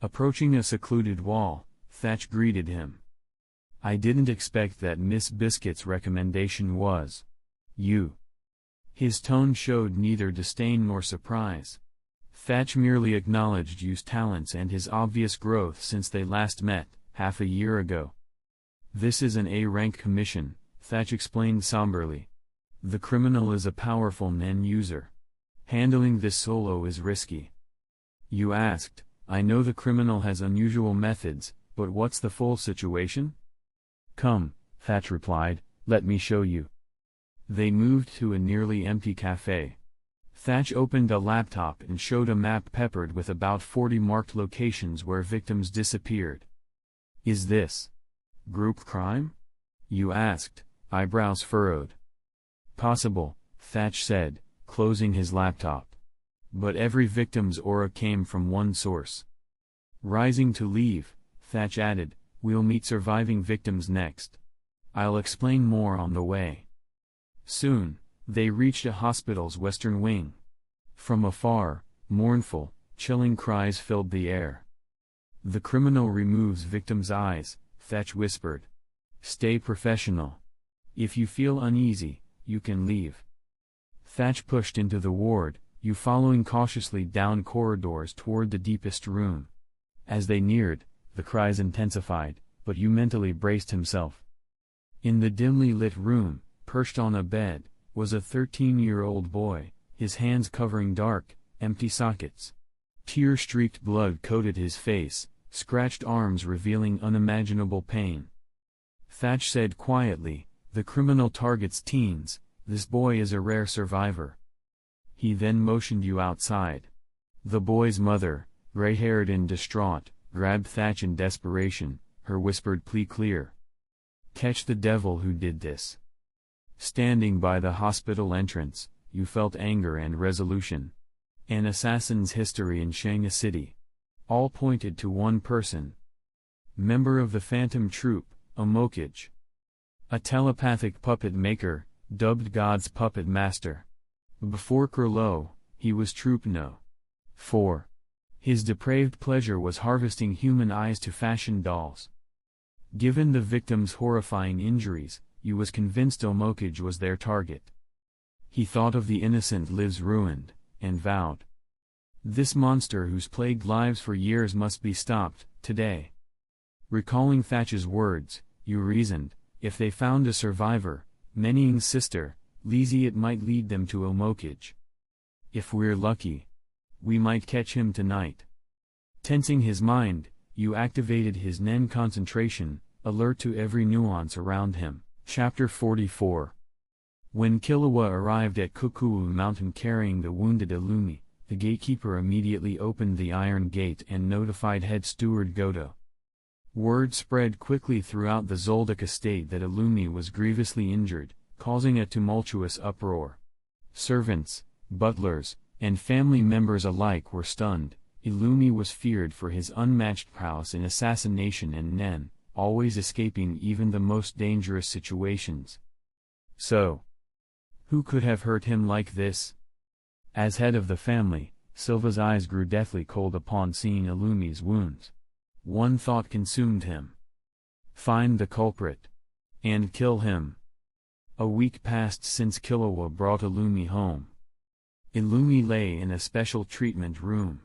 Speaker 1: Approaching a secluded wall, Thatch greeted him. I didn't expect that Miss Biscuit's recommendation was you. His tone showed neither disdain nor surprise. Thatch merely acknowledged Yu's talents and his obvious growth since they last met, half a year ago. This is an A-rank commission, Thatch explained somberly. The criminal is a powerful Nen user. Handling this solo is risky. Yu asked, I know the criminal has unusual methods, but what's the full situation? Come, Thatch replied, let me show you. They moved to a nearly empty cafe. Thatch opened a laptop and showed a map peppered with about 40 marked locations where victims disappeared. Is this group crime? Yu asked, eyebrows furrowed. Possible, Thatch said, closing his laptop. But every victim's aura came from one source. Rising to leave, Thatch added, we'll meet surviving victims next. I'll explain more on the way. Soon, they reached a hospital's western wing. From afar, mournful, chilling cries filled the air. The criminal removes victims' eyes, Thatch whispered. Stay professional. If you feel uneasy, you can leave. Thatch pushed into the ward, Yu following cautiously down corridors toward the deepest room. As they neared, the cries intensified, but Yu mentally braced himself. In the dimly lit room, perched on a bed, was a 13-year-old boy, his hands covering dark, empty sockets. Tear-streaked blood coated his face, scratched arms revealing unimaginable pain. Thatch said quietly, the criminal targets teens, this boy is a rare survivor. He then motioned Yu outside. The boy's mother, gray-haired and distraught, grabbed Thatch in desperation, her whispered plea clear. Catch the devil who did this. Standing by the hospital entrance, Yu felt anger and resolution. An assassin's history in Shanga City. All pointed to one person. Member of the Phantom Troupe, Omokage. A telepathic puppet maker, dubbed God's puppet master. Before Kurlo, he was Troupe No. 4. His depraved pleasure was harvesting human eyes to fashion dolls. Given the victims' horrifying injuries, Yu was convinced Omokage was their target. He thought of the innocent lives ruined, and vowed. This monster who's plagued lives for years must be stopped, today. Recalling Thatch's words, Yu reasoned, if they found a survivor, Mening's sister, Lizzie, it might lead them to Omokage. If we're lucky, we might catch him tonight. Tensing his mind, Yu activated his Nen concentration, alert to every nuance around him. Chapter 44. When Killua arrived at Kukuu Mountain carrying the wounded Illumi, the gatekeeper immediately opened the iron gate and notified head steward Goto. Word spread quickly throughout the Zoldyck estate that Illumi was grievously injured, causing a tumultuous uproar. Servants, butlers, and family members alike were stunned. Illumi was feared for his unmatched prowess in assassination and Nen, always escaping even the most dangerous situations. So, who could have hurt him like this? As head of the family, Silva's eyes grew deathly cold upon seeing Illumi's wounds. One thought consumed him. Find the culprit. And kill him. A week passed since Killua brought Illumi home. Illumi lay in a special treatment room.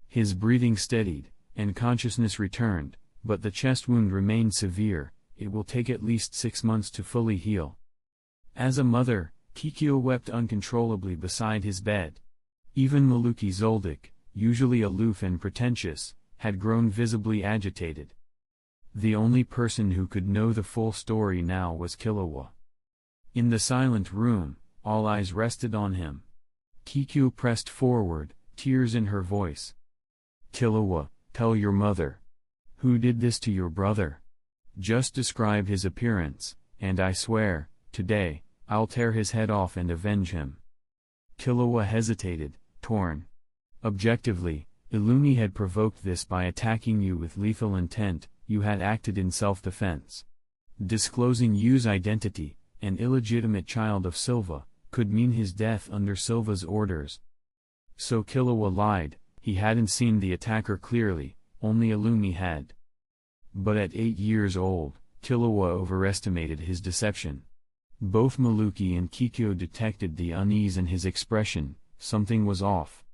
Speaker 1: His breathing steadied, and consciousness returned, but the chest wound remained severe. It will take at least 6 months to fully heal. As a mother, Kikyo wept uncontrollably beside his bed. Even Maluki Zoldyck, usually aloof and pretentious, had grown visibly agitated. The only person who could know the full story now was Killua. In the silent room, all eyes rested on him. Kikyo pressed forward, tears in her voice. Killua, tell your mother. Who did this to your brother? Just describe his appearance, and I swear, today, I'll tear his head off and avenge him. Killua hesitated, torn. Objectively, Illumi had provoked this by attacking you with lethal intent. You had acted in self-defense. Disclosing Yu's identity, an illegitimate child of Silva, could mean his death under Silva's orders. So Killua lied. He hadn't seen the attacker clearly, only Illumi had. But at 8 years old, Killua overestimated his deception. Both Maluki and Kikyo detected the unease in his expression. Something was off.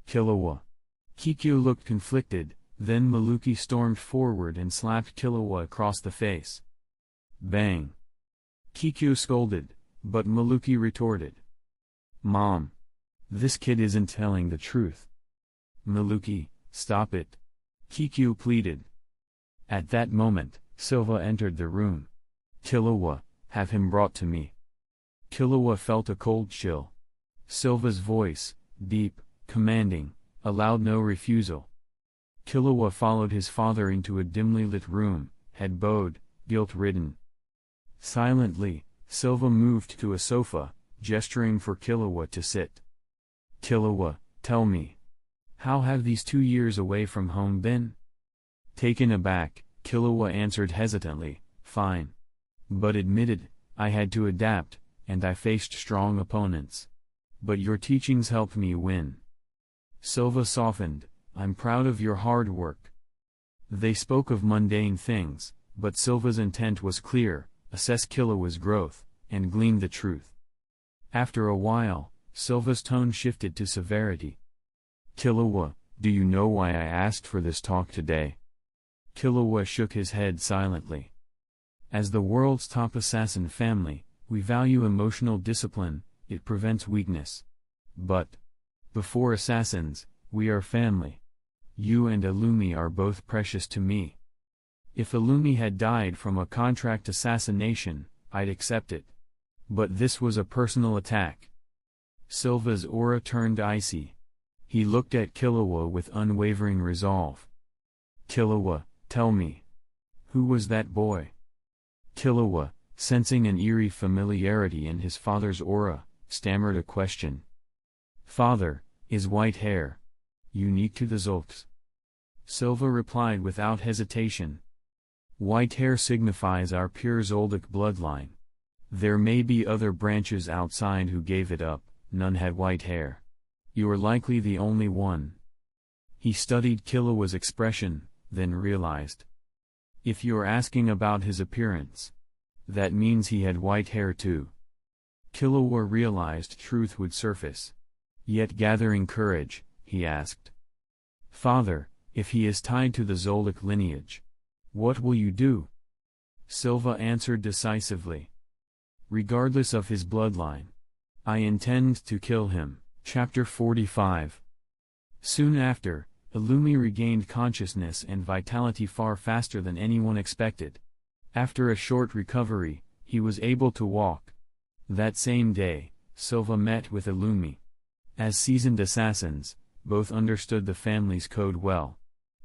Speaker 1: Killua. Kikyo looked conflicted, then Maluki stormed forward and slapped Killua across the face. Bang! Kikyo scolded, but Maluki retorted. Mom! This kid isn't telling the truth. Maluki, stop it! Kikyo pleaded. At that moment, Silva entered the room. Killua, have him brought to me. Killua felt a cold chill. Silva's voice, deep, commanding, allowed no refusal. Killua followed his father into a dimly lit room, head bowed, guilt-ridden. Silently, Silva moved to a sofa, gesturing for Killua to sit. Killua, tell me. How have these 2 years away from home been? Taken aback, Killua answered hesitantly, fine. But admitted, I had to adapt, and I faced strong opponents. But your teachings helped me win. Silva softened, I'm proud of your hard work. They spoke of mundane things, but Silva's intent was clear, assess Killua's growth, and glean the truth. After a while, Silva's tone shifted to severity. Killua, do you know why I asked for this talk today? Killua shook his head silently. As the world's top assassin family, we value emotional discipline, it prevents weakness. But, before assassins, we are family. You and Illumi are both precious to me. If Illumi had died from a contract assassination, I'd accept it. But this was a personal attack. Silva's aura turned icy. He looked at Killua with unwavering resolve. Killua, tell me. Who was that boy? Killua, sensing an eerie familiarity in his father's aura, stammered a question. Father, is white hair unique to the Zolks? Silva replied without hesitation. White hair signifies our pure Zoldyck bloodline. There may be other branches outside who gave it up, none had white hair. You are likely the only one. He studied Killua's expression, then realized. If you're asking about his appearance, that means he had white hair too. Killua realized truth would surface. Yet gathering courage, he asked. Father, if he is tied to the Zoldyck lineage, what will you do? Silva answered decisively. Regardless of his bloodline, I intend to kill him. Chapter 45. Soon after, Illumi regained consciousness and vitality far faster than anyone expected. After a short recovery, he was able to walk. That same day, Silva met with Illumi. As seasoned assassins, both understood the family's code well.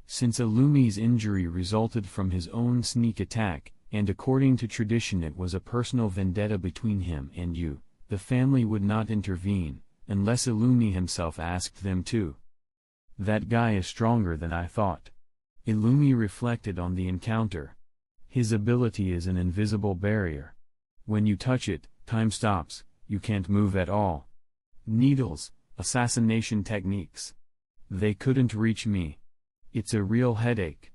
Speaker 1: Since Illumi's injury resulted from his own sneak attack, and according to tradition it was a personal vendetta between him and you, the family would not intervene, unless Illumi himself asked them to. That guy is stronger than I thought. Illumi reflected on the encounter. His ability is an invisible barrier. When you touch it, time stops, you can't move at all. Needles, assassination techniques. They couldn't reach me. It's a real headache.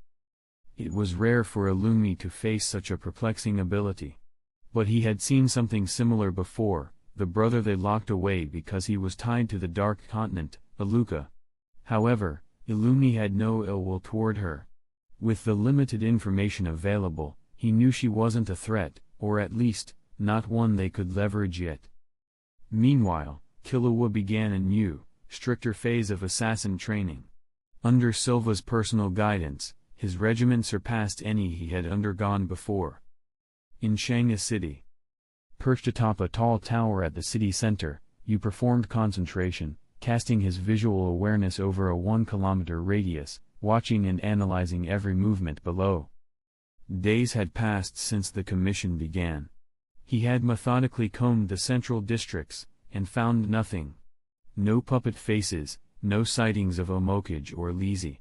Speaker 1: It was rare for Illumi to face such a perplexing ability. But he had seen something similar before, the brother they locked away because he was tied to the Dark Continent, Aluka. However, Illumi had no ill will toward her. With the limited information available, he knew she wasn't a threat, or at least, not one they could leverage yet. Meanwhile, Killua began a new, stricter phase of assassin training. Under Silva's personal guidance, his regiment surpassed any he had undergone before. In Shanga City, perched atop a tall tower at the city center, you performed concentration, casting his visual awareness over a 1-kilometer radius, watching and analyzing every movement below. Days had passed since the commission began. He had methodically combed the central districts, and found nothing. No puppet faces, no sightings of Omokage or Lizzie.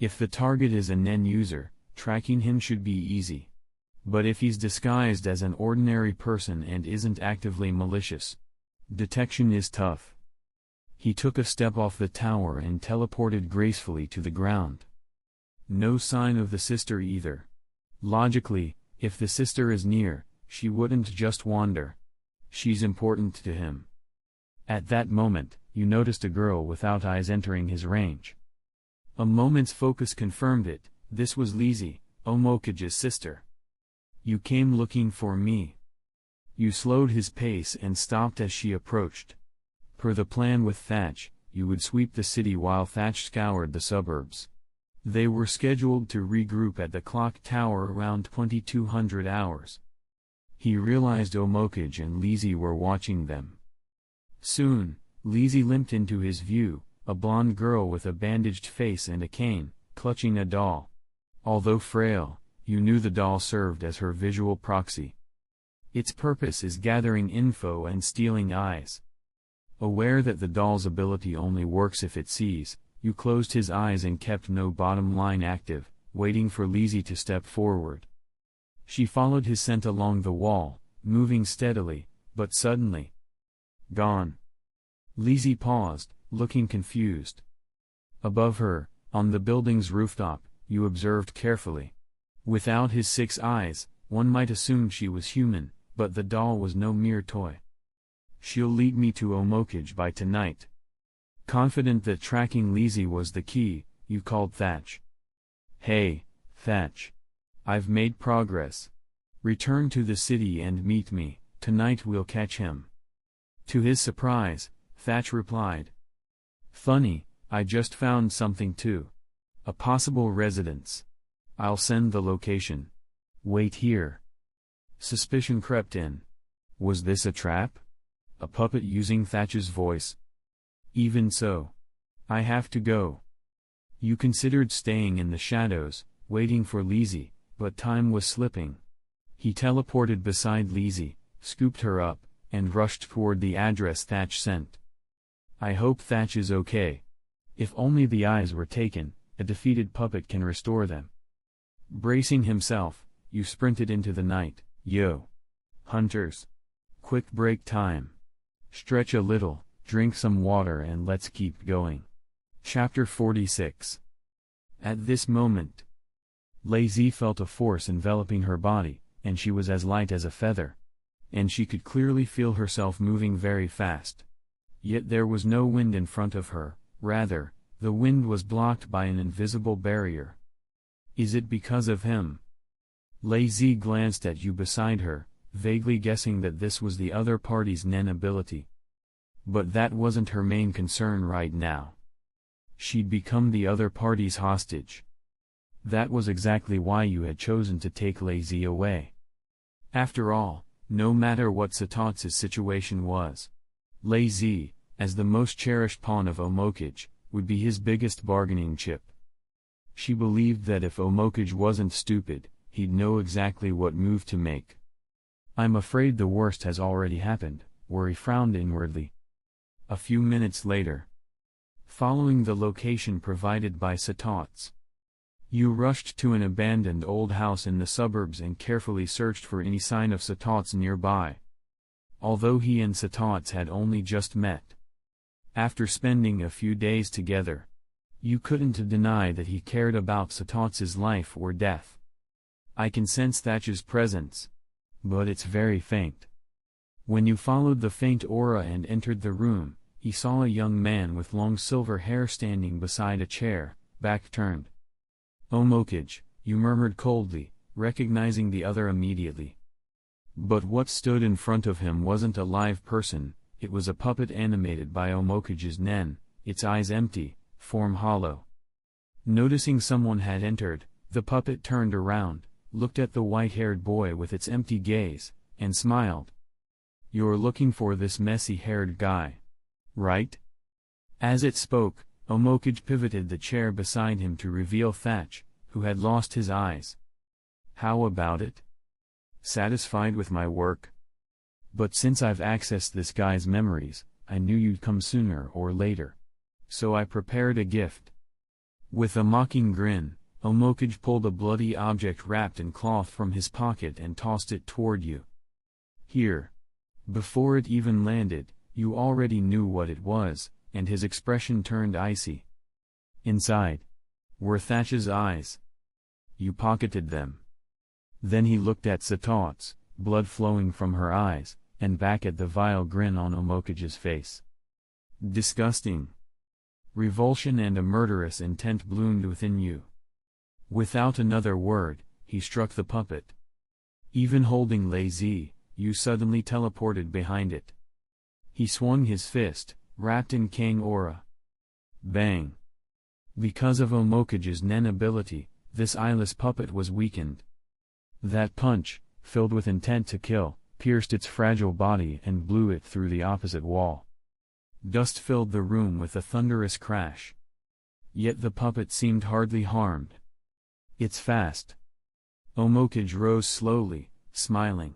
Speaker 1: If the target is a Nen user, tracking him should be easy. But if he's disguised as an ordinary person and isn't actively malicious, detection is tough. He took a step off the tower and teleported gracefully to the ground. No sign of the sister either. Logically, If the sister is near, she wouldn't just wander. She's important to him. At that moment, you noticed a girl without eyes entering his range. A moment's focus confirmed it. This was Lizzie, Omokage's sister. You came looking for me. You slowed his pace and stopped as she approached. Per the plan with Thatch, you would sweep the city while Thatch scoured the suburbs. They were scheduled to regroup at the clock tower around 2200 hours. He realized Omokage and Lizzie were watching them. Soon, Lizzie limped into his view, a blonde girl with a bandaged face and a cane, clutching a doll. Although frail, you knew the doll served as her visual proxy. Its purpose is gathering info and stealing eyes. Aware that the doll's ability only works if it sees, you closed his eyes and kept no bottom line active, waiting for Lizzie to step forward. She followed his scent along the wall, moving steadily, but suddenly. Gone. Lizzie paused, looking confused. Above her, on the building's rooftop, you observed carefully. Without his 6 eyes, one might assume she was human, but the doll was no mere toy. She'll lead me to Omokage by tonight. Confident that tracking Lizzie was the key, you called Thatch. Hey, Thatch. I've made progress. Return to the city and meet me, tonight we'll catch him. To his surprise, Thatch replied. Funny, I just found something too. A possible residence. I'll send the location. Wait here. Suspicion crept in. Was this a trap? A puppet using Thatch's voice? Even so. I have to go. You considered staying in the shadows, waiting for Lizzie, but time was slipping. He teleported beside Lizzie, scooped her up, and rushed toward the address Thatch sent. I hope Thatch is okay. If only the eyes were taken, a defeated puppet can restore them. Bracing himself, you sprinted into the night. Yo. Hunters. Quick break time. Stretch a little, drink some water and let's keep going. Chapter 46. At this moment, Lizzie felt a force enveloping her body, and she was as light as a feather. And she could clearly feel herself moving very fast. Yet there was no wind in front of her, rather, the wind was blocked by an invisible barrier. Is it because of him? Lizzie glanced at you beside her, vaguely guessing that this was the other party's Nen ability. But that wasn't her main concern right now. She'd become the other party's hostage. That was exactly why you had chosen to take Lizzie away. After all, no matter what Satotz's situation was, Lizzie, as the most cherished pawn of Omokage, would be his biggest bargaining chip. She believed that if Omokage wasn't stupid, he'd know exactly what move to make. I'm afraid the worst has already happened, Worry frowned inwardly. A few minutes later, following the location provided by Satotz, you rushed to an abandoned old house in the suburbs and carefully searched for any sign of Satotz nearby. Although he and Satotz had only just met, after spending a few days together, you couldn't deny that he cared about Satotz's life or death. I can sense Thatch's presence, but it's very faint. When you followed the faint aura and entered the room, he saw a young man with long silver hair standing beside a chair, back turned. Omokage, you murmured coldly, recognizing the other immediately. But what stood in front of him wasn't a live person, it was a puppet animated by Omokage's Nen, its eyes empty, form hollow. Noticing someone had entered, the puppet turned around, looked at the white-haired boy with its empty gaze, and smiled. You're looking for this messy-haired guy, right? As it spoke, Omokage pivoted the chair beside him to reveal Thatch, who had lost his eyes. How about it? Satisfied with my work? But since I've accessed this guy's memories, I knew you'd come sooner or later. So I prepared a gift. With a mocking grin, Omokage pulled a bloody object wrapped in cloth from his pocket and tossed it toward you. Here. Before it even landed, you already knew what it was, and his expression turned icy. Inside were Thatch's eyes. You pocketed them. Then he looked at Satats, blood flowing from her eyes, and back at the vile grin on Omokage's face. Disgusting. Revulsion and a murderous intent bloomed within you. Without another word, he struck the puppet. Even holding Lazy, you suddenly teleported behind it. He swung his fist, wrapped in Kang aura. Bang. Because of Omokage's Nen ability, this eyeless puppet was weakened. That punch, filled with intent to kill, pierced its fragile body and blew it through the opposite wall. Dust filled the room with a thunderous crash. Yet the puppet seemed hardly harmed. It's fast. Omokage rose slowly, smiling.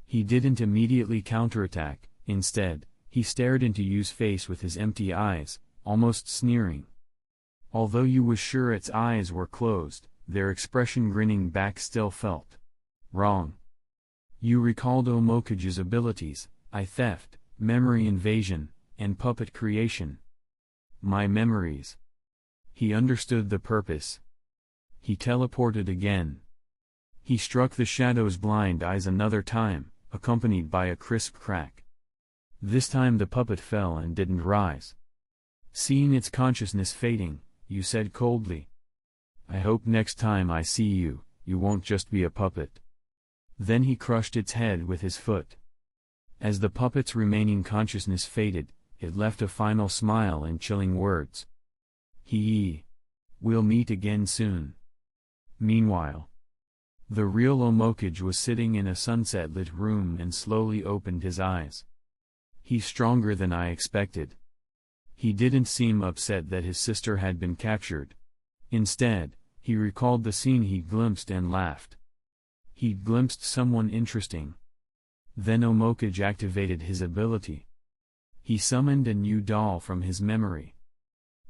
Speaker 1: He didn't immediately counterattack, instead, he stared into Yu's face with his empty eyes, almost sneering. Although Yu was sure its eyes were closed, their expression grinning back still felt wrong. Yu recalled Omokage's abilities, eye theft, memory invasion, and puppet creation. My memories. He understood the purpose. He teleported again. He struck the shadow's blind eyes another time, accompanied by a crisp crack. This time the puppet fell and didn't rise. Seeing its consciousness fading, Yu said coldly, "I hope next time I see you, you won't just be a puppet." Then he crushed its head with his foot. As the puppet's remaining consciousness faded, it left a final smile and chilling words. We'll meet again soon. Meanwhile, the real Omokage was sitting in a sunset-lit room and slowly opened his eyes. He's stronger than I expected. He didn't seem upset that his sister had been captured. Instead, he recalled the scene he glimpsed and laughed. He'd glimpsed someone interesting. Then Omokage activated his ability. He summoned a new doll from his memory.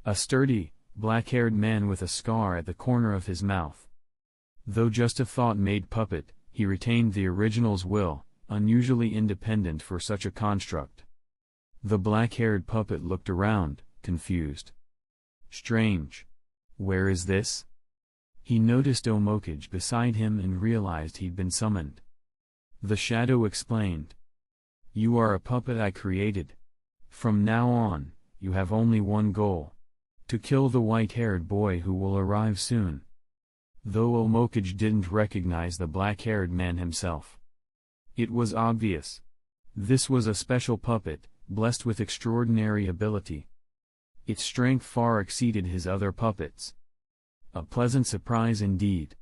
Speaker 1: A sturdy, black-haired man with a scar at the corner of his mouth. Though just a thought-made puppet, he retained the original's will, unusually independent for such a construct. The black-haired puppet looked around, confused. Strange. Where is this? He noticed Omokage beside him and realized he'd been summoned. The shadow explained. You are a puppet I created. From now on, you have only one goal. To kill the white-haired boy who will arrive soon. Though Omokage didn't recognize the black-haired man himself. It was obvious. This was a special puppet, blessed with extraordinary ability. Its strength far exceeded his other puppets. A pleasant surprise indeed.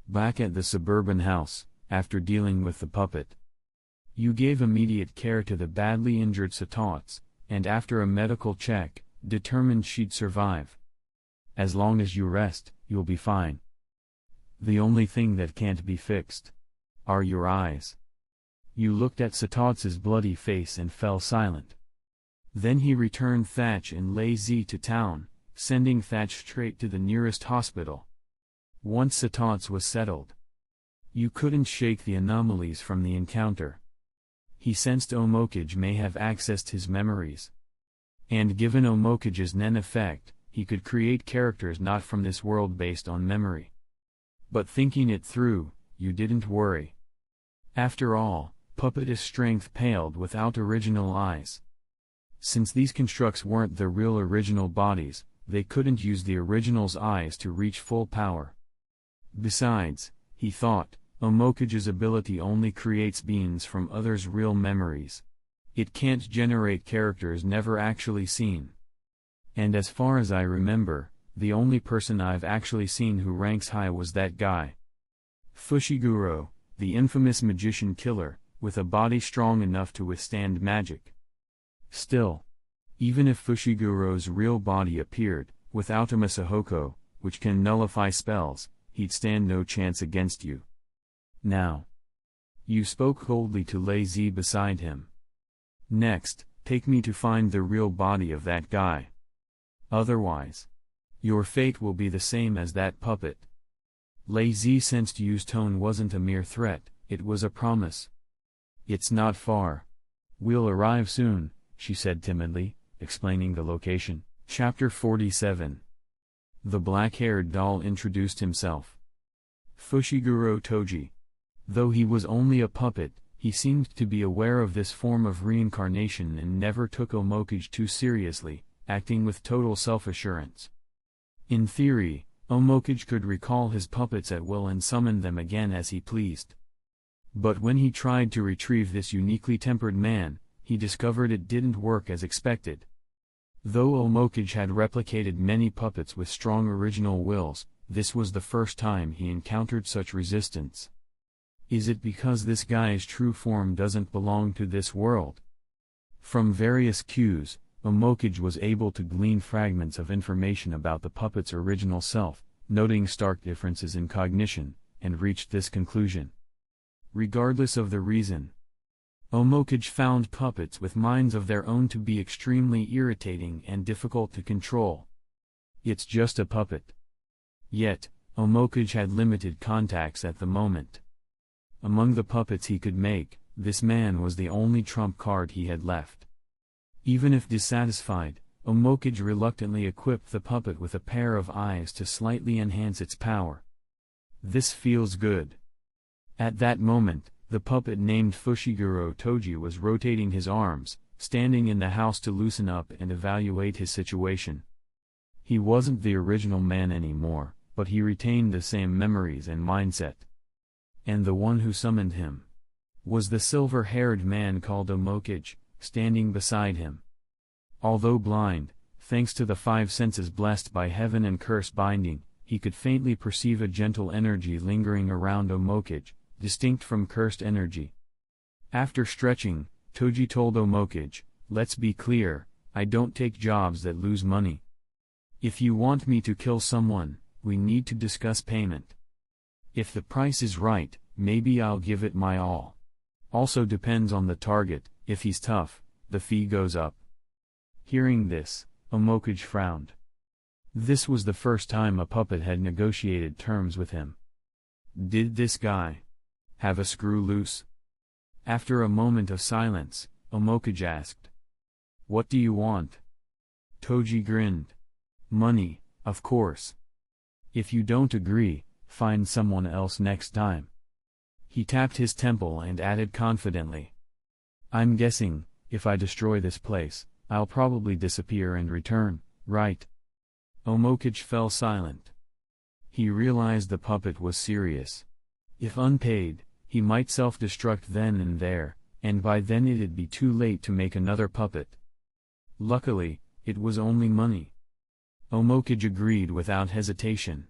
Speaker 1: Back at the suburban house, after dealing with the puppet, Yu gave immediate care to the badly injured Satats, and after a medical check, determined she'd survive. As long as you rest, you'll be fine. The only thing that can't be fixed are your eyes. Yu looked at Satats' bloody face and fell silent. Then he returned Thatch and Lazy to town, sending Thatch straight to the nearest hospital. Once Satats was settled, Yu couldn't shake the anomalies from the encounter. He sensed Omokage may have accessed his memories. And given Omokage's Nen effect, he could create characters not from this world based on memory. But thinking it through, Yu didn't worry. After all, puppet's strength paled without original eyes. Since these constructs weren't the real original bodies, they couldn't use the original's eyes to reach full power. Besides, he thought, Omokage's ability only creates beings from others' real memories. It can't generate characters never actually seen. And as far as I remember, the only person I've actually seen who ranks high was that guy. Fushiguro, the infamous magician killer, with a body strong enough to withstand magic. Still, even if Fushiguro's real body appeared, without a Masahoko, which can nullify spells, he'd stand no chance against you. Now. Yu spoke coldly to Lazy beside him. Next, take me to find the real body of that guy. Otherwise, your fate will be the same as that puppet. Lazy sensed Yu's tone wasn't a mere threat, it was a promise. It's not far. We'll arrive soon, she said timidly, explaining the location. Chapter 47. The black-haired doll introduced himself. Fushiguro Toji. Though he was only a puppet, he seemed to be aware of this form of reincarnation and never took Omokage too seriously, acting with total self-assurance. In theory, Omokage could recall his puppets at will and summon them again as he pleased. But when he tried to retrieve this uniquely tempered man, he discovered it didn't work as expected. Though Omokage had replicated many puppets with strong original wills, this was the first time he encountered such resistance. Is it because this guy's true form doesn't belong to this world? From various cues, Omokage was able to glean fragments of information about the puppet's original self, noting stark differences in cognition, and reached this conclusion. Regardless of the reason, Omokage found puppets with minds of their own to be extremely irritating and difficult to control. It's just a puppet. Yet, Omokage had limited contacts at the moment. Among the puppets he could make, this man was the only trump card he had left. Even if dissatisfied, Omokage reluctantly equipped the puppet with a pair of eyes to slightly enhance its power. This feels good. At that moment, the puppet named Fushiguro Toji was rotating his arms, standing in the house to loosen up and evaluate his situation. He wasn't the original man anymore, but he retained the same memories and mindset. And the one who summoned him was the silver-haired man called Omokage, standing beside him. Although blind, thanks to the five senses blessed by heaven and curse binding, he could faintly perceive a gentle energy lingering around Omokage, distinct from cursed energy. After stretching, Toji told Omokage, "Let's be clear, I don't take jobs that lose money. If you want me to kill someone, we need to discuss payment. If the price is right, maybe I'll give it my all. Also depends on the target, if he's tough, the fee goes up." Hearing this, Omokage frowned. This was the first time a puppet had negotiated terms with him. Did this guy have a screw loose? After a moment of silence, Omokage asked, "What do you want?" Toji grinned. "Money, of course. If you don't agree, find someone else next time." He tapped his temple and added confidently, "I'm guessing, if I destroy this place, I'll probably disappear and return, right?" Omokage fell silent. He realized the puppet was serious. If unpaid, he might self-destruct then and there, and by then it'd be too late to make another puppet. Luckily, it was only money. Omokage agreed without hesitation.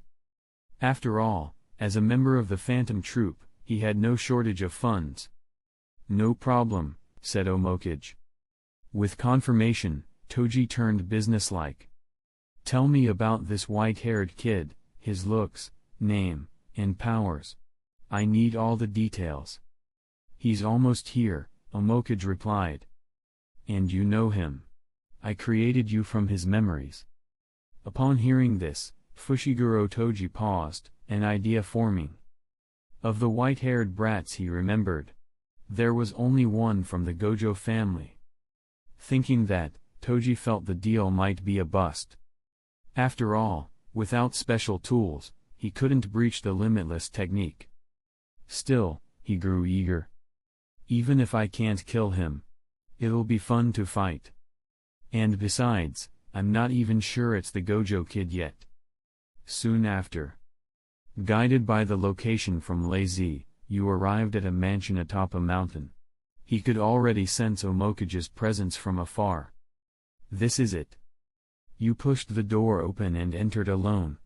Speaker 1: After all, as a member of the Phantom Troupe, he had no shortage of funds. "No problem," said Omokage. With confirmation, Toji turned businesslike. "Tell me about this white-haired kid, his looks, name, and powers. I need all the details." "He's almost here," Omokage replied. "And you know him. I created you from his memories." Upon hearing this, Fushiguro Toji paused, an idea forming. Of the white-haired brats he remembered, there was only one from the Gojo family. Thinking that, Toji felt the deal might be a bust. After all, without special tools, he couldn't breach the limitless technique. Still, he grew eager. "Even if I can't kill him, it'll be fun to fight. And besides, I'm not even sure it's the Gojo kid yet." Soon after, guided by the location from Lazy, you arrived at a mansion atop a mountain. He could already sense Omokage's presence from afar. "This is it." You pushed the door open and entered alone.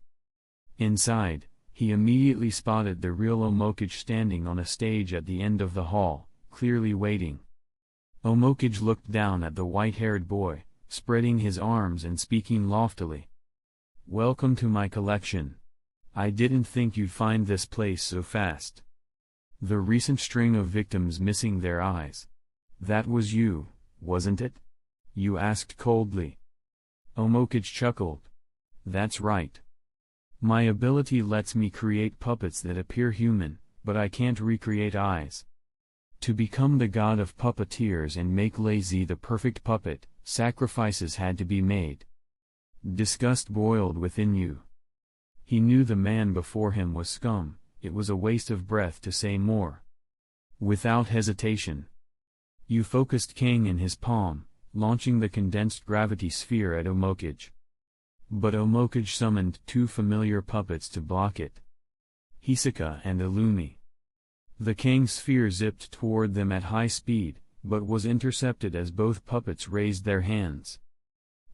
Speaker 1: Inside, he immediately spotted the real Omokage standing on a stage at the end of the hall, clearly waiting. Omokage looked down at the white-haired boy, spreading his arms and speaking loftily. "Welcome to my collection. I didn't think you'd find this place so fast. The recent string of victims missing their eyes. That was you, wasn't it?" you asked coldly. Omokage chuckled. "That's right. My ability lets me create puppets that appear human, but I can't recreate eyes. To become the god of puppeteers and make Lazy the perfect puppet, sacrifices had to be made." Disgust boiled within you. He knew the man before him was scum, it was a waste of breath to say more. Without hesitation, you focused King in his palm, launching the condensed gravity sphere at Omokage. But Omokage summoned two familiar puppets to block it: Hisoka and Illumi. The King sphere zipped toward them at high speed, but was intercepted as both puppets raised their hands.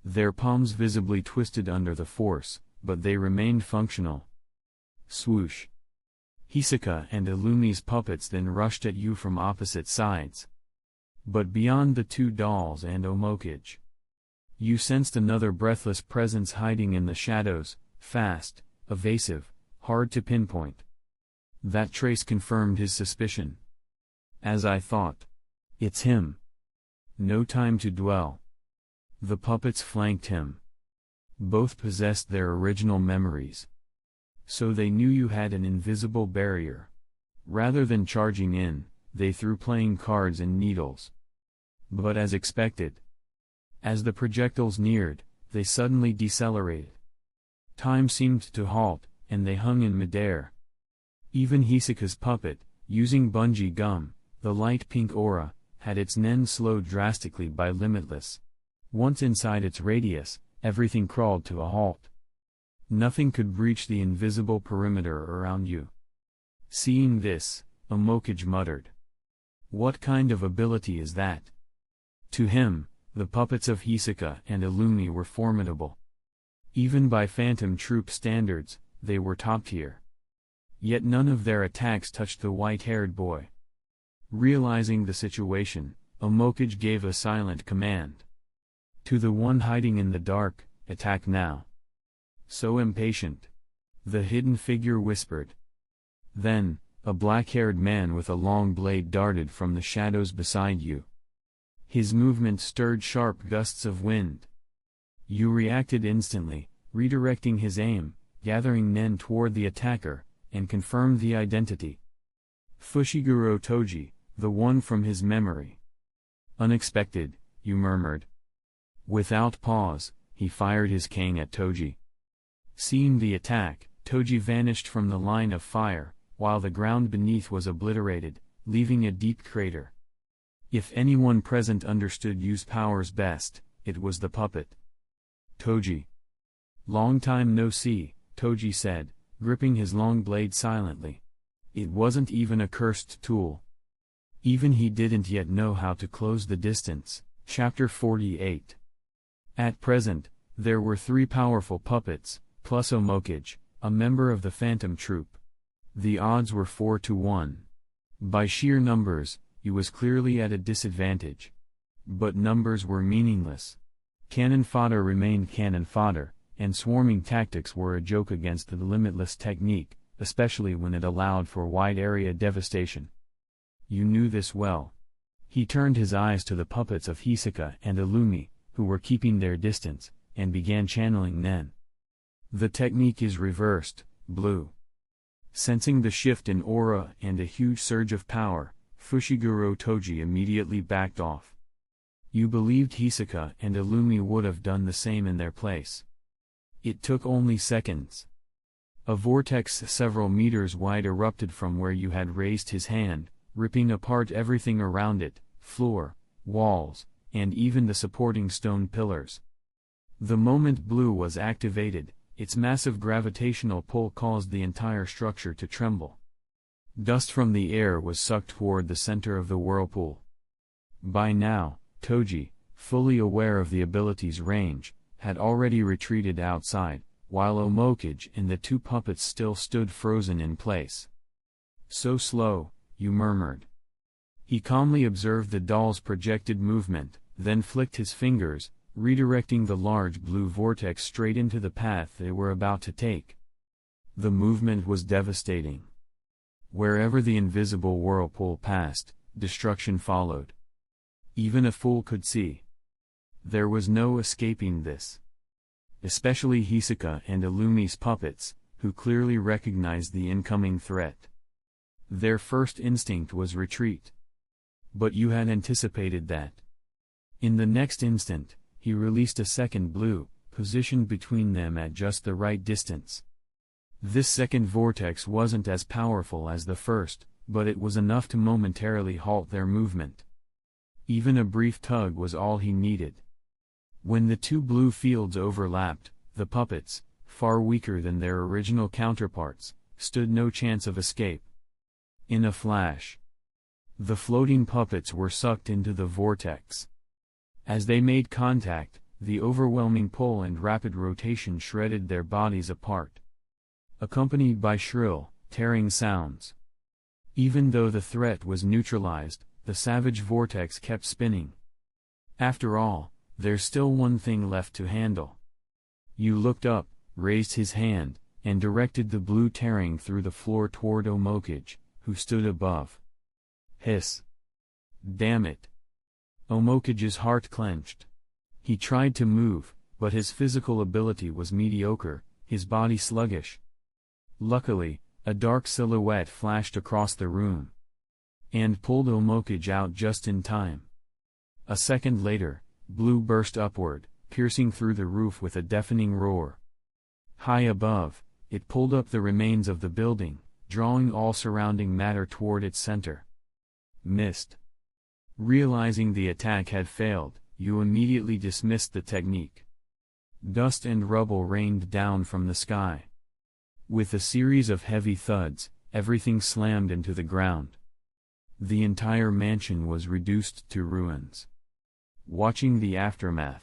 Speaker 1: Their palms visibly twisted under the force, but they remained functional. Swoosh! Hisoka and Illumi's puppets then rushed at you from opposite sides. But beyond the two dolls and Omokage, you sensed another breathless presence hiding in the shadows, fast, evasive, hard to pinpoint. That trace confirmed his suspicion. As I thought. It's him. No time to dwell. The puppets flanked him. Both possessed their original memories. So they knew you had an invisible barrier. Rather than charging in, they threw playing cards and needles. But as expected, as the projectiles neared, they suddenly decelerated. Time seemed to halt, and they hung in midair. Even Hisoka's puppet, using bungee gum, the light pink aura, had its nen slowed drastically by Limitless. Once inside its radius, everything crawled to a halt. Nothing could breach the invisible perimeter around you. Seeing this, Omokage muttered. What kind of ability is that? To him, the puppets of Hisoka and Illumi were formidable. Even by Phantom Troop standards, they were top tier. Yet none of their attacks touched the white-haired boy. Realizing the situation, Omokage gave a silent command. To the one hiding in the dark, attack now. So impatient. The hidden figure whispered. Then, a black-haired man with a long blade darted from the shadows beside you. His movement stirred sharp gusts of wind. You reacted instantly, redirecting his aim, gathering nen toward the attacker, and confirmed the identity. Fushiguro Toji, the one from his memory. Unexpected, you murmured. Without pause, he fired his cane at Toji. Seeing the attack, Toji vanished from the line of fire, while the ground beneath was obliterated, leaving a deep crater. If anyone present understood Yu's powers best, it was the puppet. Toji. Long time no see, Toji said, gripping his long blade silently. It wasn't even a cursed tool. Even he didn't yet know how to close the distance. Chapter 48. At present, there were 3 powerful puppets, plus Omokage, a member of the Phantom Troop. The odds were 4-1. By sheer numbers, he was clearly at a disadvantage. But numbers were meaningless. Cannon fodder remained cannon fodder, and swarming tactics were a joke against the Limitless technique, especially when it allowed for wide-area devastation. You knew this well. He turned his eyes to the puppets of Hisoka and Illumi, who were keeping their distance, and began channeling nen. The technique is reversed, blue. Sensing the shift in aura and a huge surge of power, Fushiguro Toji immediately backed off. You believed Hisoka and Illumi would have done the same in their place. It took only seconds. A vortex several meters wide erupted from where you had raised his hand, ripping apart everything around it, floor, walls, and even the supporting stone pillars. The moment blue was activated, its massive gravitational pull caused the entire structure to tremble. Dust from the air was sucked toward the center of the whirlpool. By now, Toji, fully aware of the ability's range, had already retreated outside, while Omokage and the 2 puppets still stood frozen in place. So slow, you murmured. He calmly observed the doll's projected movement, then flicked his fingers, redirecting the large blue vortex straight into the path they were about to take. The movement was devastating. Wherever the invisible whirlpool passed, destruction followed. Even a fool could see. There was no escaping this. Especially Hisoka and Illumi's puppets, who clearly recognized the incoming threat. Their first instinct was retreat. But you had anticipated that. In the next instant, he released a second blue, positioned between them at just the right distance. This second vortex wasn't as powerful as the first, but it was enough to momentarily halt their movement. Even a brief tug was all he needed. When the two blue fields overlapped, the puppets, far weaker than their original counterparts, stood no chance of escape. In a flash, the floating puppets were sucked into the vortex. As they made contact, the overwhelming pull and rapid rotation shredded their bodies apart, accompanied by shrill, tearing sounds. Even though the threat was neutralized, the savage vortex kept spinning. After all, there's still one thing left to handle. You looked up, raised his hand, and directed the blue tearing through the floor toward Omokage, who stood above. Hiss. Damn it. Omokage's heart clenched. He tried to move, but his physical ability was mediocre, his body sluggish. Luckily, a dark silhouette flashed across the room and pulled Omokage out just in time. A second later, blue burst upward, piercing through the roof with a deafening roar. High above, it pulled up the remains of the building, drawing all surrounding matter toward its center. Missed. Realizing the attack had failed, you immediately dismissed the technique. Dust and rubble rained down from the sky. With a series of heavy thuds, everything slammed into the ground. The entire mansion was reduced to ruins. Watching the aftermath,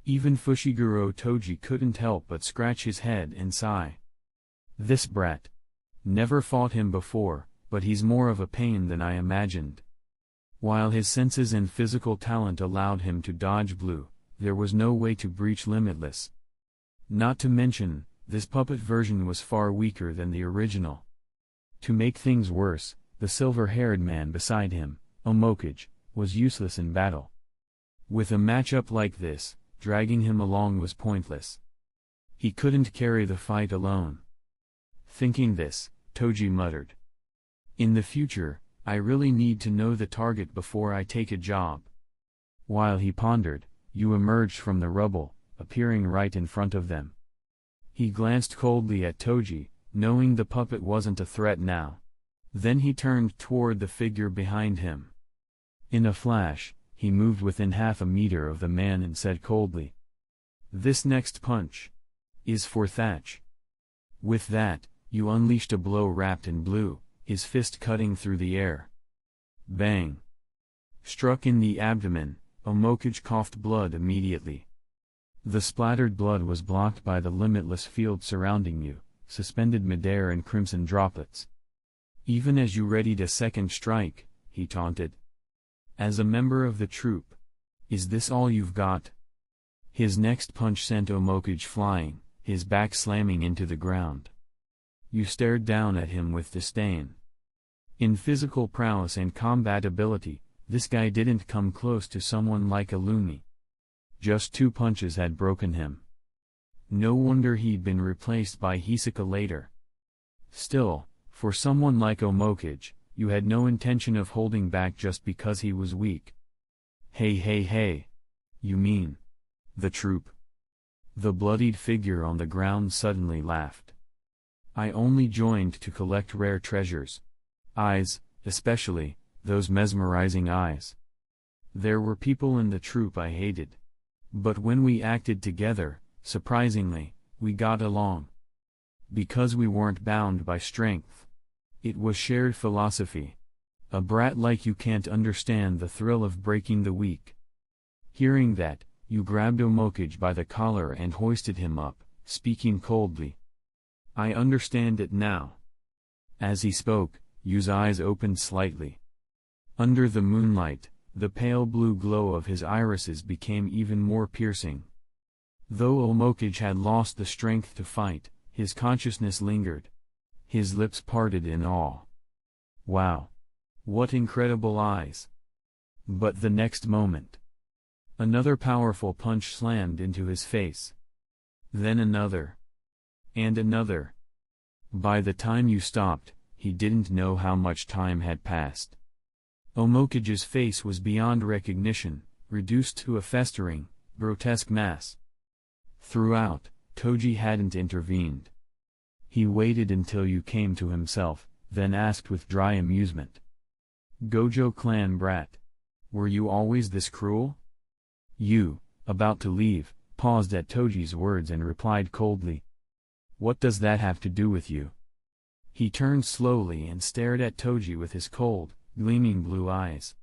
Speaker 1: even Fushiguro Toji couldn't help but scratch his head and sigh. This brat. Never fought him before, but he's more of a pain than I imagined. While his senses and physical talent allowed him to dodge blue, there was no way to breach Limitless. Not to mention, this puppet version was far weaker than the original. To make things worse, the silver-haired man beside him, Omokage, was useless in battle. With a matchup like this, dragging him along was pointless. He couldn't carry the fight alone. Thinking this, Toji muttered. In the future, I really need to know the target before I take a job. While he pondered, you emerged from the rubble, appearing right in front of them. He glanced coldly at Toji, knowing the puppet wasn't a threat now. Then he turned toward the figure behind him. In a flash, he moved within half a meter of the man and said coldly, "This next punch is for Thatch." With that, you unleashed a blow wrapped in blue, his fist cutting through the air. Bang! Struck in the abdomen, Omokage coughed blood immediately. The splattered blood was blocked by the limitless field surrounding you, suspended midair in crimson droplets. Even as you readied a second strike, he taunted. As a member of the troupe, is this all you've got? His next punch sent Omokage flying, his back slamming into the ground. You stared down at him with disdain. In physical prowess and combat ability, this guy didn't come close to someone like Illumi. Just 2 punches had broken him. No wonder he'd been replaced by Hisoka later. Still, for someone like Omokage, you had no intention of holding back just because he was weak. Hey. You mean the troupe? The bloodied figure on the ground suddenly laughed. I only joined to collect rare treasures. Eyes, especially, those mesmerizing eyes. There were people in the troupe I hated. But when we acted together, surprisingly, we got along. Because we weren't bound by strength. It was shared philosophy. A brat like you can't understand the thrill of breaking the weak. Hearing that, you grabbed Omokage by the collar and hoisted him up, speaking coldly. I understand it now. As he spoke, Yu's eyes opened slightly. Under the moonlight, the pale blue glow of his irises became even more piercing. Though Omokage had lost the strength to fight, his consciousness lingered. His lips parted in awe. Wow! What incredible eyes! But the next moment, another powerful punch slammed into his face. Then another. And another. By the time you stopped, he didn't know how much time had passed. Omokage's face was beyond recognition, reduced to a festering, grotesque mass. Throughout, Toji hadn't intervened. He waited until you came to himself, then asked with dry amusement. Gojo clan brat. Were you always this cruel? You, about to leave, paused at Toji's words and replied coldly. What does that have to do with you? He turned slowly and stared at Toji with his cold, gleaming blue eyes.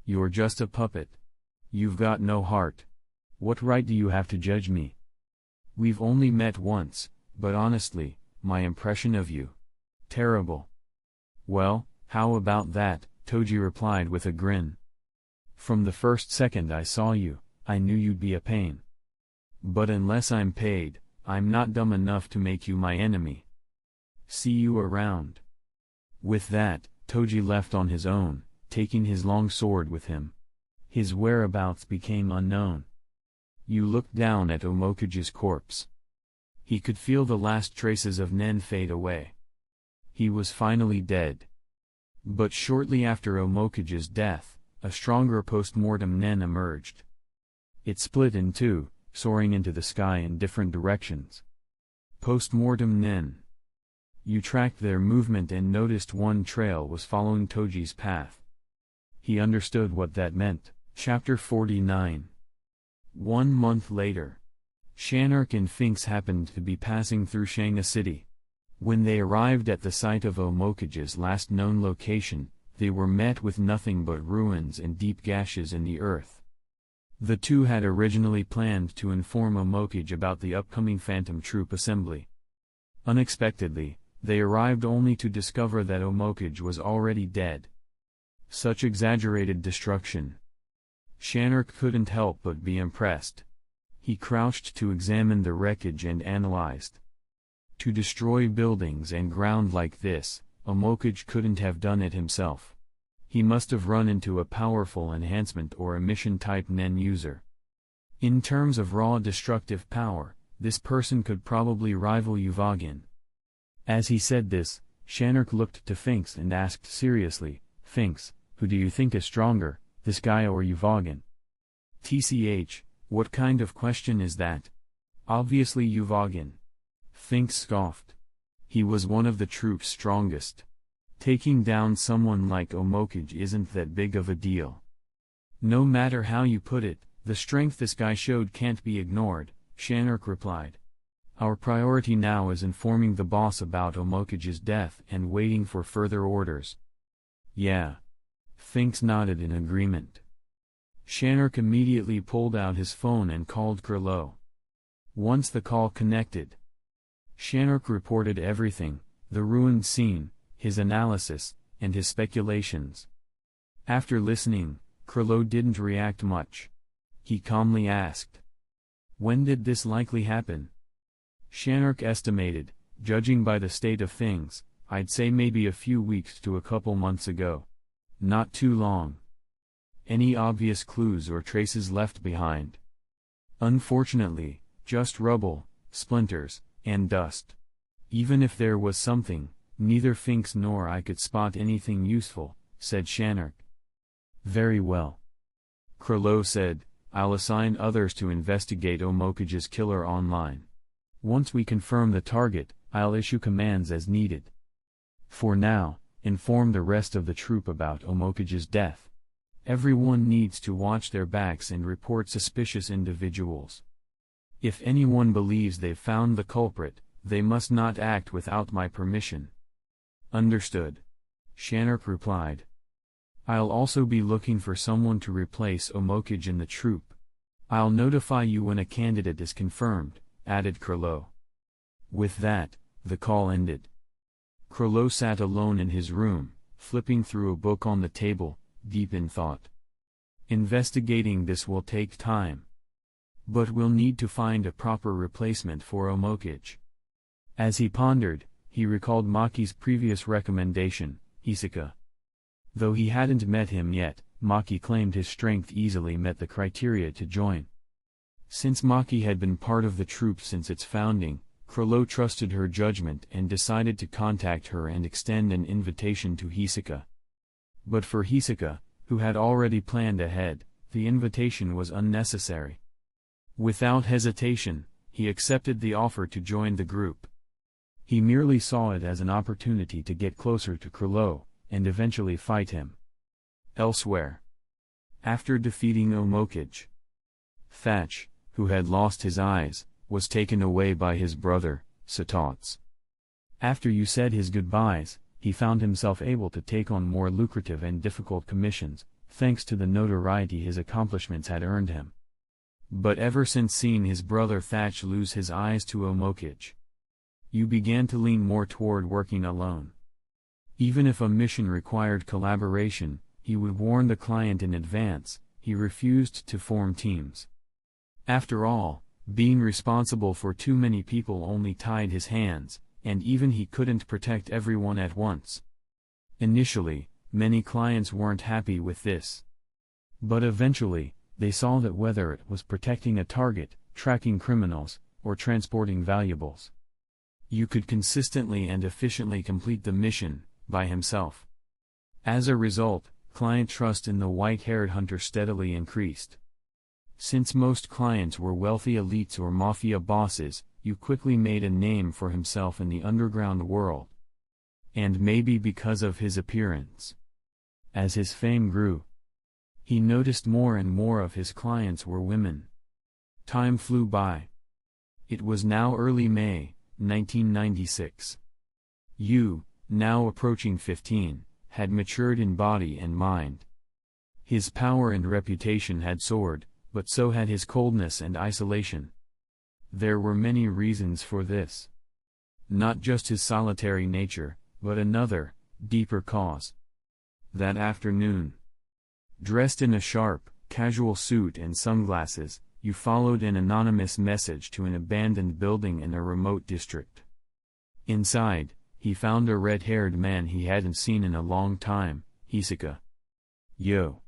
Speaker 1: You're just a puppet. You've got no heart. What right do you have to judge me? We've only met once, but honestly, my impression of you. Terrible. Well, how about that? Toji replied with a grin. From the first second I saw you, I knew you'd be a pain. But unless I'm paid, I'm not dumb enough to make you my enemy. See you around. With that, Toji left on his own, taking his long sword with him. His whereabouts became unknown. You looked down at Omokage's corpse. He could feel the last traces of Nen fade away. He was finally dead. But shortly after Omokage's death, a stronger post-mortem Nen emerged. It split in two, soaring into the sky in different directions. Post-mortem Nen. You tracked their movement and noticed one trail was following Toji's path. He understood what that meant. Chapter 49. 1 month later. Shanark and Finks happened to be passing through Shanga City. When they arrived at the site of Omokage's last known location, they were met with nothing but ruins and deep gashes in the earth. The two had originally planned to inform Omokage about the upcoming Phantom Troop assembly. Unexpectedly, they arrived only to discover that Omokage was already dead. Such exaggerated destruction. Shanark couldn't help but be impressed. He crouched to examine the wreckage and analyzed. To destroy buildings and ground like this, Omokage couldn't have done it himself. He must have run into a powerful enhancement or emission-type Nen user. In terms of raw destructive power, this person could probably rival Uvogin. As he said this, Shanark looked to Finks and asked seriously, Finks, who do you think is stronger, this guy or Uvogin? TCH, what kind of question is that? Obviously Uvogin. Finks scoffed. He was one of the troop's strongest. Taking down someone like Omokage isn't that big of a deal. No matter how you put it, the strength this guy showed can't be ignored, Shanark replied. Our priority now is informing the boss about Omokage's death and waiting for further orders. Yeah. Finks nodded in agreement. Shanark immediately pulled out his phone and called Kurlo. Once the call connected, Shanark reported everything, the ruined scene, his analysis, and his speculations. After listening, Kurlo didn't react much. He calmly asked, when did this likely happen? Shanark estimated, judging by the state of things, I'd say maybe a few weeks to a couple months ago. Not too long. Any obvious clues or traces left behind? Unfortunately, just rubble, splinters, and dust. Even if there was something, neither Finks nor I could spot anything useful, said Shanark. Very well. Kurlo said, I'll assign others to investigate Omokage's killer online. Once we confirm the target, I'll issue commands as needed. For now, inform the rest of the troop about Omokage's death. Everyone needs to watch their backs and report suspicious individuals. If anyone believes they've found the culprit, they must not act without my permission. Understood. Shanark replied. I'll also be looking for someone to replace Omokage in the troop. I'll notify you when a candidate is confirmed, added Kurlo. With that, the call ended. Kurlo sat alone in his room, flipping through a book on the table, deep in thought. Investigating this will take time. But we'll need to find a proper replacement for Omokage. As he pondered, he recalled Maki's previous recommendation, Hisaka. Though he hadn't met him yet, Maki claimed his strength easily met the criteria to join. Since Maki had been part of the troop since its founding, Kurlo trusted her judgment and decided to contact her and extend an invitation to Hisaka. But for Hisaka, who had already planned ahead, the invitation was unnecessary. Without hesitation, he accepted the offer to join the group. He merely saw it as an opportunity to get closer to Krilo, and eventually fight him. Elsewhere. After defeating Omokage, Thatch, who had lost his eyes, was taken away by his brother, Satots. After you said his goodbyes, he found himself able to take on more lucrative and difficult commissions, thanks to the notoriety his accomplishments had earned him. But ever since seeing his brother Thatch lose his eyes to Omokage, you began to lean more toward working alone. Even if a mission required collaboration, he would warn the client in advance. He refused to form teams. After all, being responsible for too many people only tied his hands, and even he couldn't protect everyone at once. Initially, many clients weren't happy with this. But eventually, they saw that whether it was protecting a target, tracking criminals, or transporting valuables, you could consistently and efficiently complete the mission by himself. As a result, client trust in the white-haired hunter steadily increased. Since most clients were wealthy elites or mafia bosses, you quickly made a name for himself in the underground world. And maybe because of his appearance. As his fame grew, he noticed more and more of his clients were women. Time flew by. It was now early May, 1996. You, now approaching 15, had matured in body and mind. His power and reputation had soared, but so had his coldness and isolation. There were many reasons for this. Not just his solitary nature, but another, deeper cause. That afternoon, dressed in a sharp, casual suit and sunglasses, you followed an anonymous message to an abandoned building in a remote district. Inside, he found a red-haired man he hadn't seen in a long time, Hisaka. Yo.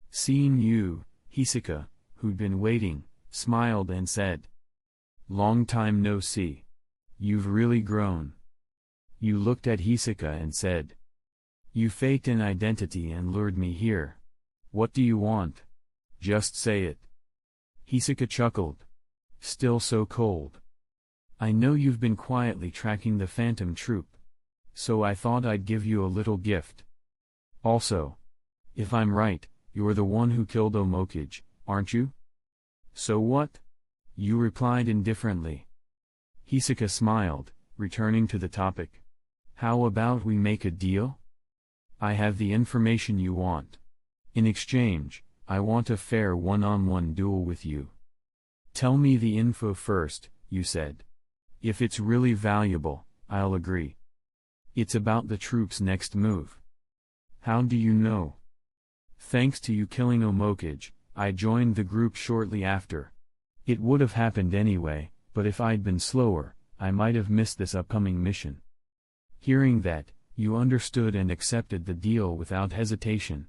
Speaker 1: Seeing you, Hisaka, who'd been waiting, smiled and said, "Long time no see. You've really grown." You looked at Hisaka and said, "You faked an identity and lured me here. What do you want? Just say it." Hisaka chuckled. "Still so cold. I know you've been quietly tracking the Phantom Troop. So I thought I'd give you a little gift. Also, if I'm right, you're the one who killed Omokage, aren't you?" "So what?" You replied indifferently. Hisaka smiled, returning to the topic. "How about we make a deal? I have the information you want. In exchange, I want a fair one-on-one duel with you." "Tell me the info first," you said. "If it's really valuable, I'll agree." "It's about the troop's next move." "How do you know?" "Thanks to you killing Omokage, I joined the group shortly after. It would have happened anyway, but if I'd been slower, I might have missed this upcoming mission." Hearing that, you understood and accepted the deal without hesitation.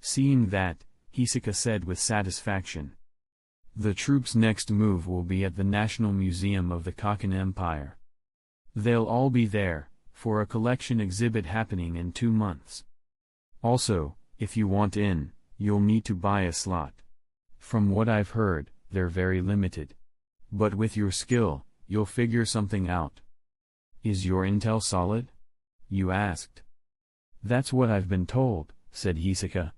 Speaker 1: Seeing that, Hisaka said with satisfaction, "The troop's next move will be at the National Museum of the Kaken Empire. They'll all be there, for a collection exhibit happening in 2 months. Also, if you want in, you'll need to buy a slot. From what I've heard, they're very limited. But with your skill, you'll figure something out." "Is your intel solid?" you asked. "That's what I've been told," said Hisaka.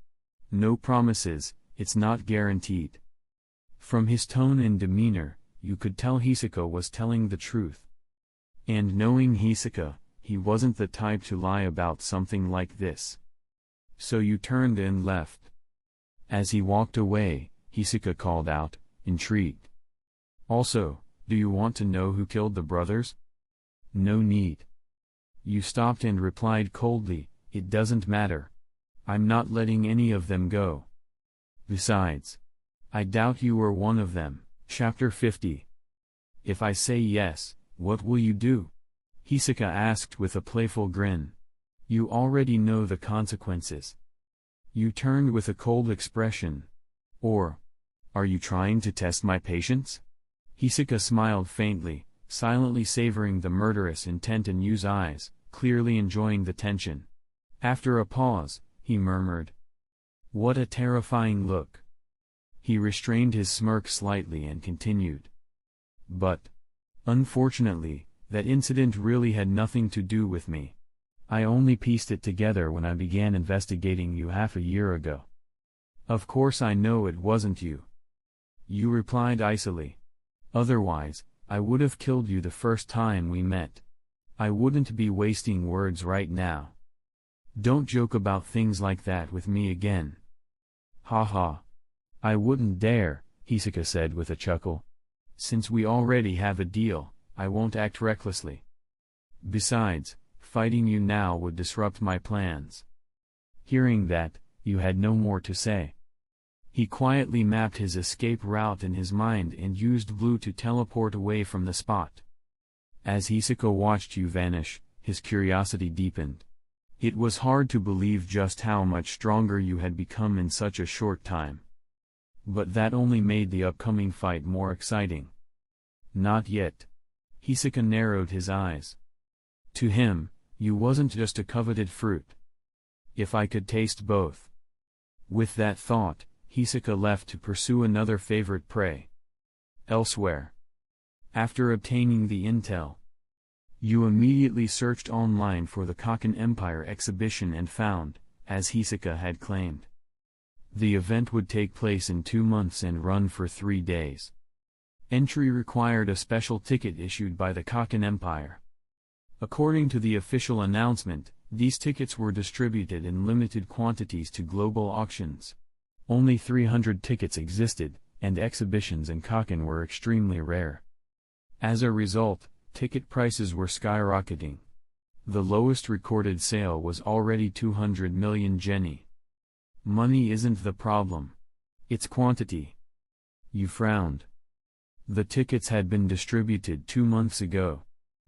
Speaker 1: "No promises, it's not guaranteed." From his tone and demeanor, you could tell Hisaka was telling the truth. And knowing Hisaka, he wasn't the type to lie about something like this. So you turned and left. As he walked away, Hisaka called out, intrigued, "Also, do you want to know who killed the brothers?" "No need." You stopped and replied coldly, "It doesn't matter. I'm not letting any of them go. Besides, I doubt you were one of them." Chapter 50. "If I say yes, what will you do?" Hisaka asked with a playful grin. "You already know the consequences." You turned with a cold expression. "Or, are you trying to test my patience?" Hisaka smiled faintly, silently savoring the murderous intent in Yu's eyes, clearly enjoying the tension. After a pause, he murmured, "What a terrifying look." He restrained his smirk slightly and continued, "But, unfortunately, That incident really had nothing to do with me. I only pieced it together when I began investigating you half a year ago. Of course I know it wasn't you. You replied icily. Otherwise, I would have killed you the first time we met. I wouldn't be wasting words right now. Don't joke about things like that with me again. Ha ha. I wouldn't dare, Hisaka said with a chuckle. Since we already have a deal, I won't act recklessly. Besides, fighting you now would disrupt my plans. Hearing that, you had no more to say. He quietly mapped his escape route in his mind and used blue to teleport away from the spot. As Hisaka watched you vanish, his curiosity deepened. It was hard to believe just how much stronger you had become in such a short time. But that only made the upcoming fight more exciting. Not yet. Hisaka narrowed his eyes. To him, you wasn't just a coveted fruit. If I could taste both. With that thought, Hisaka left to pursue another favorite prey. Elsewhere. After obtaining the intel, you immediately searched online for the Kaken Empire exhibition and found, as Hisaka had claimed, the event would take place in 2 months and run for 3 days. Entry required a special ticket issued by the Kaken Empire. According to the official announcement, these tickets were distributed in limited quantities to global auctions. Only 300 tickets existed, and exhibitions in Kaken were extremely rare. As a result, ticket prices were skyrocketing. The lowest recorded sale was already 200 million jenny. Money isn't the problem. It's quantity. You frowned. The tickets had been distributed 2 months ago.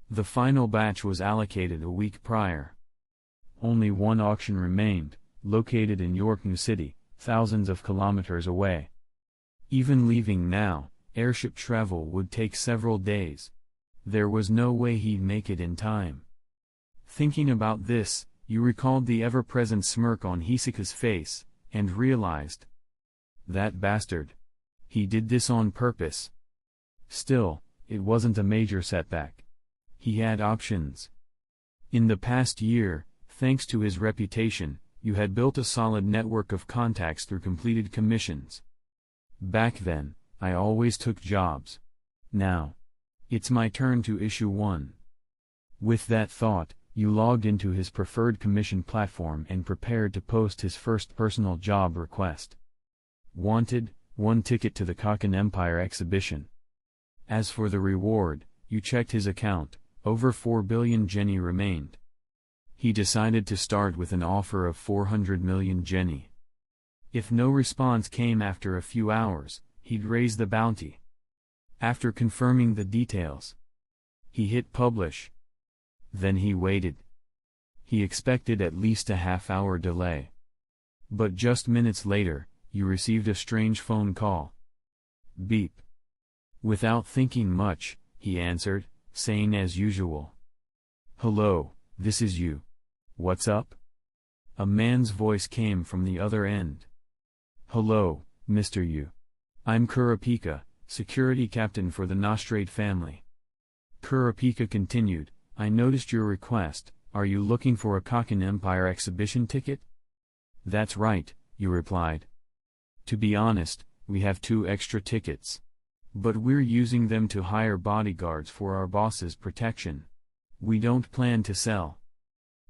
Speaker 1: The final batch was allocated a week prior. Only one auction remained, located in York New City, thousands of kilometers away. Even leaving now, airship travel would take several days. There was no way he'd make it in time. Thinking about this, you recalled the ever-present smirk on Hisaka's face, and realized. That bastard. He did this on purpose. Still, it wasn't a major setback. He had options. In the past year, thanks to his reputation, you had built a solid network of contacts through completed commissions. Back then, I always took jobs. Now, it's my turn to issue one. With that thought, you logged into his preferred commission platform and prepared to post his first personal job request. Wanted, 1 ticket to the Kaken Empire exhibition. As for the reward, you checked his account, over 4 billion jenny remained. He decided to start with an offer of 400 million jenny. If no response came after a few hours, he'd raise the bounty. After confirming the details, he hit publish. Then he waited. He expected at least a half-hour delay. But just minutes later, you received a strange phone call. Beep. Without thinking much, he answered, saying as usual. Hello, this is you. What's up? A man's voice came from the other end. Hello, Mr. Yu. I'm Kurapika, security captain for the Nostrade family. Kurapika continued, I noticed your request. Are you looking for a Kaken Empire exhibition ticket? That's right, you replied. To be honest, we have 2 extra tickets. But we're using them to hire bodyguards for our boss's protection. We don't plan to sell.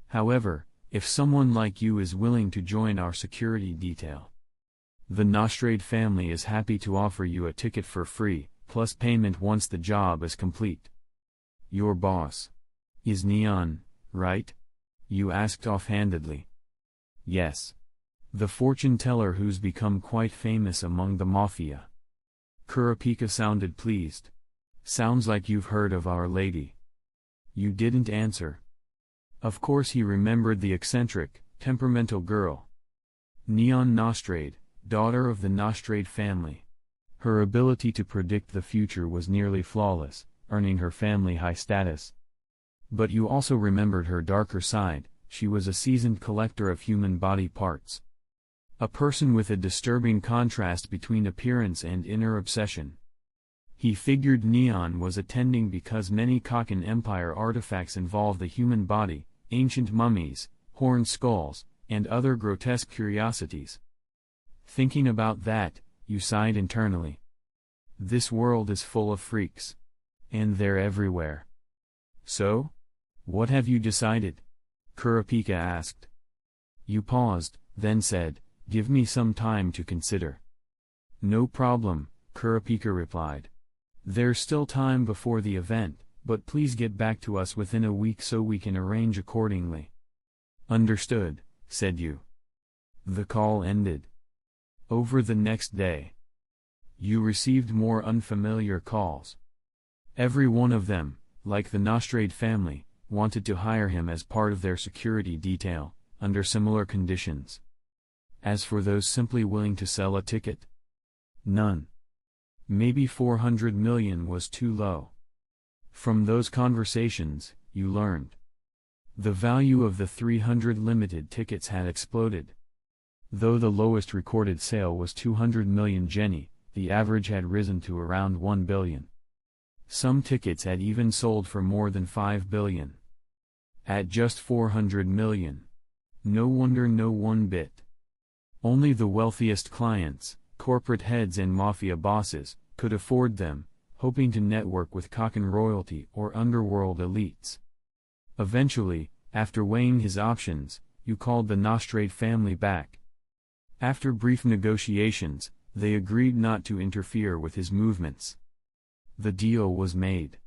Speaker 1: However, if someone like you is willing to join our security detail, the Nostrade family is happy to offer you a ticket for free, plus payment once the job is complete. Your boss is Neon, right? You asked offhandedly. Yes. The fortune teller who's become quite famous among the mafia. Kurapika sounded pleased. Sounds like you've heard of Our Lady. You didn't answer. Of course he remembered the eccentric, temperamental girl. Neon Nostrade, daughter of the Nostrade family. Her ability to predict the future was nearly flawless, earning her family high status. But you also remembered her darker side. She was a seasoned collector of human body parts. A person with a disturbing contrast between appearance and inner obsession. He figured Neon was attending because many Kakan Empire artifacts involve the human body, ancient mummies, horned skulls, and other grotesque curiosities. Thinking about that, you sighed internally. This world is full of freaks. And they're everywhere. So? What have you decided? Kurapika asked. You paused, then said, "Give me some time to consider." No problem, Kurapika replied. There's still time before the event, but please get back to us within a week so we can arrange accordingly. Understood, said Yu. The call ended. Over the next day, Yu received more unfamiliar calls. Every one of them, like the Nostrade family, wanted to hire him as part of their security detail, under similar conditions. As for those simply willing to sell a ticket, none. Maybe 400 million was too low. From those conversations, you learned. The value of the 300 limited tickets had exploded. Though the lowest recorded sale was 200 million jenny, the average had risen to around 1 billion. Some tickets had even sold for more than 5 billion. At just 400 million. No wonder, no one bit. Only the wealthiest clients, corporate heads and mafia bosses, could afford them, hoping to network with Kakan royalty or underworld elites. Eventually, after weighing his options, you called the Nostrade family back. After brief negotiations, they agreed not to interfere with his movements. The deal was made.